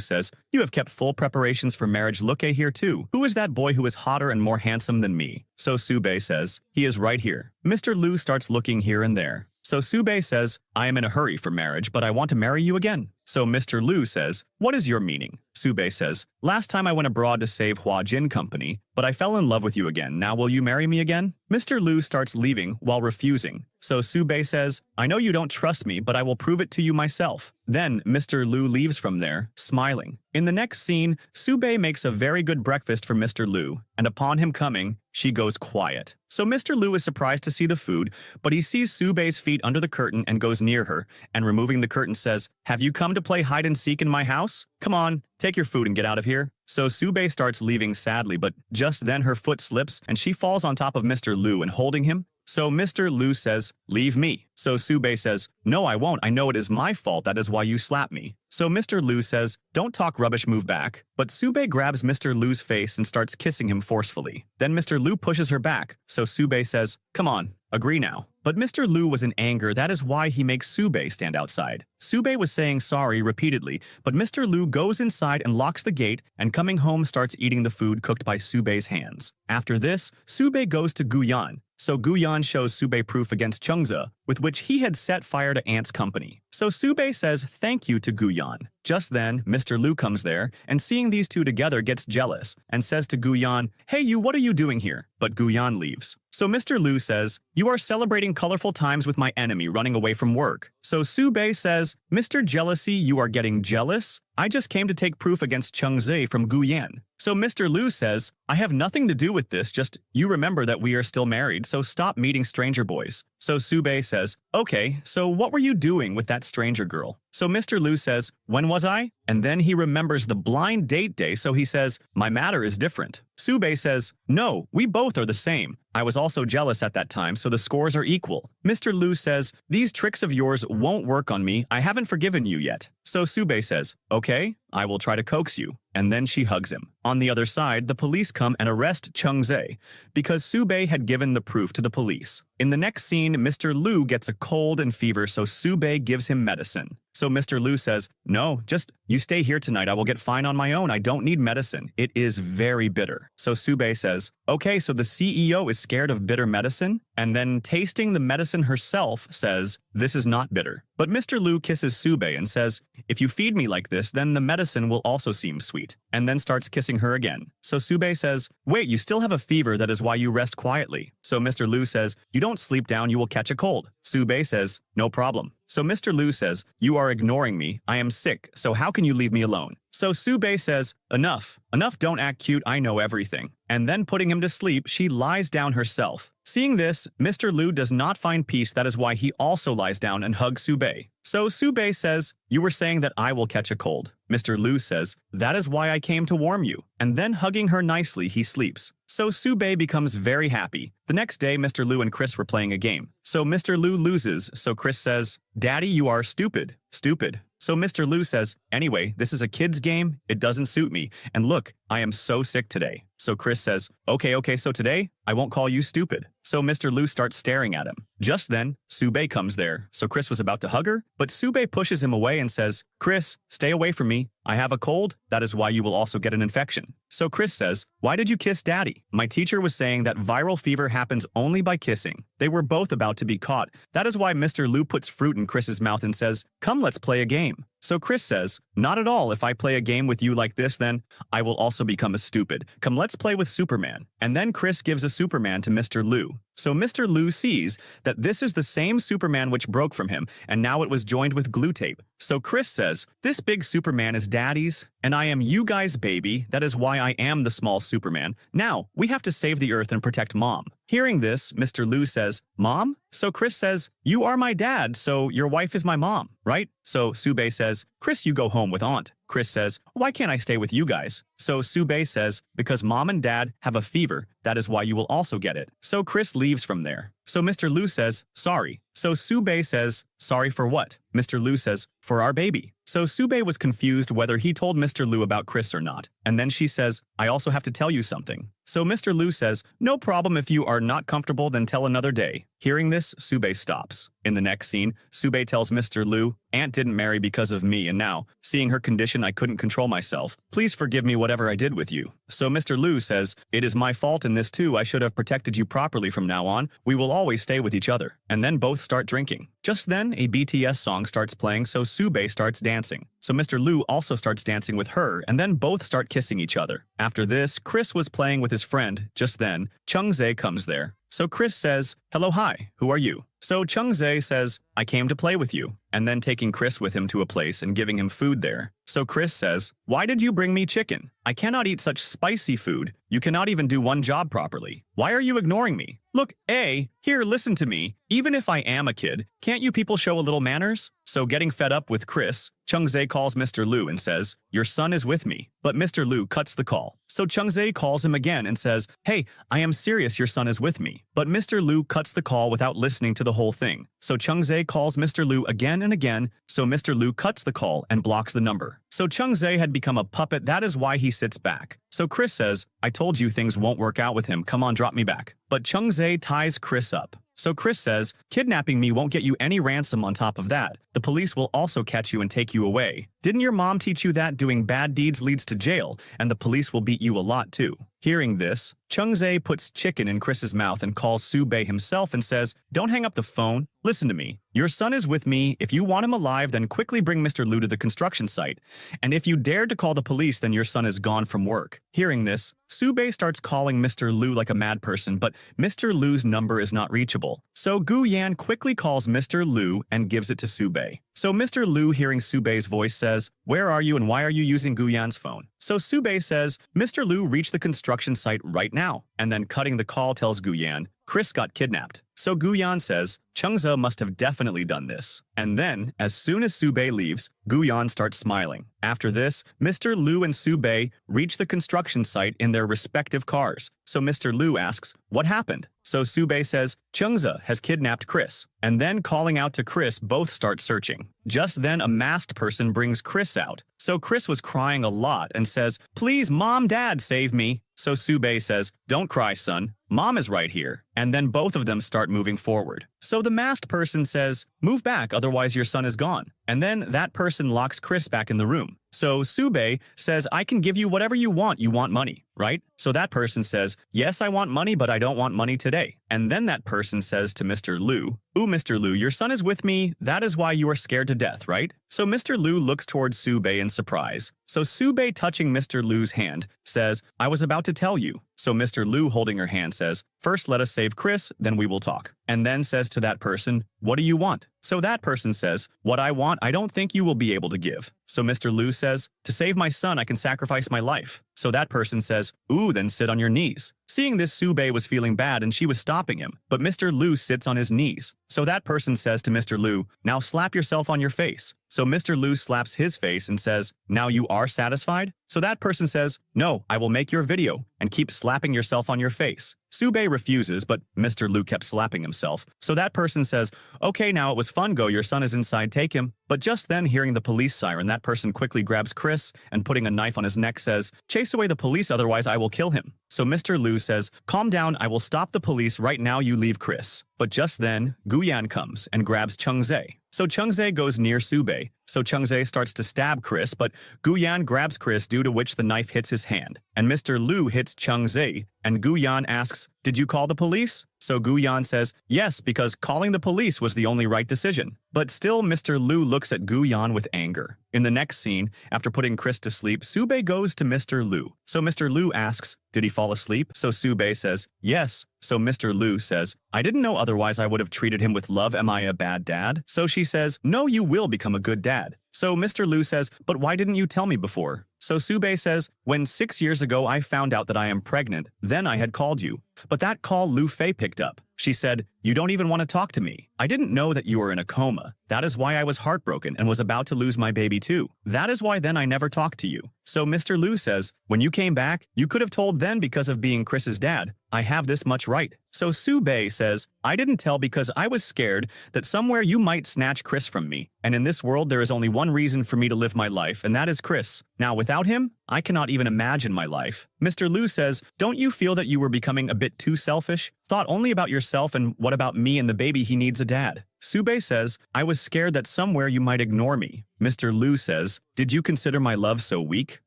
says, you have kept full preparations for marriage. Look here too. Who is that boy who is hotter and more handsome than me? So Sube says, he is right here. Mr. Lu starts looking here and there. So Sube says, I am in a hurry for marriage, but I want to marry you again. So Mr. Lu says, what is your meaning? Sube says, last time I went abroad to save Hua Jin Company, but I fell in love with you again. Now will you marry me again? Mr. Lu starts leaving while refusing. So Sube says, I know you don't trust me, but I will prove it to you myself. Then Mr. Lu leaves from there, smiling. In the next scene, Sube makes a very good breakfast for Mr. Lu, and upon him coming, she goes quiet. So Mr. Lu is surprised to see the food, but he sees Sube's feet under the curtain and goes near her, and removing the curtain says, have you come to play hide and seek in my house? Come on, take your food and get out of here. So Sube starts leaving sadly, but just then her foot slips and she falls on top of Mr. Lu and holding him. So Mr. Lu says, leave me. So Sube says, no, I won't. I know it is my fault. That is why you slapped me. So Mr. Lu says, don't talk rubbish, move back. But Sube grabs Mr. Lu's face and starts kissing him forcefully. Then Mr. Lu pushes her back. So Sube says, come on, agree now. But Mr. Lu was in anger. That is why he makes Sube stand outside. Sube was saying sorry repeatedly, but Mr. Lu goes inside and locks the gate, and coming home starts eating the food cooked by Sube's hands. After this, Sube goes to Guyan. So Guyan shows Sube proof against Chungza, with which he had set fire to Ant's company. So Sube says thank you to Guyan. Just then, Mr. Lu comes there, and seeing these two together gets jealous, and says to Guyan, hey you, what are you doing here? But Guyan leaves. So Mr. Lu says, you are celebrating colorful times with my enemy running away from work. So Su-Bei says, Mr. Jealousy, you are getting jealous? I just came to take proof against Cheng-Zhe from Guyan. So Mr. Lu says, I have nothing to do with this, just you remember that we are still married, so stop meeting stranger boys. So Su-Bei says, okay, so what were you doing with that stranger girl? So Mr. Lu says, when was I? And then he remembers the blind date day, so he says, my matter is different. Su-Bei says, no, we both are the same. I was also jealous at that time, so the scores are equal. Mr. Lu says, these tricks of yours won't work on me, I haven't forgiven you yet. So Su-Bei says, okay, I will try to coax you. And then she hugs him. On the other side, the police come and arrest Cheng-Zhe because Su-Bei had given the proof to the police. In the next scene, Mr. Lu gets a cold and fever, so Su-Bei gives him medicine. So Mr. Lu says, no, just you stay here tonight. I will get fine on my own. I don't need medicine. It is very bitter. So Su-Bei says, okay, so the CEO is scared of bitter medicine? And then tasting the medicine herself says, this is not bitter. But Mr. Lu kisses Su-Bei and says, if you feed me like this, then the medicine will also seem sweet. And then starts kissing her again. So Su-Bei says, wait, you still have a fever, that is why you rest quietly. So Mr. Lu says, you don't sleep down, you will catch a cold. Su-Bei says, no problem. So Mr. Lu says, you are ignoring me, I am sick, so how can you leave me alone? So Su-Bei says, enough, don't act cute, I know everything. And then putting him to sleep, she lies down herself. Seeing this, Mr. Lu does not find peace, that is why he also lies down and hugs Su-Bei. So Su-Bei says, you were saying that I will catch a cold. Mr. Lu says, that is why I came to warm you. And then hugging her nicely, he sleeps. So Su-Bei becomes very happy. The next day, Mr. Lu and Chris were playing a game. So Mr. Lu loses, so Chris says, Daddy, you are stupid. Stupid. So Mr. Lu says, anyway, this is a kid's game, it doesn't suit me, and look, I am so sick today. So Chris says, okay, so today, I won't call you stupid. So Mr. Lu starts staring at him. Just then, Su-Bei comes there, so Chris was about to hug her, but Su-Bei pushes him away and says, Chris, stay away from me. I have a cold, that is why you will also get an infection. So Chris says, why did you kiss Daddy? My teacher was saying that viral fever happens only by kissing. They were both about to be caught. That is why Mr. Lu puts fruit in Chris's mouth and says, come, let's play a game. So Chris says, not at all. If I play a game with you like this, then I will also become a stupid. Come, let's play with Superman. And then Chris gives a Superman to Mr. Lu. So Mr. Lu sees that this is the same Superman which broke from him, and now it was joined with glue tape. So Chris says, this big Superman is Daddy's, and I am you guys' baby. That is why I am the small Superman. Now, we have to save the Earth and protect Mom. Hearing this, Mr. Lu says, Mom? So Chris says, you are my dad, so your wife is my mom, right? So Su-Bei says, Chris, you go home with Aunt. Chris says, why can't I stay with you guys? So Su-Bei says, because Mom and Dad have a fever, that is why you will also get it. So Chris leaves from there. So Mr. Lu says, sorry. So Su-Bei says, sorry for what? Mr. Lu says, for our baby. So Su-Bei was confused whether he told Mr. Lu about Chris or not. And then she says, I also have to tell you something. So Mr. Lu says, no problem, if you are not comfortable, then tell another day. Hearing this, Su-Bei stops. In the next scene, Su-Bei tells Mr. Lu, Aunt didn't marry because of me, and now, seeing her condition, I couldn't control myself. Please forgive me whatever I did with you. So Mr. Lu says, it is my fault in this too. I should have protected you properly from now on. We will always stay with each other. And then both start drinking. Just then, a BTS song starts playing, so Su-Bei starts dancing. So Mr. Lu also starts dancing with her, and then both start kissing each other. After this, Chris was playing with his friend. Just then, Cheng-Zhe comes there. So Chris says, hello, hi, who are you? So Cheng-Zhe says, I came to play with you, and then taking Chris with him to a place and giving him food there. So Chris says, why did you bring me chicken? I cannot eat such spicy food. You cannot even do one job properly. Why are you ignoring me? Look, here, listen to me. Even if I am a kid, can't you people show a little manners? So getting fed up with Chris, Cheng-Zhe calls Mr. Lu and says, your son is with me. But Mr. Lu cuts the call. So Cheng-Zhe calls him again and says, hey, I am serious, your son is with me. But Mr. Lu cuts the call without listening to the whole thing. So Cheng-Zhe calls Mr. Lu again and again, so Mr. Lu cuts the call and blocks the number. So Cheng-Zhe had become a puppet, that is why he sits back. So Chris says, I told you things won't work out with him, come on, drop me back. But Cheng-Zhe ties Chris up. So Chris says, kidnapping me won't get you any ransom. On top of that, the police will also catch you and take you away. Didn't your mom teach you that doing bad deeds leads to jail, and the police will beat you a lot too? Hearing this, Chungzae puts chicken in Chris's mouth and calls Soo-bae himself and says, "Don't hang up the phone. Listen to me. Your son is with me. If you want him alive, then quickly bring Mr. Liu to the construction site. And if you dared to call the police, then your son is gone from work." Hearing this, Soo-bae starts calling Mr. Liu like a mad person, but Mr. Liu's number is not reachable. So Gu-yan quickly calls Mr. Liu and gives it to Soo-bae. So Mr. Liu, hearing Soo-bae's voice, says, "Where are you and why are you using Gu-yan's phone?" So Soo-bae says, "Mr. Liu reached the construction site right now," and then cutting the call tells Gu-yan, "Chris got kidnapped." So Gu-yan says, "Chungza must have definitely done this." And then, as soon as Soo-bae leaves, Gu-yan starts smiling. After this, Mr. Liu and Soo-bae reach the construction site in their respective cars. So Mr. Liu asks, "What happened?" So Soo-bae says, "Chungza has kidnapped Chris." And then calling out to Chris, both start searching. Just then a masked person brings Chris out. So Chris was crying a lot and says, "Please, Mom, Dad, save me." So Soo-bae says, "Don't cry, son. Mom is right here." And then both of them start moving forward. So the masked person says, "Move back, otherwise your son is gone." And then that person locks Chris back in the room. So Soo-bae says, "I can give you whatever you want money, right?" So that person says, "Yes, I want money, but I don't want money today." And then that person says to Mr. Liu, "Ooh, Mr. Liu, your son is with me. That is why you are scared to death, right?" So Mr. Liu looks towards Soo-bae in surprise. So Soo-bae, touching Mr. Liu's hand, says, "I was about to tell you." So Mr. Liu, holding her hand, says, "First let us save Chris, then we will talk." And then says to that person, "What do you want?" So that person says, "What I want, I don't think you will be able to give." So Mr. Liu says, "To save my son, I can sacrifice my life." So that person says, "Ooh, then sit on your knees." Seeing this, Soo-bae was feeling bad and she was stopping him, but Mr. Liu sits on his knees. So that person says to Mr. Liu, "Now slap yourself on your face." So Mr. Liu slaps his face and says, "Now you are satisfied?" So that person says, "No, I will make your video and keep slapping yourself on your face." Soo-bae refuses, but Mr. Liu kept slapping himself. So that person says, "Okay, now it was fun, go, your son is inside, take him." But just then, hearing the police siren, that person quickly grabs Chris and putting a knife on his neck says, "Chase away the police, otherwise I will kill him." So Mr. Liu says, "Calm down, I will stop the police right now, you leave Chris." But just then, Gu-yan comes and grabs Chungzae. So Chungzae goes near Soo-bae. So Chungzae starts to stab Chris, but Gu-yan grabs Chris, due to which the knife hits his hand. And Mr. Liu hits Chungzae, and Gu-yan asks, "Did you call the police?" So Gu-yan says, "Yes, because calling the police was the only right decision." But still, Mr. Liu looks at Gu-yan with anger. In the next scene, after putting Chris to sleep, Soo-bae goes to Mr. Liu. So Mr. Liu asks, "Did he fall asleep?" So Soo-bae says, "Yes." So Mr. Liu says, "I didn't know, otherwise I would have treated him with love. Am I a bad dad?" So she says, "No, you will become a good dad." So Mr. Liu says, "But why didn't you tell me before?" So Soo-bae says, "When 6 years ago I found out that I am pregnant, then I had called you. But that call Lu Fei picked up. She said, 'You don't even want to talk to me. I didn't know that you were in a coma. That is why I was heartbroken and was about to lose my baby too. That is why then I never talked to you.'" So Mr. Liu says, "When you came back, you could have told then because of being Chris's dad. I have this much right." So Soo-bae says, "I didn't tell because I was scared that somewhere you might snatch Chris from me. And in this world there is only one reason for me to live my life, and that is Chris. Now without him, I cannot even imagine my life." Mr. Liu says, "Don't you feel that you were becoming a bit too selfish? Thought only about yourself, and what about me and the baby? He needs a dad." Soo-bae says, "I was scared that somewhere you might ignore me." Mr. Liu says, "Did you consider my love so weak?"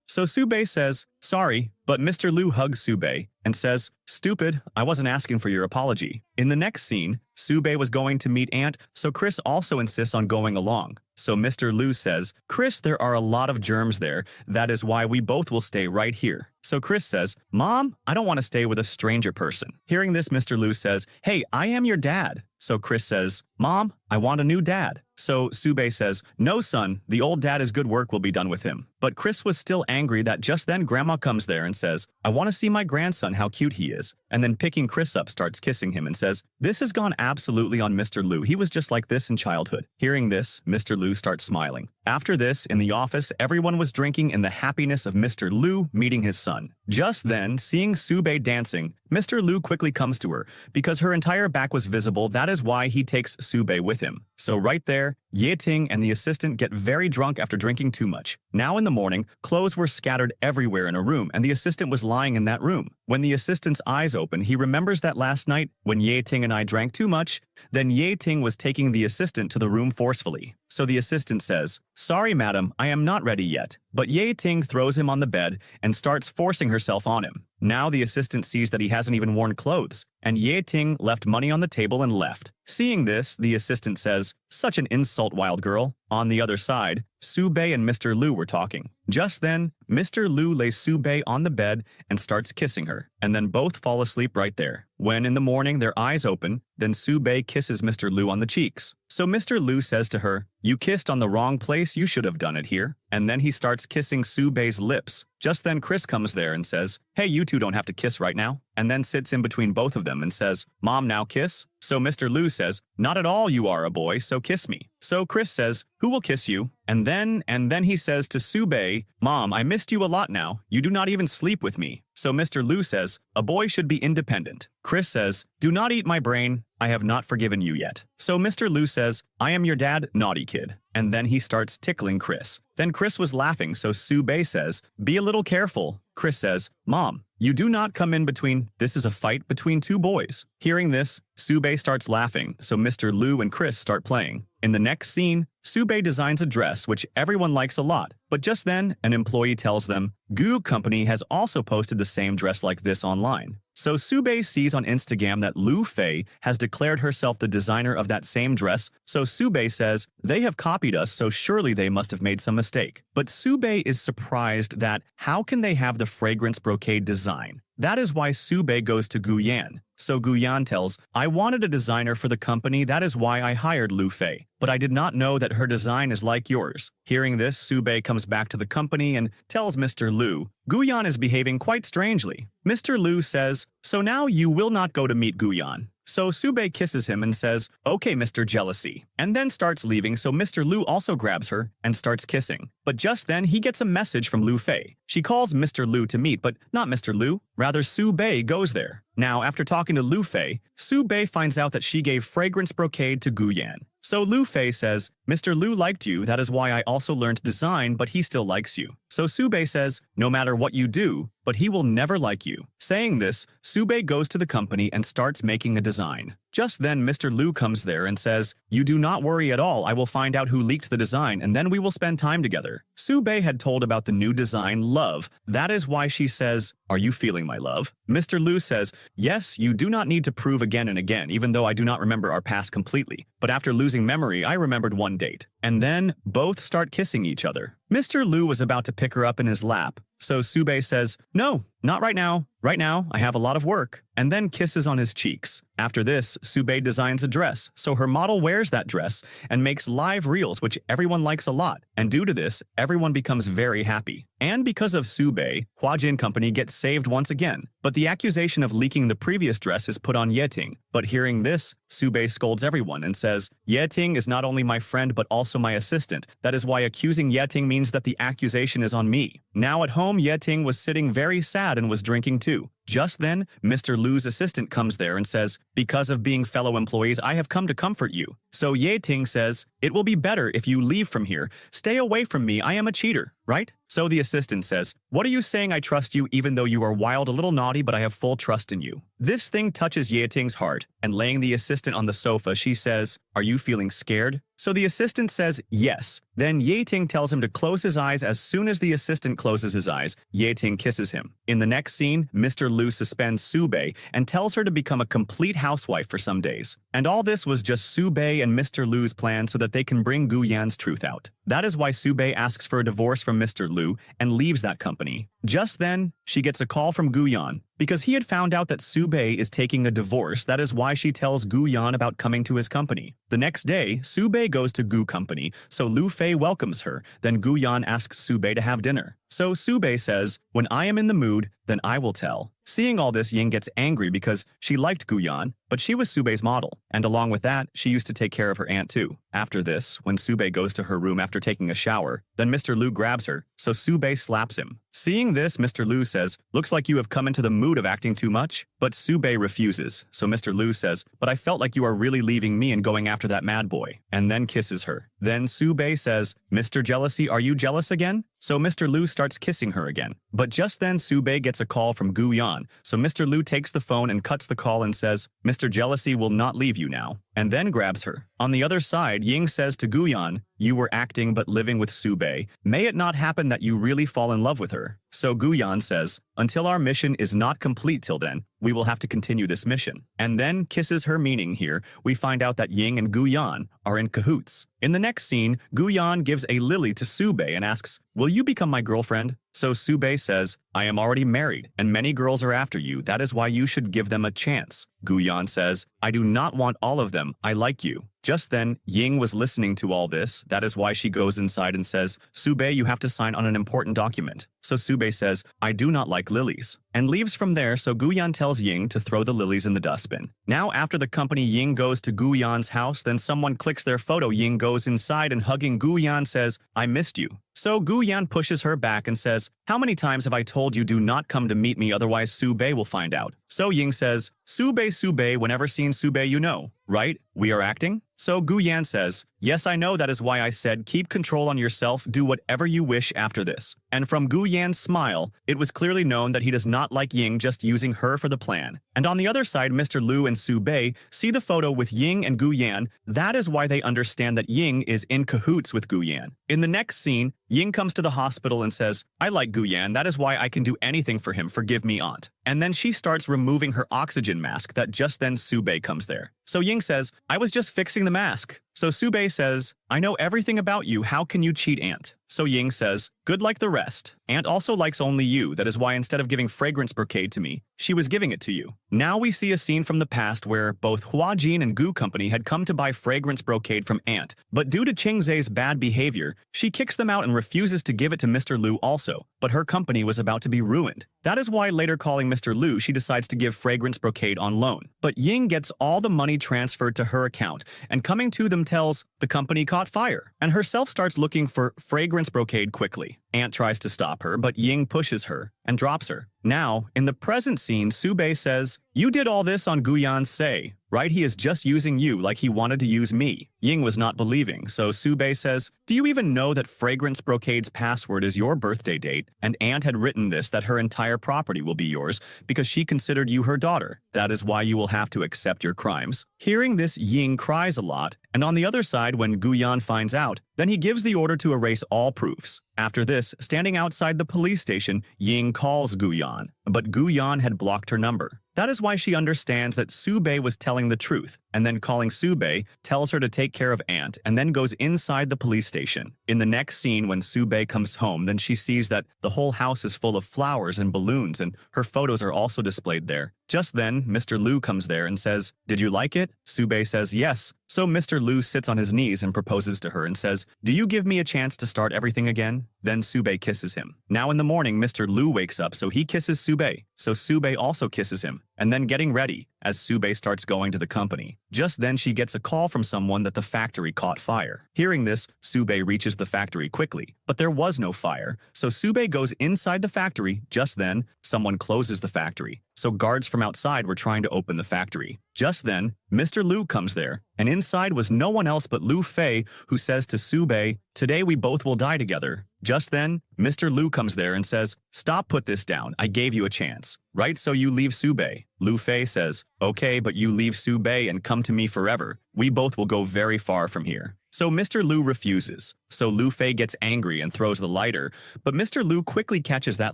So Soo-bae says, "Sorry," but Mr. Liu hugs Soo-bae and says, "Stupid, I wasn't asking for your apology." In the next scene, Soo-bae was going to meet Aunt, so Chris also insists on going along. So Mr. Liu says, "Chris, there are a lot of germs there. That is why we both will stay right here." So Chris says, "Mom, I don't want to stay with a stranger person." Hearing this, Mr. Liu says, "Hey, I am your dad." So Chris says, "Mom, I want a new dad." So Soo-bae says, "No, son, the old dad is good work will be done with him." But Chris was still angry that just then Grandma comes there and says, "I want to see my grandson, how cute he is." And then picking Chris up, starts kissing him and says, "This has gone absolutely on Mr. Liu. He was just like this in childhood." Hearing this, Mr. Liu starts smiling. After this, in the office, everyone was drinking in the happiness of Mr. Liu meeting his son. Just then, seeing Soo-bae dancing, Mr. Liu quickly comes to her. Because her entire back was visible, that is why he takes Soo-bae with him. So right there, Ye-ting and the assistant get very drunk after drinking too much. Now in the morning, clothes were scattered everywhere in a room, and the assistant was lying in that room. When the assistant's eyes open, he remembers that last night, when Ye-ting and I drank too much, then Ye-ting was taking the assistant to the room forcefully. So the assistant says, "Sorry, madam, I am not ready yet." But Ye-ting throws him on the bed and starts forcing herself on him. Now the assistant sees that he hasn't even worn clothes, and Ye-ting left money on the table and left. Seeing this, the assistant says, "Such an insult, wild girl." On the other side, Su-bei and Mr. Liu were talking. Just then, Mr. Liu lays Su-bei on the bed and starts kissing her, and then both fall asleep right there. When in the morning their eyes open, then Su-bei kisses Mr. Liu on the cheeks. So Mr. Liu says to her, "You kissed on the wrong place, you should have done it here." And then he starts kissing Su-bei's lips. Just then Chris comes there and says, "Hey, you two don't have to kiss right now." And then sits in between both of them and says, "Mom, now kiss?" So Mr. Liu says, "Not at all, you are a boy, so kiss me." So Chris says, "Who will kiss you?" And then he says to Su-bei, "Mom, I missed you a lot now. You do not even sleep with me." So Mr. Liu says, "A boy should be independent." Chris says, "Do not eat my brain. I have not forgiven you yet." So Mr. Liu says, "I am your dad, naughty kid." And then he starts tickling Chris. Then Chris was laughing, so Su-bei says, "Be a little careful." Chris says, "Mom, you do not come in between. This is a fight between two boys." Hearing this, Su-bei starts laughing, so Mr. Liu and Chris start playing. In the next scene, Su-bei designs a dress which everyone likes a lot, but just then, an employee tells them, "Goo Company has also posted the same dress like this online." So Su-bei sees on Instagram that Lu Fei has declared herself the designer of that same dress, so Su-bei says, "They have copied us, so surely they must have made some mistake." But Su-bei is surprised that how can they have the fragrance brocade design? That is why Su-bei goes to Guyan. So Guyan tells, "I wanted a designer for the company, that is why I hired Lu Fei. But I did not know that her design is like yours." Hearing this, Su-bei comes back to the company and tells Mr. Liu, "Guyan is behaving quite strangely." Mr. Liu says, "So now you will not go to meet Guyan." So Su-bei kisses him and says, "Okay, Mr. Jealousy," and then starts leaving, so Mr. Liu also grabs her and starts kissing. But just then, he gets a message from Lu Fei. She calls Mr. Liu to meet, but not Mr. Liu, rather Su-bei goes there. Now, after talking to Lu Fei, Su-bei finds out that she gave fragrance brocade to Guyan. So Lu Fei says, "Mr. Liu liked you, that is why I also learned design, but he still likes you." So Su-bei says, "No matter what you do, but he will never like you." Saying this, Su-bei goes to the company and starts making a design. Just then Mr. Liu comes there and says, "You do not worry at all, I will find out who leaked the design and then we will spend time together." Su-bei had told about the new design, Love. That is why she says, "Are you feeling my love?" Mr. Liu says, "Yes, you do not need to prove again and again, even though I do not remember our past completely. But after losing memory, I remembered one date." And then both start kissing each other. Mr. Liu was about to pick her up in his lap, so Su-bei says, "No, not right now. Right now, I have a lot of work," and then kisses on his cheeks. After this, Su-bei designs a dress, so her model wears that dress and makes live reels which everyone likes a lot, and due to this, everyone becomes very happy. And because of Su-bei, Huajin Company gets saved once again, but the accusation of leaking the previous dress is put on Ye-ting. But hearing this, Su-bei scolds everyone and says, "Ye-ting is not only my friend but also my assistant. That is why accusing Ye-ting means that the accusation is on me." Now at home, Ye-ting was sitting very sad and was drinking too. Just then, Mr. Liu's assistant comes there and says, "Because of being fellow employees, I have come to comfort you." So Ye-ting says, "It will be better if you leave from here. Stay away from me, I am a cheater, right?" So the assistant says, "What are you saying? I trust you even though you are wild, a little naughty, but I have full trust in you." This thing touches Ye-ting's heart, and laying the assistant on the sofa, she says, "Are you feeling scared?" So the assistant says, "Yes." Then Ye-ting tells him to close his eyes. As soon as the assistant closes his eyes, Ye-ting kisses him. In the next scene, Mr. Liu suspends Su-bei and tells her to become a complete housewife for some days. And all this was just Su-bei and Mr. Liu's plan so that they can bring Guyan's truth out. That is why Su-bei asks for a divorce from Mr. Liu and leaves that company. Just then, she gets a call from Guyan. Because he had found out that Su-bei is taking a divorce, that is why she tells Guyan about coming to his company. The next day, Su-bei goes to Gu Company, so Lu Fei welcomes her. Then Guyan asks Su-bei to have dinner. So Su-bei says, "When I am in the mood, then I will tell." Seeing all this, Ying gets angry because she liked Guyan, but she was Subei's model, and along with that, she used to take care of her aunt too. After this, when Subei goes to her room after taking a shower, then Mr. Liu grabs her, so Subei slaps him. Seeing this, Mr. Liu says, "Looks like you have come into the mood of acting too much." But Subei refuses, so Mr. Liu says, "But I felt like you are really leaving me and going after that mad boy," and then kisses her. Then Subei says, "Mr. Jealousy, are you jealous again?" So Mr. Liu starts kissing her again. But just then Subei gets a call from Gu Yan, so Mr. Liu takes the phone and cuts the call and says, "Mr. Jealousy will not leave you now," and then grabs her. On the other side, Ying says to Gu Yan, "You were acting but living with Subei. May it not happen that you really fall in love with her." So Gu Yan says, "Until our mission is not complete till then, we will have to continue this mission." And then kisses her, meaning here, we find out that Ying and Gu Yan are in cahoots. In the next scene, Gu Yan gives a lily to Subei and asks, "Will you become my girlfriend?" So Subei says, "I am already married, and many girls are after you. That is why you should give them a chance." Gu Yan says, "I do not want all of them. I like you." Just then, Ying was listening to all this. That is why she goes inside and says, "Subei, you have to sign on an important document." So Subei says, "I do not like lilies," and leaves from there, so Gu Yan tells Ying to throw the lilies in the dustbin. Now, after the company, Ying goes to Gu Yan's house, then someone clicks their photo. Ying goes inside and hugging Gu Yan says, "I missed you." So Gu Yan pushes her back and says, "How many times have I told you do not come to meet me, otherwise Subei will find out?" So Ying says, Subei, whenever seen Subei you know, right? We are acting?" So Gu Yan says, "Yes, I know, that is why I said keep control on yourself, do whatever you wish after this." And from Gu Yan's smile, it was clearly known that he does not like Ying just using her for the plan. And on the other side, Mr. Liu and Subei see the photo with Ying and Gu Yan. That is why they understand that Ying is in cahoots with Gu Yan. In the next scene, Ying comes to the hospital and says, "I like Gu Yan, that is why I can do anything for him, forgive me, aunt." And then she starts removing her oxygen mask. That just then Subei comes there. So Ying says, "I was just fixing the mask." So Subei says, "I know everything about you, how can you cheat, aunt?" So Ying says, "Good like the rest. Aunt also likes only you, that is why instead of giving fragrance brocade to me, she was giving it to you." Now we see a scene from the past where both Hua Jin and Gu Company had come to buy fragrance brocade from aunt, but due to Ching Zhe's bad behavior, she kicks them out and refuses to give it to Mr. Liu also, but her company was about to be ruined. That is why later calling Mr. Liu, she decides to give fragrance brocade on loan. But Ying gets all the money transferred to her account, and coming to them tells the company caught fire, and herself starts looking for fragrance brocade quickly. Aunt tries to stop her, but Ying pushes her and drops her. Now, in the present scene, Subei says, "You did all this on Gu Yan's say, right? He is just using you like he wanted to use me." Ying was not believing, so Subei says, "Do you even know that fragrance brocade's password is your birthday date? And aunt had written this that her entire property will be yours because she considered you her daughter. That is why you will have to accept your crimes." Hearing this, Ying cries a lot, and on the other side, when Gu Yan finds out, then he gives the order to erase all proofs. After this, standing outside the police station, Ying calls Gu Yan, but Gu Yan had blocked her number. That is why she understands that Subei was telling the truth, and then calling Subei, tells her to take care of aunt, and then goes inside the police station. In the next scene, when Subei comes home, then she sees that the whole house is full of flowers and balloons, and her photos are also displayed there. Just then, Mr. Liu comes there and says, "Did you like it?" Subei says yes. So Mr. Liu sits on his knees and proposes to her and says, "Do you give me a chance to start everything again?" Then Subei kisses him. Now in the morning, Mr. Liu wakes up, so he kisses Subei. So Subei also kisses him, and then getting ready, as Subei starts going to the company. Just then she gets a call from someone that the factory caught fire. Hearing this, Subei reaches the factory quickly, but there was no fire, so Subei goes inside the factory. Just then, someone closes the factory, so guards from outside were trying to open the factory. Just then, Mr. Liu comes there, and inside was no one else but Lu Fei, who says to Subei, "Today we both will die together." Just then, Mr. Liu comes there and says, "Stop, put this down, I gave you a chance. Right, so you leave Subei." Lu Fei says, "Okay, but you leave Subei and come to me forever. We both will go very far from here." So Mr. Liu refuses. So Lu Fei gets angry and throws the lighter, but Mr. Liu quickly catches that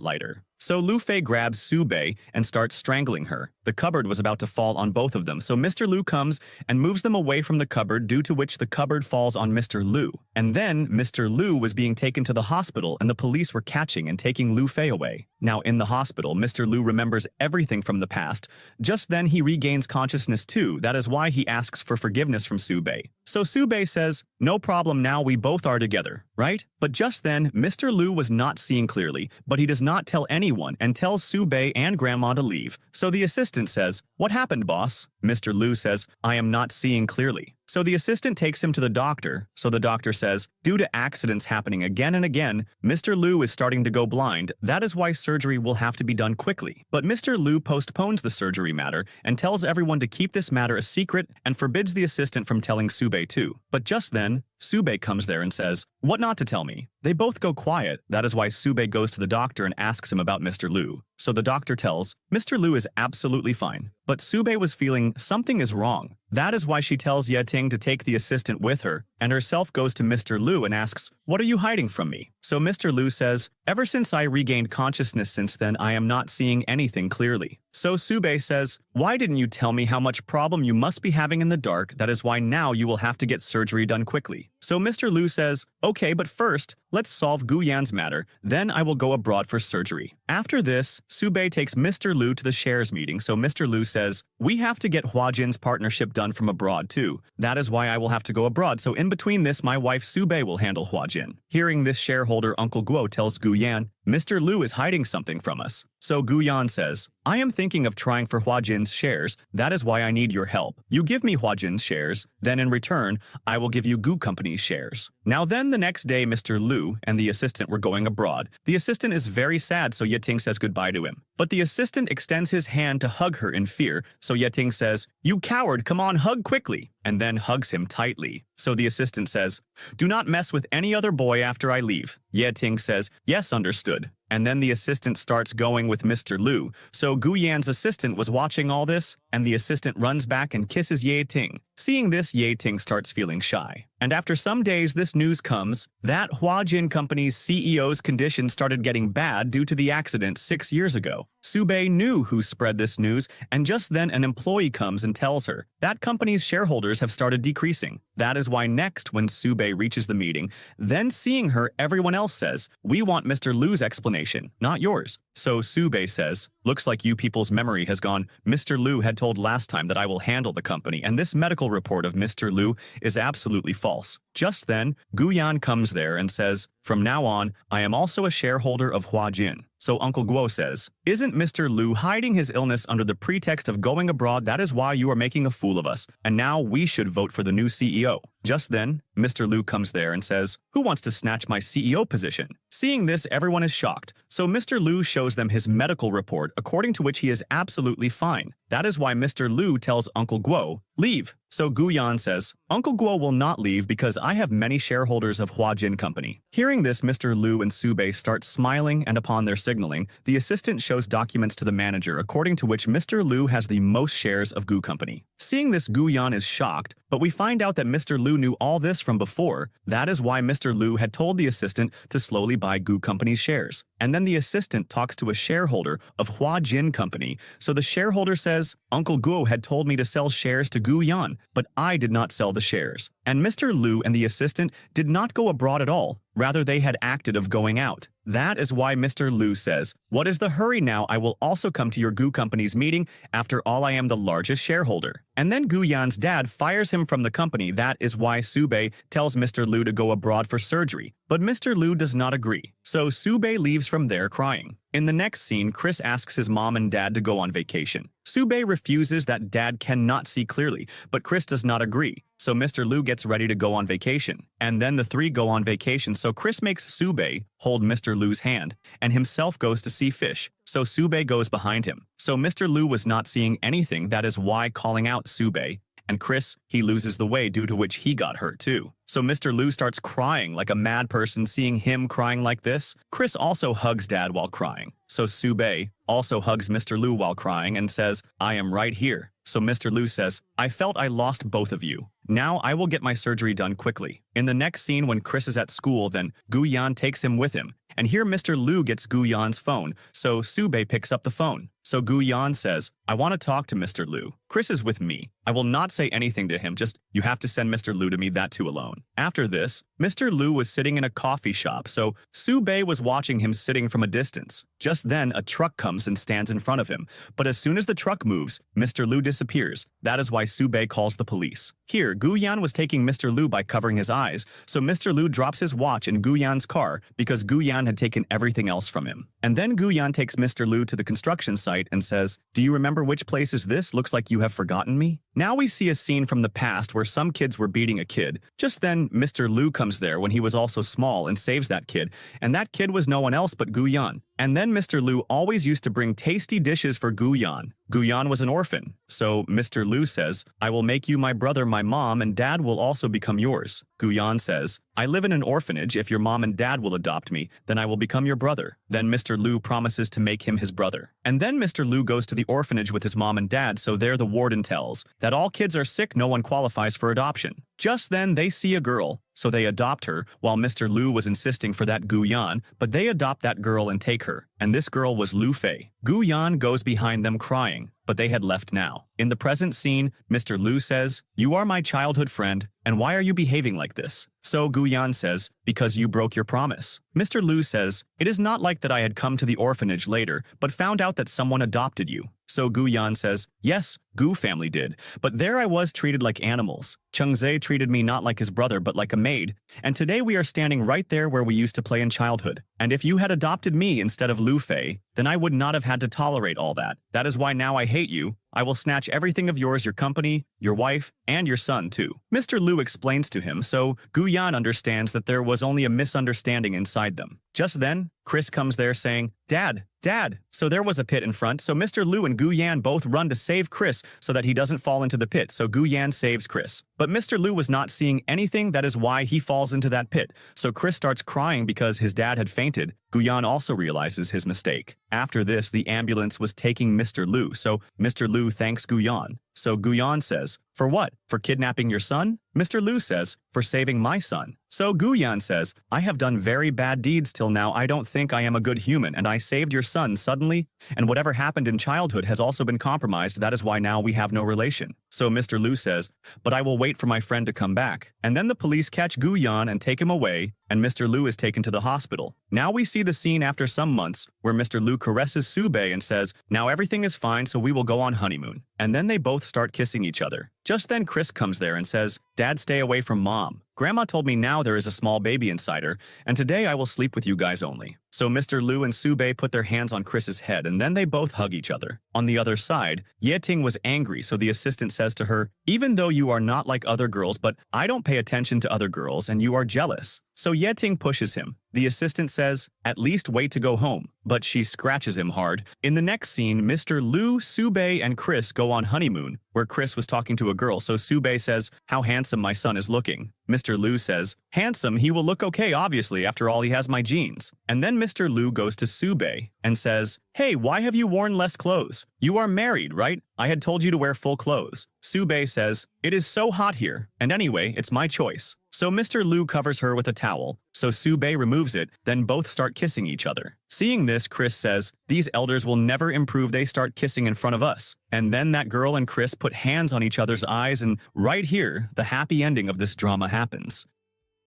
lighter. So Lu Fei grabs Subei and starts strangling her. The cupboard was about to fall on both of them, so Mr. Liu comes and moves them away from the cupboard, due to which the cupboard falls on Mr. Liu. And then Mr. Liu was being taken to the hospital and the police were catching and taking Lu Fei away. Now in the hospital, Mr. Liu remembers everything from the past. Just then he regains consciousness too. That is why he asks for forgiveness from Subei. So Subei says, "No problem, now we both are together." right? But just then, Mr. Lu was not seeing clearly, but he does not tell anyone and tells Sube and Grandma to leave. So the assistant says, "What happened, boss?" Mr. Lu says, "I am not seeing clearly." So the assistant takes him to the doctor. So the doctor says, due to accidents happening again and again, Mr. Lu is starting to go blind. That is why surgery will have to be done quickly. But Mr. Lu postpones the surgery matter and tells everyone to keep this matter a secret and forbids the assistant from telling Sube too. But just then, Sube comes there and says, "What not to tell me?" They both go quiet. That is why Sube goes to the doctor and asks him about Mr. Lu. So the doctor tells, Mr. Lu is absolutely fine. But Sube was feeling something is wrong. That is why she tells Yeting to take the assistant with her, and herself goes to Mr. Lu and asks, "What are you hiding from me?" So Mr. Lu says, "Ever since I regained consciousness since then, I am not seeing anything clearly." So Sube says, "Why didn't you tell me how much problem you must be having in the dark? That is why now you will have to get surgery done quickly." So Mr. Lu says, "Okay, but first, let's solve Gu Yan's matter, then I will go abroad for surgery." After this, Sube takes Mr. Lu to the shares meeting, so Mr. Lu says, "We have to get Hua Jin's partnership done from abroad too. That is why I will have to go abroad, so in between this, my wife Sube will handle Hua Jin." Hearing this, shareholder Uncle Guo tells Gu Yan, "Mr. Lu is hiding something from us." So Gu Yan says, "I am thinking of trying for Hua Jin's shares, that is why I need your help. You give me Hua Jin's shares, then in return, I will give you Gu Company's shares." Now then the next day, Mr. Lu and the assistant were going abroad. The assistant is very sad, so Yeting says goodbye to him. But the assistant extends his hand to hug her in fear, so Yeting says, "You coward, come on, hug quickly," and then hugs him tightly. So the assistant says, "Do not mess with any other boy after I leave." Yeting says, "Yes, understood." And then the assistant starts going with Mr. Lu. So Gu Yan's assistant was watching all this, and the assistant runs back and kisses Ye Ting. Seeing this, Ye Ting starts feeling shy. And after some days, this news comes that Hua Jin Company's CEO's condition started getting bad due to the accident 6 years ago. Sube knew who spread this news, and just then an employee comes and tells her that company's shareholders have started decreasing. That is why next, when Sube reaches the meeting, then seeing her, everyone else says, "We want Mr. Lu's explanation, not yours." So Sube says, "Looks like you people's memory has gone. Mr. Lu had told last time that I will handle the company, and this medical report of Mr. Lu is absolutely false." Just then, Gu Yan comes there and says, "From now on, I am also a shareholder of Hua Jin." So Uncle Guo says, "Isn't Mr. Lu hiding his illness under the pretext of going abroad? That is why you are making a fool of us, and now we should vote for the new CEO." Just then, Mr. Lu comes there and says, "Who wants to snatch my CEO position?" Seeing this, everyone is shocked. So Mr. Lu shows them his medical report, according to which he is absolutely fine. That is why Mr. Lu tells Uncle Guo, "Leave." So Gu Yan says, "Uncle Guo will not leave because I have many shareholders of Hua Jin Company." Hearing this, Mr. Lu and Sube start smiling, and upon their signaling, the assistant shows documents to the manager, according to which Mr. Lu has the most shares of Gu Company. Seeing this, Gu Yan is shocked, but we find out that Mr. Lu knew all this from before. That is why Mr. Lu had told the assistant to slowly buy Gu Company's shares. And then the assistant talks to a shareholder of Hua Jin Company. So the shareholder says, "Uncle Guo had told me to sell shares to Gu Yan, but I did not sell the shares." And Mr. Lu and the assistant did not go abroad at all. Rather, they had acted of going out. That is why Mr. Lu says, "What is the hurry now? I will also come to your Gu Company's meeting. After all, I am the largest shareholder." And then Gu Yan's dad fires him from the company. That is why Sube tells Mr. Lu to go abroad for surgery. But Mr. Lu does not agree. So Sube leaves from there crying. In the next scene, Chris asks his mom and dad to go on vacation. Sube refuses that dad cannot see clearly, but Chris does not agree. So Mr. Lu gets ready to go on vacation. And then the three go on vacation, so Chris makes Sube hold Mr. Lu's hand, and himself goes to see fish. So Sube goes behind him. So Mr. Lu was not seeing anything, that is why calling out Sube. And Chris, he loses the way due to which he got hurt too. So Mr. Lu starts crying like a mad person. Seeing him crying like this, Chris also hugs dad while crying. So Sube also hugs Mr. Lu while crying and says, "I am right here." So Mr. Lu says, "I felt I lost both of you. Now I will get my surgery done quickly." In the next scene, when Chris is at school, then Gu Yan takes him with him. And here Mr. Lu gets Gu Yan's phone, so Sube picks up the phone. So Gu-yan says, I want to talk to Mr. Liu. Chris is with me. I will not say anything to him, just you have to send Mr. Liu to me, that too alone. After this, Mr. Liu was sitting in a coffee shop, so Su-bei was watching him sitting from a distance. Just then, a truck comes and stands in front of him, but as soon as the truck moves, Mr. Liu disappears. That is why Su-bei calls the police. Here, Gu-yan was taking Mr. Liu by covering his eyes, so Mr. Liu drops his watch in Gu-yan's car because Gu-yan had taken everything else from him. And then Gu-yan takes Mr. Liu to the construction site and says, do you remember which place is this? Looks like you have forgotten me. Now we see a scene from the past where some kids were beating a kid. Just then, Mr. Liu comes there when he was also small and saves that kid, and that kid was no one else but Gu-yan. And then Mr. Liu always used to bring tasty dishes for Gu-yan. Gu-yan was an orphan, so Mr. Liu says, I will make you my brother, my mom, and dad will also become yours. Gu-yan says, I live in an orphanage. If your mom and dad will adopt me, then I will become your brother. Then Mr. Liu promises to make him his brother. And then Mr. Liu goes to the orphanage with his mom and dad, so there the warden tells that all kids are sick, no one qualifies for adoption. Just then they see a girl, so they adopt her, while Mr. Liu was insisting for that Gu-yan, but they adopt that girl and take her, and this girl was Lu Fei. Gu-yan goes behind them crying, but they had left now. In the present scene, Mr. Liu says, you are my childhood friend, and why are you behaving like this? So Gu-yan says, because you broke your promise. Mr. Liu says, it is not like that I had come to the orphanage later, but found out that someone adopted you. So Gu-yan says, yes, Gu family did, but there I was treated like animals. Chengze treated me not like his brother but like a maid, and today we are standing right there where we used to play in childhood. And if you had adopted me instead of Lu Fei, then I would not have had to tolerate all that. That is why now I hate you. I will snatch everything of yours, your company, your wife, and your son too. Mr. Liu explains to him, so Gu-yan understands that there was only a misunderstanding inside them. Just then, Chris comes there saying, Dad, Dad! So there was a pit in front, so Mr. Liu and Gu-yan both run to save Chris so that he doesn't fall into the pit, so Gu-yan saves Chris. But Mr. Liu was not seeing anything, that is why he falls into that pit. So Chris starts crying because his dad had fainted. Gu-yan also realizes his mistake. After this, the ambulance was taking Mr. Liu, so Mr. Liu thanks Gu-yan. So Gu-yan says, for what? For kidnapping your son? Mr. Liu says, for saving my son. So Gu-yan says, I have done very bad deeds till now. I don't think I am a good human, and I saved your son suddenly, and whatever happened in childhood has also been compromised. That is why now we have no relation. So Mr. Liu says, but I will wait for my friend to come back. And then the police catch Gu-yan and take him away, and Mr. Liu is taken to the hospital. Now we see the scene after some months where Mr. Liu caresses Su-bei and says, now everything is fine, so we will go on honeymoon. And then they both start kissing each other. Just then Chris comes there and says, Dad, stay away from Mom. Grandma told me now there is a small baby inside her, and today I will sleep with you guys only. So Mr. Liu and Su-bei put their hands on Chris's head, and then they both hug each other. On the other side, Ye-ting was angry, so the assistant says to her, even though you are not like other girls, but I don't pay attention to other girls, and you are jealous. So Ye-ting pushes him. The assistant says, at least wait to go home, but she scratches him hard. In the next scene, Mr. Liu, Su-bei, and Chris go on honeymoon, where Chris was talking to a girl, so Su-bei says, how handsome my son is looking. Mr. Liu says, handsome, he will look okay, obviously, after all he has my genes. And then Mr. Liu goes to Su-bei and says, hey, why have you worn less clothes? You are married, right? I had told you to wear full clothes. Su-bei says, it is so hot here, and anyway, it's my choice. So Mr. Liu covers her with a towel, so Su-bei removes it, then both start kissing each other. Seeing this, Chris says, these elders will never improve, they start kissing in front of us. And then that girl and Chris put hands on each other's eyes, and right here, the happy ending of this drama happens.